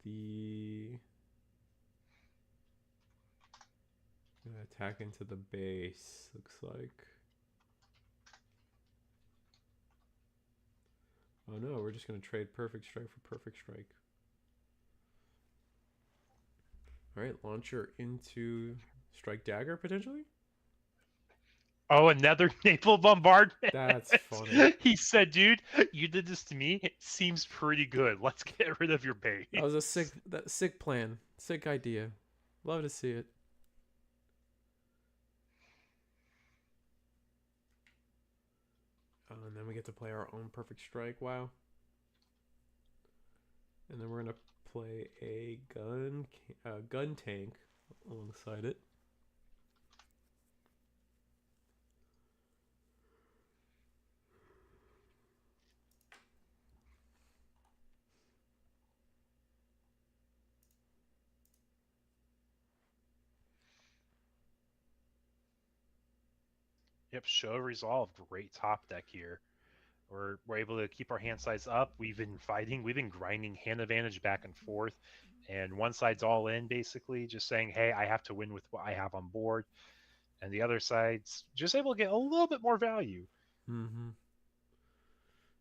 the base. Looks like. Oh no, we're just gonna trade Perfect Strike for Perfect Strike. All right, launcher into Strike Dagger potentially. Oh, another naval bombardment. That's funny. He said, "Dude, you did this to me. It seems pretty good. Let's get rid of your base." That was a sick plan. Sick idea. Love to see it. And then we get to play our own Perfect Strike. Wow. And then we're gonna play a gun tank alongside it. Yep, show resolve. Great top deck here. We're able to keep our hand size up. We've been fighting. We've been grinding hand advantage back and forth. And one side's all in, basically, just saying, hey, I have to win with what I have on board. And the other side's just able to get a little bit more value.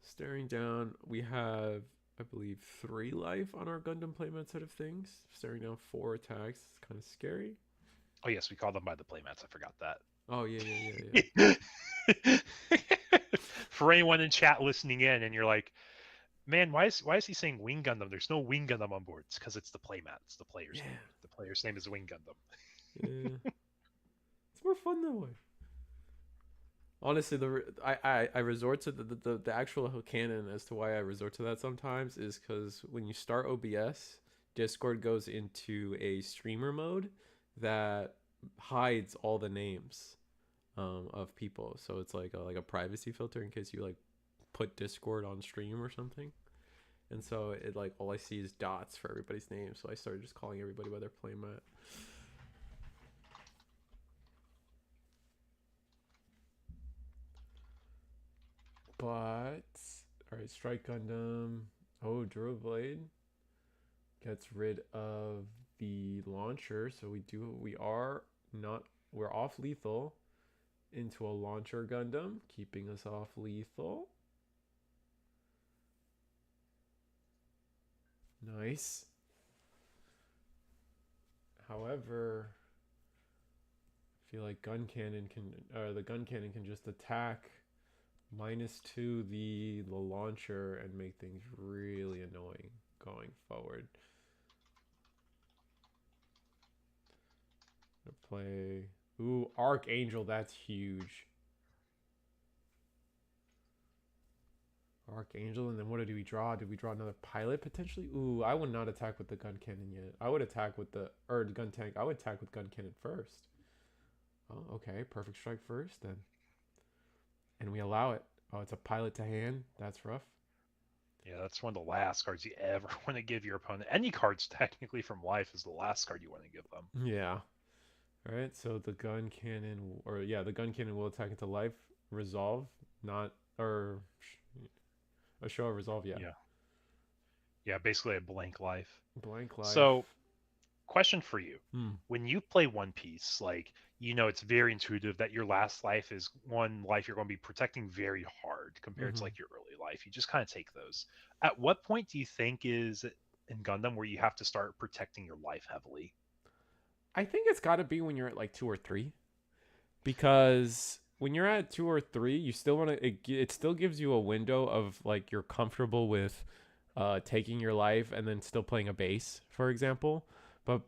Staring down, we have, I believe, 3 life on our Gundam playmat side of things. Staring down 4 attacks. It's kind of scary. Oh, yes, we call them by the playmats. I forgot that. Oh, yeah. For anyone in chat listening in, and you're like, man, why is he saying Wing Gundam? There's no Wing Gundam on board. It's because it's the playmat. It's the player's name. The player's name is Wing Gundam. Yeah. It's more fun that way. Honestly, I resort to the actual canon as to why I resort to that sometimes is because when you start OBS, Discord goes into a streamer mode that hides all the names of people. So it's like a privacy filter in case you like put Discord on stream or something. And so it like all I see is dots for everybody's name. So I started just calling everybody by their playmat. But all right, Strike Gundam. Oh, Drill Blade gets rid of the launcher, so we're off lethal into a launcher Gundam, keeping us off lethal. Nice. However, I feel like the gun cannon can just attack -2 the launcher and make things really annoying going forward. Play Archangel. That's huge. Archangel, and then what did we draw? Did we draw another pilot potentially? Ooh, I would not attack with the gun cannon yet. I would attack with the gun tank. I would attack with gun cannon first. Oh, okay, Perfect Strike first then. And we allow it. Oh, it's a pilot to hand. That's rough. Yeah, that's one of the last cards you ever want to give your opponent. Any cards technically from life is the last card you want to give them. Yeah. All right, so the gun cannon, the gun cannon will attack into life, resolve, not, or a show of resolve, yeah. Yeah, basically a blank life. Blank So, life. question for you. Hmm. When you play One Piece, like, it's very intuitive that your last life is one life you're going to be protecting very hard compared to Mm-hmm. like your early life. You just kind of take those. At what point do you think is in Gundam where you have to start protecting your life heavily? I think it's got to be when you're at like 2 or 3, because when you're at 2 or 3, you still want to. It still gives you a window of like you're comfortable with taking your life and then still playing a base, for example. But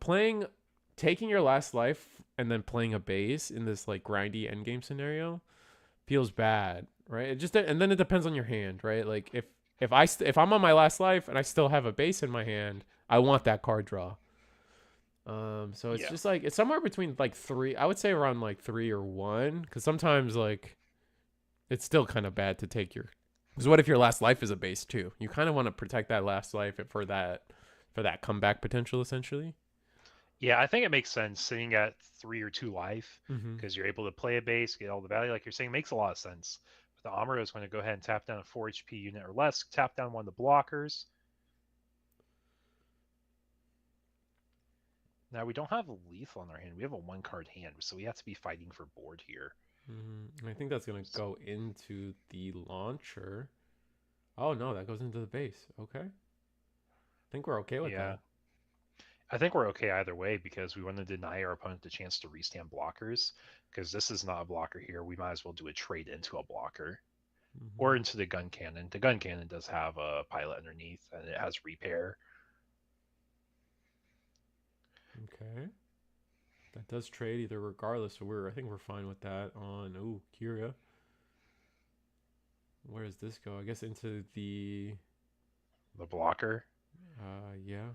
taking your last life and then playing a base in this like grindy endgame scenario feels bad, right? It just and then it depends on your hand, right? Like if I'm on my last life and I still have a base in my hand, I want that card draw. So it's Yeah. just like it's somewhere between like 3. I would say around like 3 or 1, because sometimes like it's still kind of bad to take your. Because what if your last life is a base too? You kind of want to protect that last life for that comeback potential, essentially. Yeah, I think it makes sense sitting at 3 or 2 life Mm-hmm. because you're able to play a base, get all the value, like you're saying, makes a lot of sense. But the Amuro is going to go ahead and tap down a 4 HP unit or less, tap down one of the blockers. Now we don't have lethal on our hand. We have a 1-card hand, so we have to be fighting for board here. I think that's gonna go into the launcher. Oh no, that goes into the base. Okay, I think we're okay with Yeah, that. I think we're okay either way because we want to deny our opponent the chance to restand blockers. Because this is not a blocker here, we might as well do a trade into a blocker or Mm-hmm. into the gun cannon. The gun cannon does have a pilot underneath and it has repair. Okay, that does trade either regardless. So I think we're fine with that. On Kyria. Where does this go? I guess into The blocker, yeah.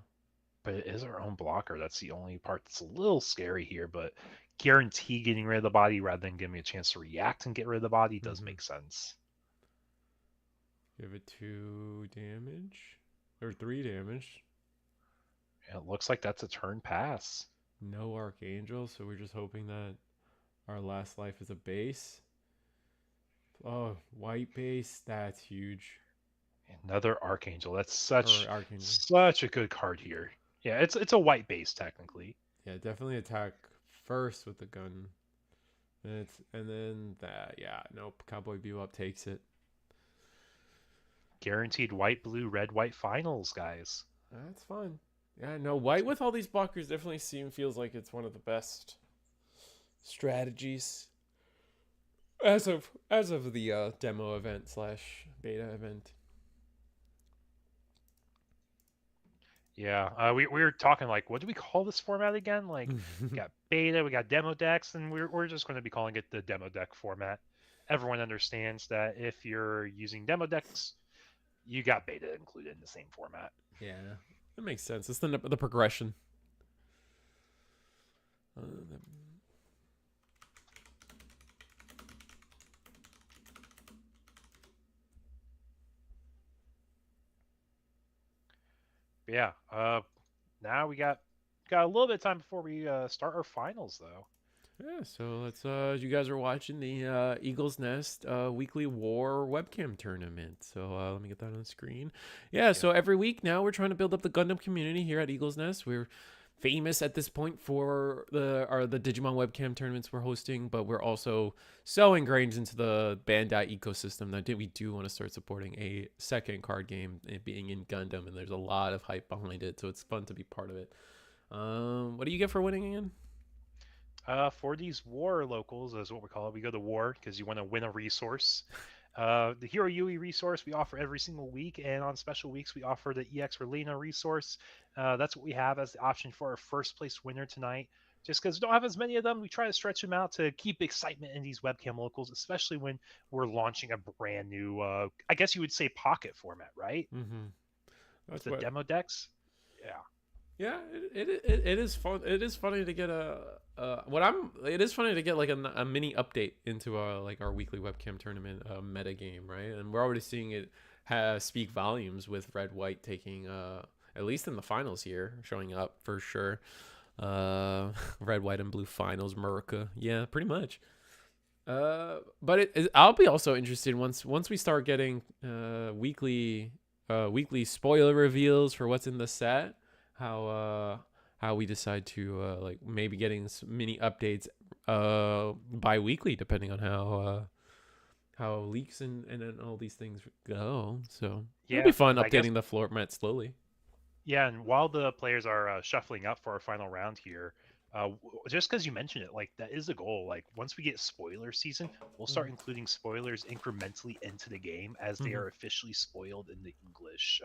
but it is our own blocker. That's the only part that's a little scary here. But guarantee getting rid of the body rather than giving me a chance to react and get rid of the body does Mm-hmm. make sense. Give it 2 damage or 3 damage. And it looks like that's a turn pass. No Archangel, so we're just hoping that our last life is a base. Oh, white base, that's huge. Another Archangel. That's Or such Archangel. such a good card here. Yeah, it's a white base technically. Yeah, definitely attack first with the gun. And then that, yeah, nope. Cowboy Bebop takes it. Guaranteed white, blue, red, white finals, guys. That's fun. Yeah, no, white with all these blockers definitely feels like it's one of the best strategies as of the demo event slash beta event. Yeah, we were talking like, what do we call this format again? Like, we got beta, we got demo decks, and we're just going to be calling it the demo deck format. Everyone understands that if you're using demo decks, you got beta included in the same format. Yeah, that makes sense. It's the progression. Uh, But yeah, now we got a little bit of time before we start our finals, though. Yeah, so let's you guys are watching the Eagles Nest weekly war webcam tournament. So let me get that on the screen. Yeah, so every week now we're trying to build up the Gundam community here at Eagles Nest. We're famous at this point for the Digimon webcam tournaments we're hosting, but we're also so ingrained into the Bandai ecosystem that we do want to start supporting a second card game, it being in Gundam, and there's a lot of hype behind it, so it's fun to be part of it. What do you get for winning again? For these war locals, is what we call it. We go to war because you want to win a resource. The Hero Yui resource we offer every single week, and on special weeks we offer the EX Relena resource. That's what we have as the option for our first place winner tonight. Just because we don't have as many of them, we try to stretch them out to keep excitement in these webcam locals, especially when we're launching a brand new, I guess you would say pocket format, right? Mm-hmm. With the demo decks. Yeah. Yeah, it is fun. It is funny to get it is funny to get like a mini update into our weekly webcam tournament meta game, right? And we're already seeing it speak volumes with red white taking at least in the finals here, showing up for sure. Red white and blue finals, America. Yeah, pretty much. But I'll be also interested once we start getting weekly weekly spoiler reveals for what's in the set. How we decide to like maybe getting some mini updates bi-weekly depending on how leaks and all these things go. So it'll be fun and I guess updating the floor mat slowly. yeah, and while the players are shuffling up for our final round here, just because you mentioned it, like that is a goal. Like once we get spoiler season, we'll start including spoilers incrementally into the game as they are officially spoiled in the English.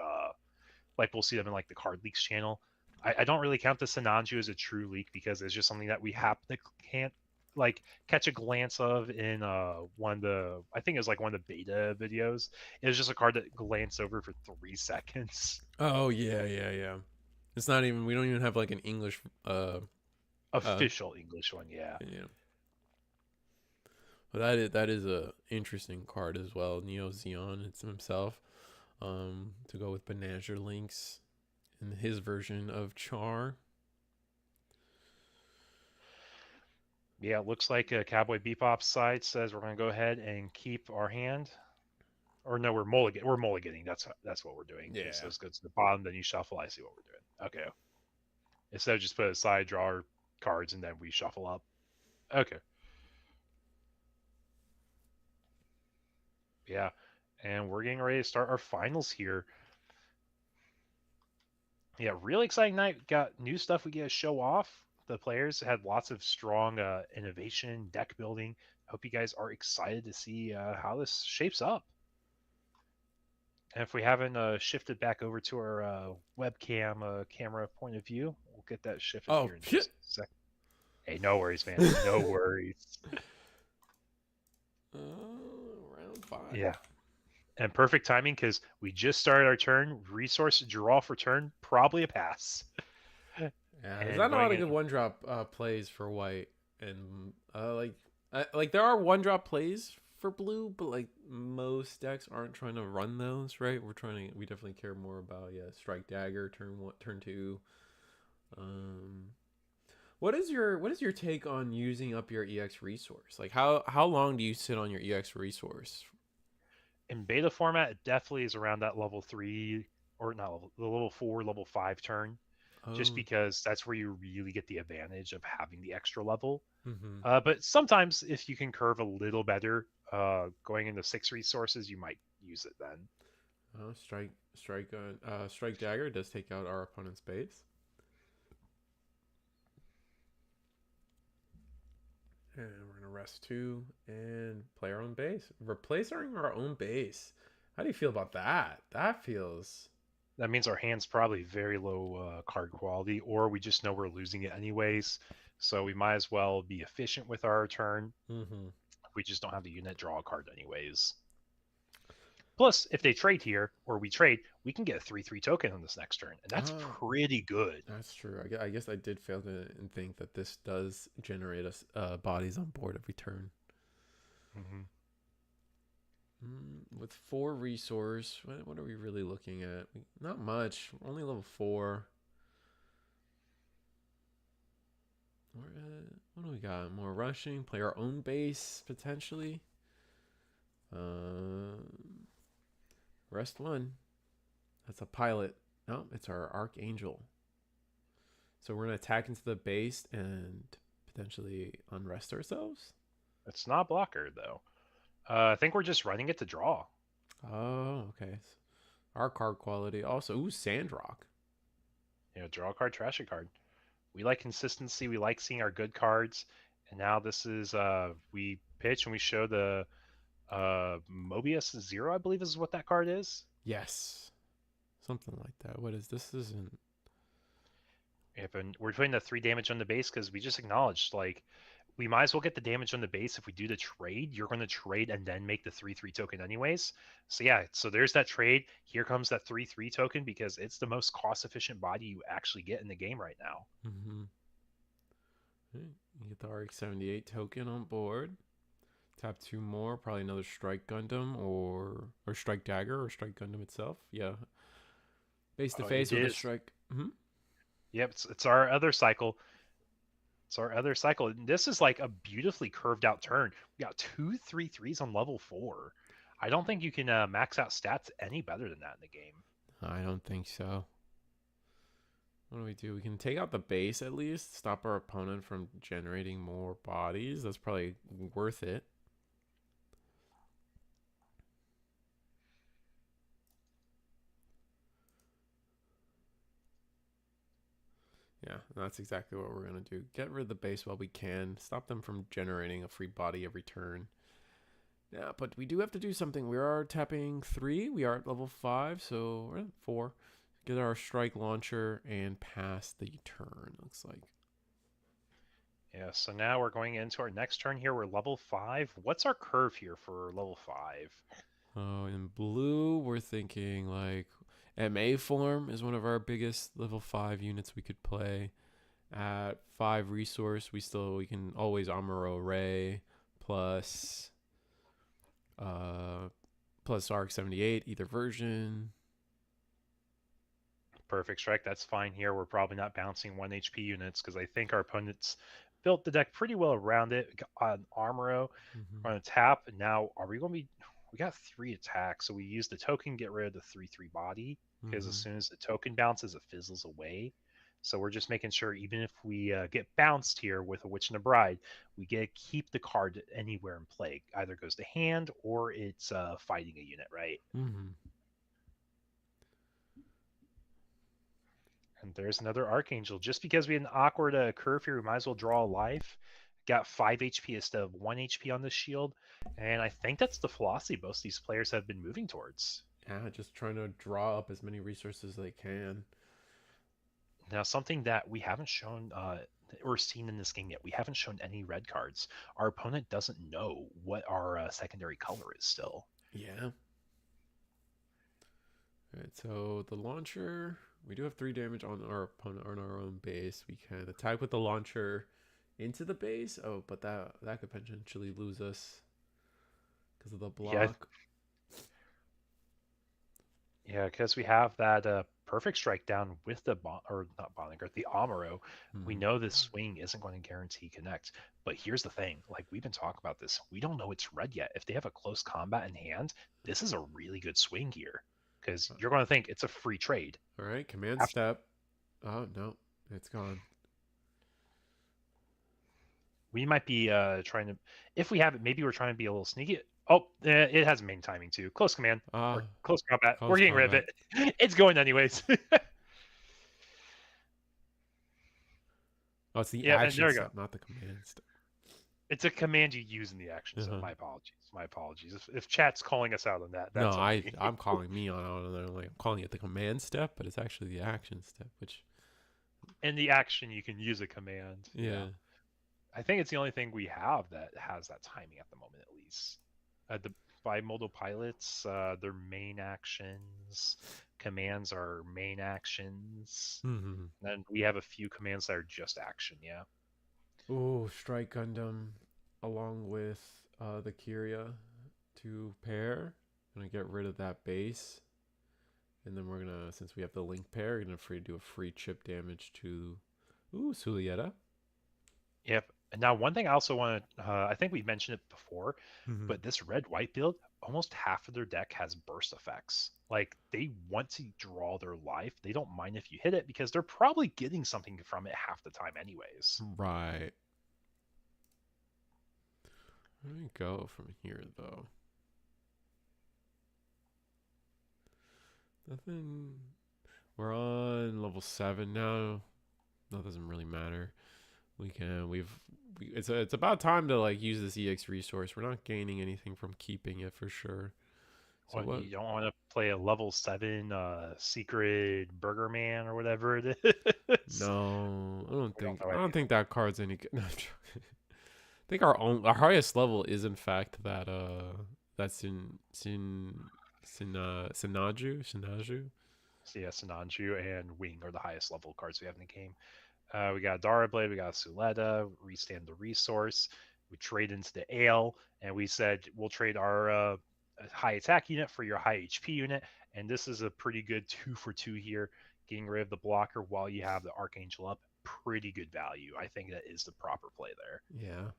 Like we'll see them in like the card leaks channel. I don't really count the Sinanju as a true leak because it's just something that we happen to can't like catch a glance of in one of the I think it was like one of the beta videos. It was just a card that glanced over for 3 seconds. Oh yeah. It's not even. We don't even have like an English. Official English one, yeah. Yeah. Well, that is a interesting card as well. Neo Zeon, it's himself. To go with Banazher Links in his version of Char. Yeah, it looks like Cowboy Bebop's side says we're going to go ahead and keep our hand. Or no, we're mulliganing. That's what we're doing. Yeah. So let's go to the bottom, then you shuffle. I see what we're doing. Okay. Instead of just put aside, draw our cards, and then we shuffle up. Okay. Yeah. And we're getting ready to start our finals here. Yeah, really exciting night. Got new stuff we get to show off. The players had lots of strong innovation, deck building. Hope you guys are excited to see how this shapes up. And if we haven't shifted back over to our webcam camera point of view, we'll get that shifted here in just a second. Hey, no worries, man. No worries. Round 5. Yeah. And perfect timing because we just started our turn. Resource draw for turn, probably a pass. Yeah, there's not a lot of good one drop plays for white, and like there are one drop plays for blue, but like most decks aren't trying to run those, right? We definitely care more about Strike Dagger turn 1, turn 2. What is your take on using up your EX resource? Like how long do you sit on your EX resource? In beta format, it definitely is around that level 3 or not the level 4, level 5 turn. Just because that's where you really get the advantage of having the extra level. But sometimes if you can curve a little better, going into 6 resources, you might use it then. Strike Dagger does take out our opponent's base. And we're gonna rest 2 and play our own base. Replacing our own base. How do you feel about that? That means our hand's probably very low card quality, or we just know we're losing it anyways. So we might as well be efficient with our turn. We just don't have the unit draw a card anyways. Plus, if they trade here, or we trade, we can get a 3/3 token on this next turn, and that's pretty good. That's true. I guess I did fail to think that this does generate us bodies on board every turn. With 4 resource, what are we really looking at? Not much. Only level 4. What do we got? More rushing. Play our own base potentially. Rest 1. That's a pilot. No, it's our Archangel. So we're gonna attack into the base and potentially unrest ourselves. It's not blocker though. I think we're just running it to draw. Oh, okay. Our card quality also. Sandrock. Draw a card, trash a card. We like consistency. We like seeing our good cards. And now this is we pitch and we show the Mobius 0, I believe is what that card is. Yes. Something like that. What is this? Isn't. We're putting the 3 damage on the base because we just acknowledged like we might as well get the damage on the base if we do the trade. You're going to trade and then make the 3/3 token anyways. So yeah, so there's that trade. Here comes that 3/3 token because it's the most cost-efficient body you actually get in the game right now. You get the RX-78 token on board. Tap 2 more, probably another Strike Gundam or Strike Dagger or Strike Gundam itself. Yeah. Face to face with a Strike. Yep, it's our other cycle. It's our other cycle. This is like a beautifully curved out turn. We got 2 3/3s on level 4. I don't think you can max out stats any better than that in the game. I don't think so. What do we do? We can take out the base at least. Stop our opponent from generating more bodies. That's probably worth it. Yeah, that's exactly what we're going to do. Get rid of the base while we can. Stop them from generating a free body every turn. Yeah, but we do have to do something. We are tapping 3. We are at level 5, so we're at 4. Get our strike launcher and pass the turn, looks like. Yeah, so now we're going into our next turn here. We're level 5. What's our curve here for level 5? Oh, in blue, we're thinking like MA form is one of our biggest level 5 units we could play. At 5 resource, we can always Amuro Ray plus ARC 78, either version. Perfect strike. That's fine here. We're probably not bouncing 1 HP units because I think our opponents built the deck pretty well around it. On Armoro, we're going to tap. Now, are we going to be... We got 3 attacks, so we use the token, get rid of the 3/3 body, because as soon as the token bounces, it fizzles away. So we're just making sure, even if we get bounced here with a Witch and a Bride, we get to keep the card anywhere in play. Either goes to hand or it's fighting a unit, right? And there's another Archangel. Just because we had an awkward curve here, we might as well draw a life. Got 5 HP instead of 1 HP on this shield. And I think that's the philosophy most of these players have been moving towards. Yeah, just trying to draw up as many resources as they can. Now, something that we haven't shown or seen in this game yet, we haven't shown any red cards. Our opponent doesn't know what our secondary color is still. Yeah. All right, so the launcher, we do have 3 damage on our opponent on our own base. We can attack with the launcher into the base. Oh, but that could potentially lose us because of the block. Yeah, because we have that perfect strike down with the the Amuro. We know this swing isn't going to guarantee connect. But here's the thing: like we've been talking about this, we don't know it's red yet. If they have a close combat in hand, this is a really good swing here because you're going to think it's a free trade. All right, command step. Oh no, it's gone. We might be trying to, if we have it, maybe we're trying to be a little sneaky. Oh, it has main timing too. Close command. Or close combat. We're getting rid of it. It's going anyways. Oh, it's the action step, not the command step. It's a command you use in the action step. My apologies. My apologies. If chat's calling us out on that, that's no, I'm calling me on it. I'm like, I'm calling it the command step, but it's actually the action step, which. In the action, you can use a command. Yeah. I think it's the only thing we have that has that timing at the moment, at least. The bimodal pilots, their main actions, commands are main actions. And we have a few commands that are just action, yeah. Oh, Strike Gundam along with the Kyria to pair. Gonna get rid of that base. And then we're gonna, since we have the link pair, we're gonna do a free chip damage to Sulieta. Yep. And now one thing I also want to, I think we mentioned it before, but this red-white build, almost half of their deck has burst effects. Like, they want to draw their life. They don't mind if you hit it because they're probably getting something from it half the time anyways. Right. Where do we go from here, though? Nothing. We're on level 7 now. That doesn't really matter. It's about time to like use this EX resource. We're not gaining anything from keeping it for sure. So you don't want to play a level 7 secret Burger Man or whatever it is? No, I don't think that card's any good. No, I think our highest level is in fact that Sinaju. So yeah, Sinanju and Wing are the highest level cards we have in the game. We got Dara Blade, we got Suleta, restand the resource, we trade into the Ale, and we said we'll trade our high attack unit for your high HP unit, and this is a pretty good 2-for-2 here, getting rid of the blocker while you have the Archangel up. Pretty good value. I think that is the proper play there. Yeah.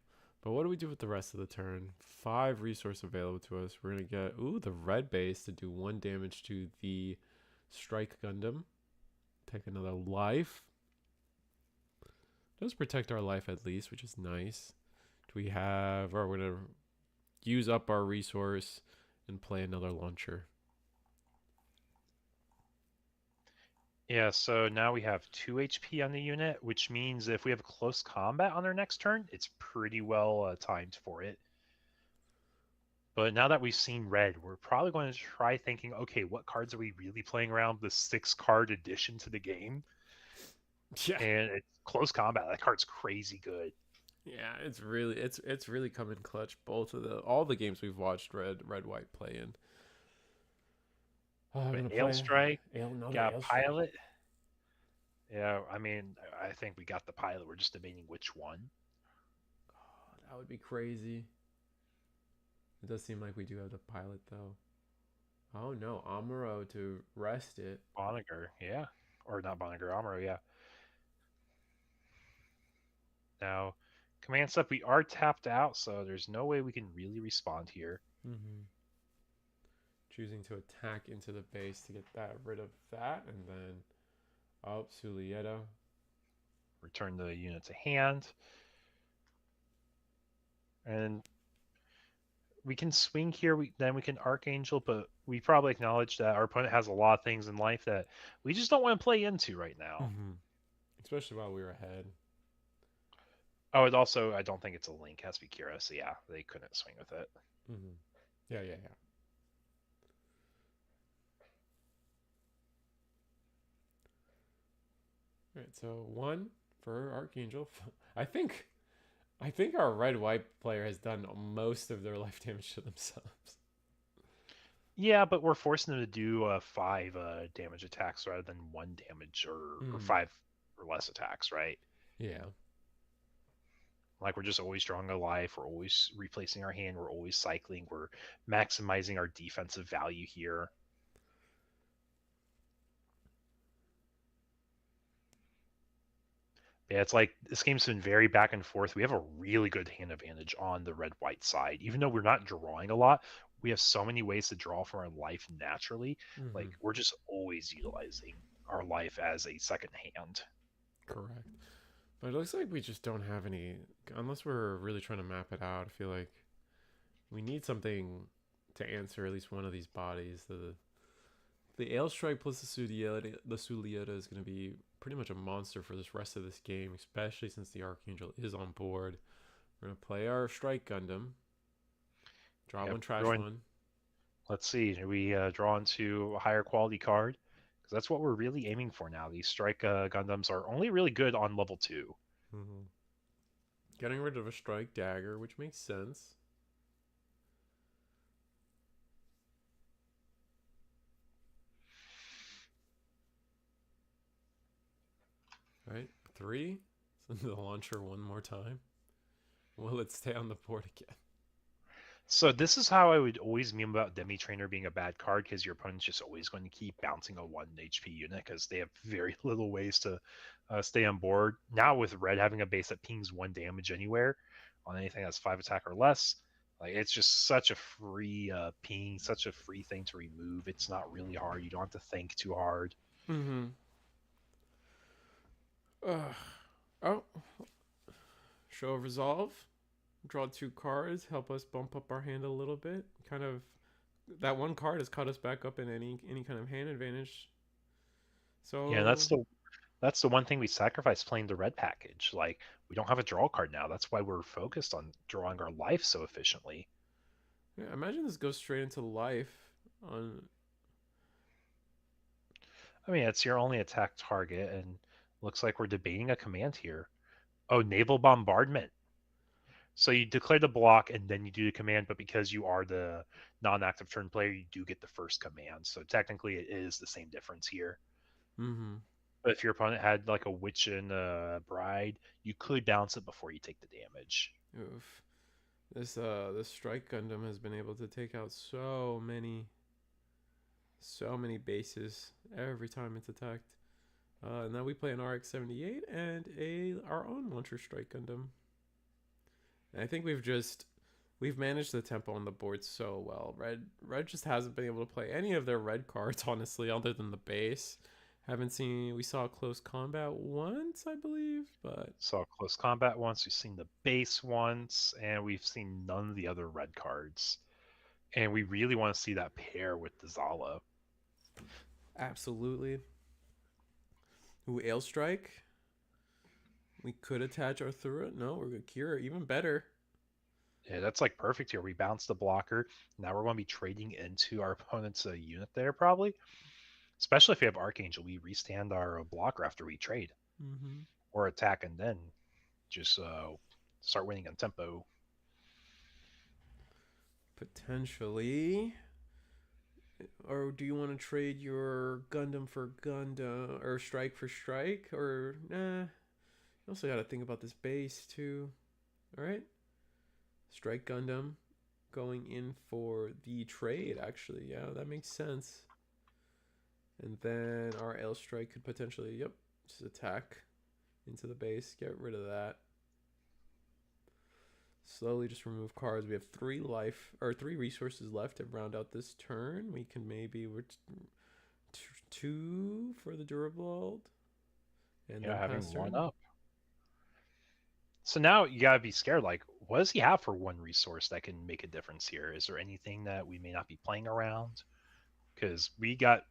But what do we do with the rest of the turn? 5 resource available to us. We're going to get, the red base to do 1 damage to the Strike Gundam. Take another life. Does protect our life at least, which is nice. Do we have... Or we're going to use up our resource and play another launcher. Yeah, so now we have 2 HP on the unit, which means if we have close combat on our next turn, it's pretty well timed for it. But now that we've seen red, we're probably going to try thinking, okay, what cards are we really playing around the 6-card addition to the game? Yeah. And it's close combat. That card's crazy good. Yeah, it's really come in clutch. All the games we've watched red white play in. I'm gonna Ale play Strike, another got Ale Strike. Pilot. Yeah, I mean, I think we got the Pilot. We're just debating which one. Oh, that would be crazy. It does seem like we do have the Pilot though. Oh no, Amuro to rest it. Boniger, yeah. Or not Boniger, Amuro, yeah. Now, command step, we are tapped out, so there's no way we can really respond here. Mm-hmm. Choosing to attack into the base to get rid of that, and then Sulieta. Return the unit to hand. And we can swing here, then we can Archangel, but we probably acknowledge that our opponent has a lot of things in life that we just don't want to play into right now. Mm-hmm. Especially while we were ahead. Oh, it also, I don't think it's a Link, it has to be Kira, so yeah, they couldn't swing with it. Mm-hmm. Yeah. All right, so 1 for Archangel. I think our red-white player has done most of their life damage to themselves. Yeah, but we're forcing them to do 5 damage attacks rather than 1 damage or 5 or less attacks, right? Yeah. Like, we're just always drawing a life, we're always replacing our hand, we're always cycling, we're maximizing our defensive value here. Yeah, it's like this game's been very back and forth. We have a really good hand advantage on the red-white side. Even though we're not drawing a lot, we have so many ways to draw from our life naturally. Mm-hmm. Like, we're just always utilizing our life as a second hand. Correct. But it looks like we just don't have any, unless we're really trying to map it out. I feel like we need something to answer at least one of these bodies. The Ale Strike plus the Sulieta is going to be pretty much a monster for this rest of this game, especially since the Archangel is on board. We're going to play our Strike Gundam. Draw one, trash one. Let's see. Do we draw into a higher quality card? Because that's what we're really aiming for now. These Strike Gundams are only really good on level 2. Mm-hmm. Getting rid of a Strike Dagger, which makes sense. Right, 3. Send the launcher one more time. Will it stay on the board again? So this is how I would always meme about Demi Trainer being a bad card, because your opponent's just always going to keep bouncing a 1 HP unit because they have very little ways to stay on board. Now with red having a base that pings 1 damage anywhere on anything that's 5 attack or less, like, it's just such a free ping, such a free thing to remove. It's not really hard. You don't have to think too hard. Mm-hmm. Oh. Show of Resolve. Draw 2 cards. Help us bump up our hand a little bit. Kind of, that 1 card has caught us back up in any kind of hand advantage. So yeah, that's the one thing we sacrifice playing the red package. Like, we don't have a draw card now. That's why we're focused on drawing our life so efficiently. Yeah, imagine this goes straight into life. I mean, it's your only attack target, and looks like we're debating a command here. Oh, naval bombardment. So you declare the block and then you do the command, but because you are the non-active turn player, you do get the first command. So technically it is the same difference here. Mm-hmm. But if your opponent had like a witch and a bride, you could bounce it before you take the damage. Oof. This Strike Gundam has been able to take out so many bases every time it's attacked. Now we play an RX-78 and our own launcher Strike Gundam. And I think we've just We've managed the tempo on the board so well. Red just hasn't been able to play any of their red cards, honestly, other than the base. Haven't seen. We saw close combat once, I believe, but Saw close combat once. We've seen the base once, and we've seen none of the other red cards. And we really want to see that pair with the Zala. absolutely. Ooh, Ale Strike. We could attach Arthura. No, we're good. Kira, even better. Yeah, that's like perfect here. We bounce the blocker. Now we're going to be trading into our opponent's unit there, probably. Especially if we have Archangel, we restand our blocker after we trade. Mm-hmm. Or attack and then just start winning on tempo. Potentially. Or do you want to trade your Gundam for Gundam or Strike for Strike? Or nah. You also got to think about this base too. All right. Strike Gundam going in for the trade, actually. Yeah, that makes sense. And then our L Strike could potentially, yep, just attack into the base. Get rid of that. Slowly just remove cards. We have 3 life or 3 resources left to round out this turn. We can maybe we're 2 for the durable, and Yeah, then having pass one turn. up. So now you gotta be scared. Like, what does he have for one resource that can make a difference here? Is there anything that we may not be playing around? Because we got,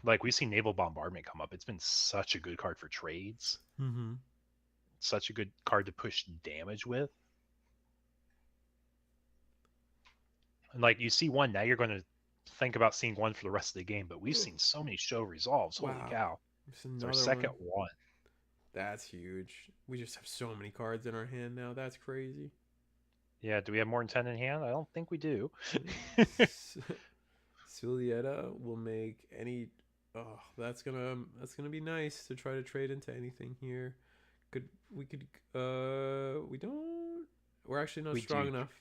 like, we've seen Naval Bombardment come up. It's been such a good card for trades. Mm-hmm. Such a good card to push damage with. And like, you see one, now you're going to think about seeing one for the rest of the game. But we've seen so many show resolves. Holy Wow. cow! There's It's our another second one. one. That's huge. We just have so many cards in our hand now. That's crazy. Yeah, do we have more than 10 in hand? I don't think we do. Sulieta will make any. Oh, that's gonna be nice to try to trade into anything here. We could we don't. We're actually not We strong do. enough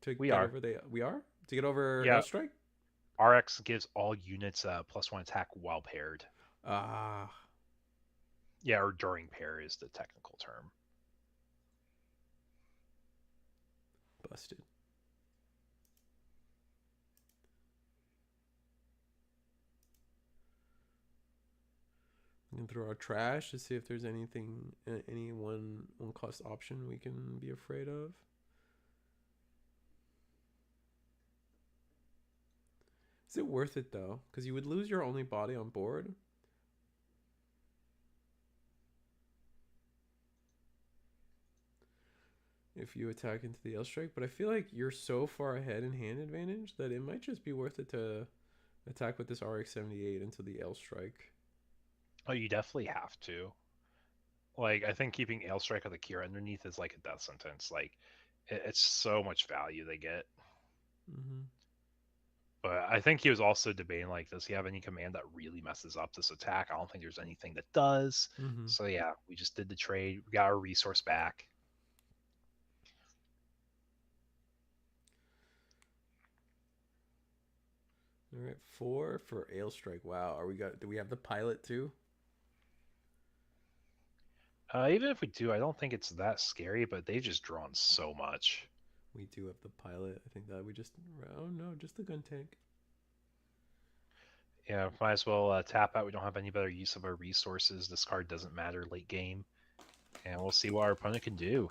to We get are. over we are to get over Yeah, L Strike. RX gives all units +1 attack while paired. Ah, Yeah, or during pair is the technical term. busted. We can throw our trash to see if there's anything, any one cost option we can be afraid of. Is it worth it though? Because you would lose your only body on board. If you attack into the L strike, but I feel like you're so far ahead in hand advantage that it might just be worth it to attack with this RX-78 into the L strike. Oh, you definitely have to. Like, I think keeping Ale Strike with Akira underneath is like a death sentence. Like, it's so much value they get. Mm-hmm. But I think he was also debating, like, does he have any command that really messes up this attack? I don't think there's anything that does. Mm-hmm. So yeah, we just did the trade. We got our resource back. All right, 4 for Ale strike. Wow, do we have the pilot too? Even if we do, I don't think it's that scary, but they've just drawn so much. We do have the pilot. I think that we just oh no, just the gun tank. Yeah, might as well tap out. We don't have any better use of our resources. This card doesn't matter late game. And we'll see what our opponent can do.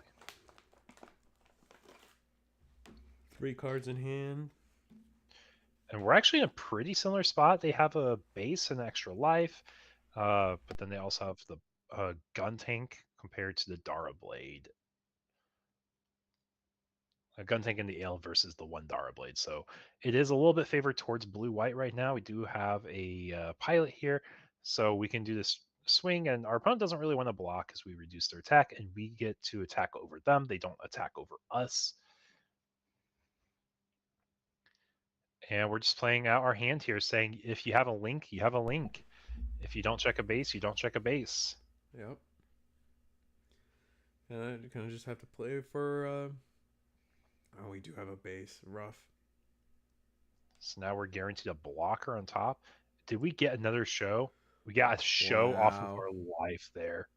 3 cards in hand. And we're actually in a pretty similar spot. They have a base and extra life, but then they also have the gun tank compared to the Dara Blade. A gun tank in the Ale versus the one Dara Blade. So it is a little bit favored towards blue-white right now. We do have a pilot here, so we can do this swing, and our opponent doesn't really want to block because we reduce their attack, and we get to attack over them. They don't attack over us. And we're just playing out our hand here, saying if you have a link, you have a link. If you don't check a base, you don't check a base. Yep. And I kind of just have to play for. Oh, we do have a base. Rough. So now we're guaranteed a blocker on top. Did we get another show? We got a show off of our life there.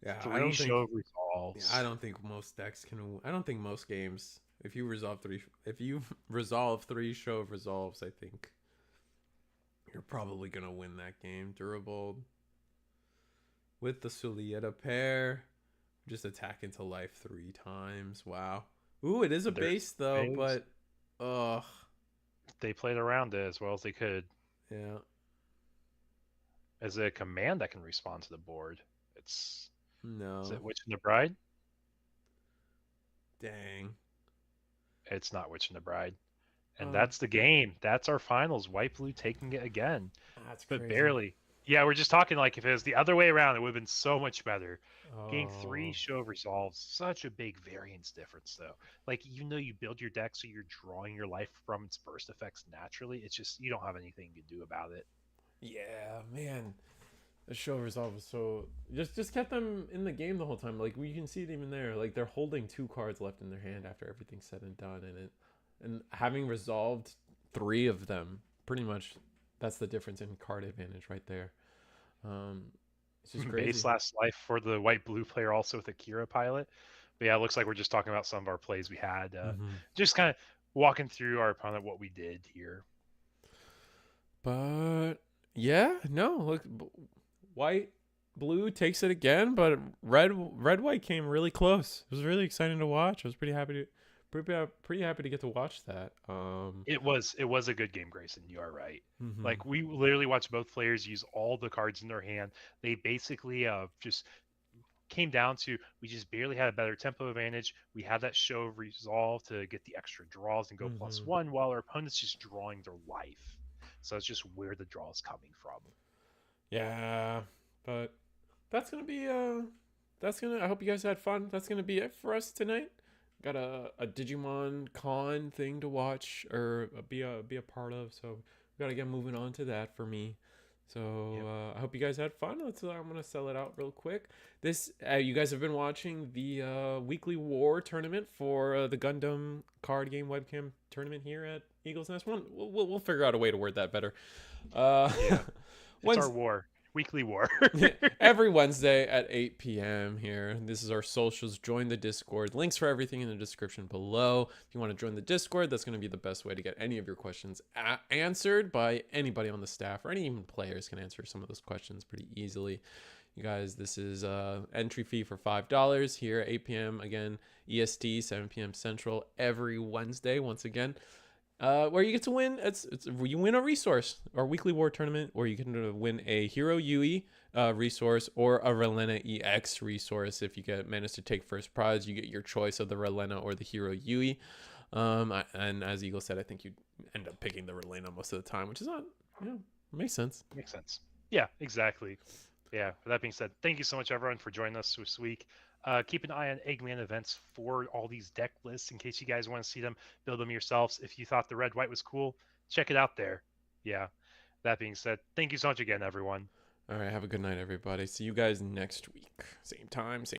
Yeah, 3 show resolves. I don't think most decks can. I don't think most games If you resolve three show of resolves, I think you're probably gonna win that game. Durable with the Sulieta pair, just attack into life 3 times. Wow. Ooh, it is a There's base though, base. but ugh. They played around it as well as they could. Yeah. As a command that can respond to the board. Is No. it Witch and the Bride? Dang. It's not Witch and the Bride. And Oh. that's the game. That's our finals. White Blue taking it again. That's But crazy. barely. Yeah, we're just talking like if it was the other way around, it would have been so much better. Getting 3 Oh. show of resolves, such a big variance difference though. Like even though you build your deck so you're drawing your life from its burst effects naturally, it's just you don't have anything to do about it. Yeah, man. The show resolve was so just kept them in the game the whole time. Like we can see it even there. Like they're holding 2 cards left in their hand after everything's said and done, and having resolved 3 of them, pretty much that's the difference in card advantage right there. It's just crazy. Base last life for the white blue player also with Akira pilot. But yeah, it looks like we're just talking about some of our plays we had. Just kind of walking through our opponent what we did here. But yeah, no, look, white blue takes it again, but red white came really close. It was really exciting to watch. I was pretty happy to get to watch that. It was a good game, Grayson. You are right. Like we literally watched both players use all the cards in their hand. They basically just came down to we just barely had a better tempo advantage. We had that show of resolve to get the extra draws and go +1, while our opponent's just drawing their life. So it's just where the draw is coming from. Yeah, but that's gonna be I hope you guys had fun. That's gonna be it for us tonight. Got a Digimon con thing to watch or be a part of, so we gotta get moving on to that for me. So I hope you guys had fun. I'm gonna sell it out real quick. This you guys have been watching the weekly war tournament for the Gundam card game webcam tournament here at Eagles Nest. We'll figure out a way to word that better. It's our war. Weekly war. Every Wednesday at 8 p.m. here. This is our socials. Join the Discord. Links for everything in the description below. If you want to join the Discord, that's going to be the best way to get any of your questions answered by anybody on the staff, or any even players can answer some of those questions pretty easily. You guys, this is entry fee for $5 here at 8 p.m. Again, EST, 7 p.m. Central every Wednesday. Once again. Where you get to win, you win a resource, our weekly war tournament, or you can win a Hero Yui resource or a Relena EX resource. If you manage to take first prize, you get your choice of the Relena or the Hero Yui. And as Eagle said, I think you end up picking the Relena most of the time, which is not, makes sense. Makes sense. Yeah, exactly. Yeah, with that being said, thank you so much, everyone, for joining us this week. Keep an eye on Eggman events for all these deck lists in case you guys want to see them, build them yourselves. If you thought the red-white was cool, check it out there. Yeah, that being said, thank you so much again, everyone. All right, have a good night, everybody. See you guys next week. Same time, same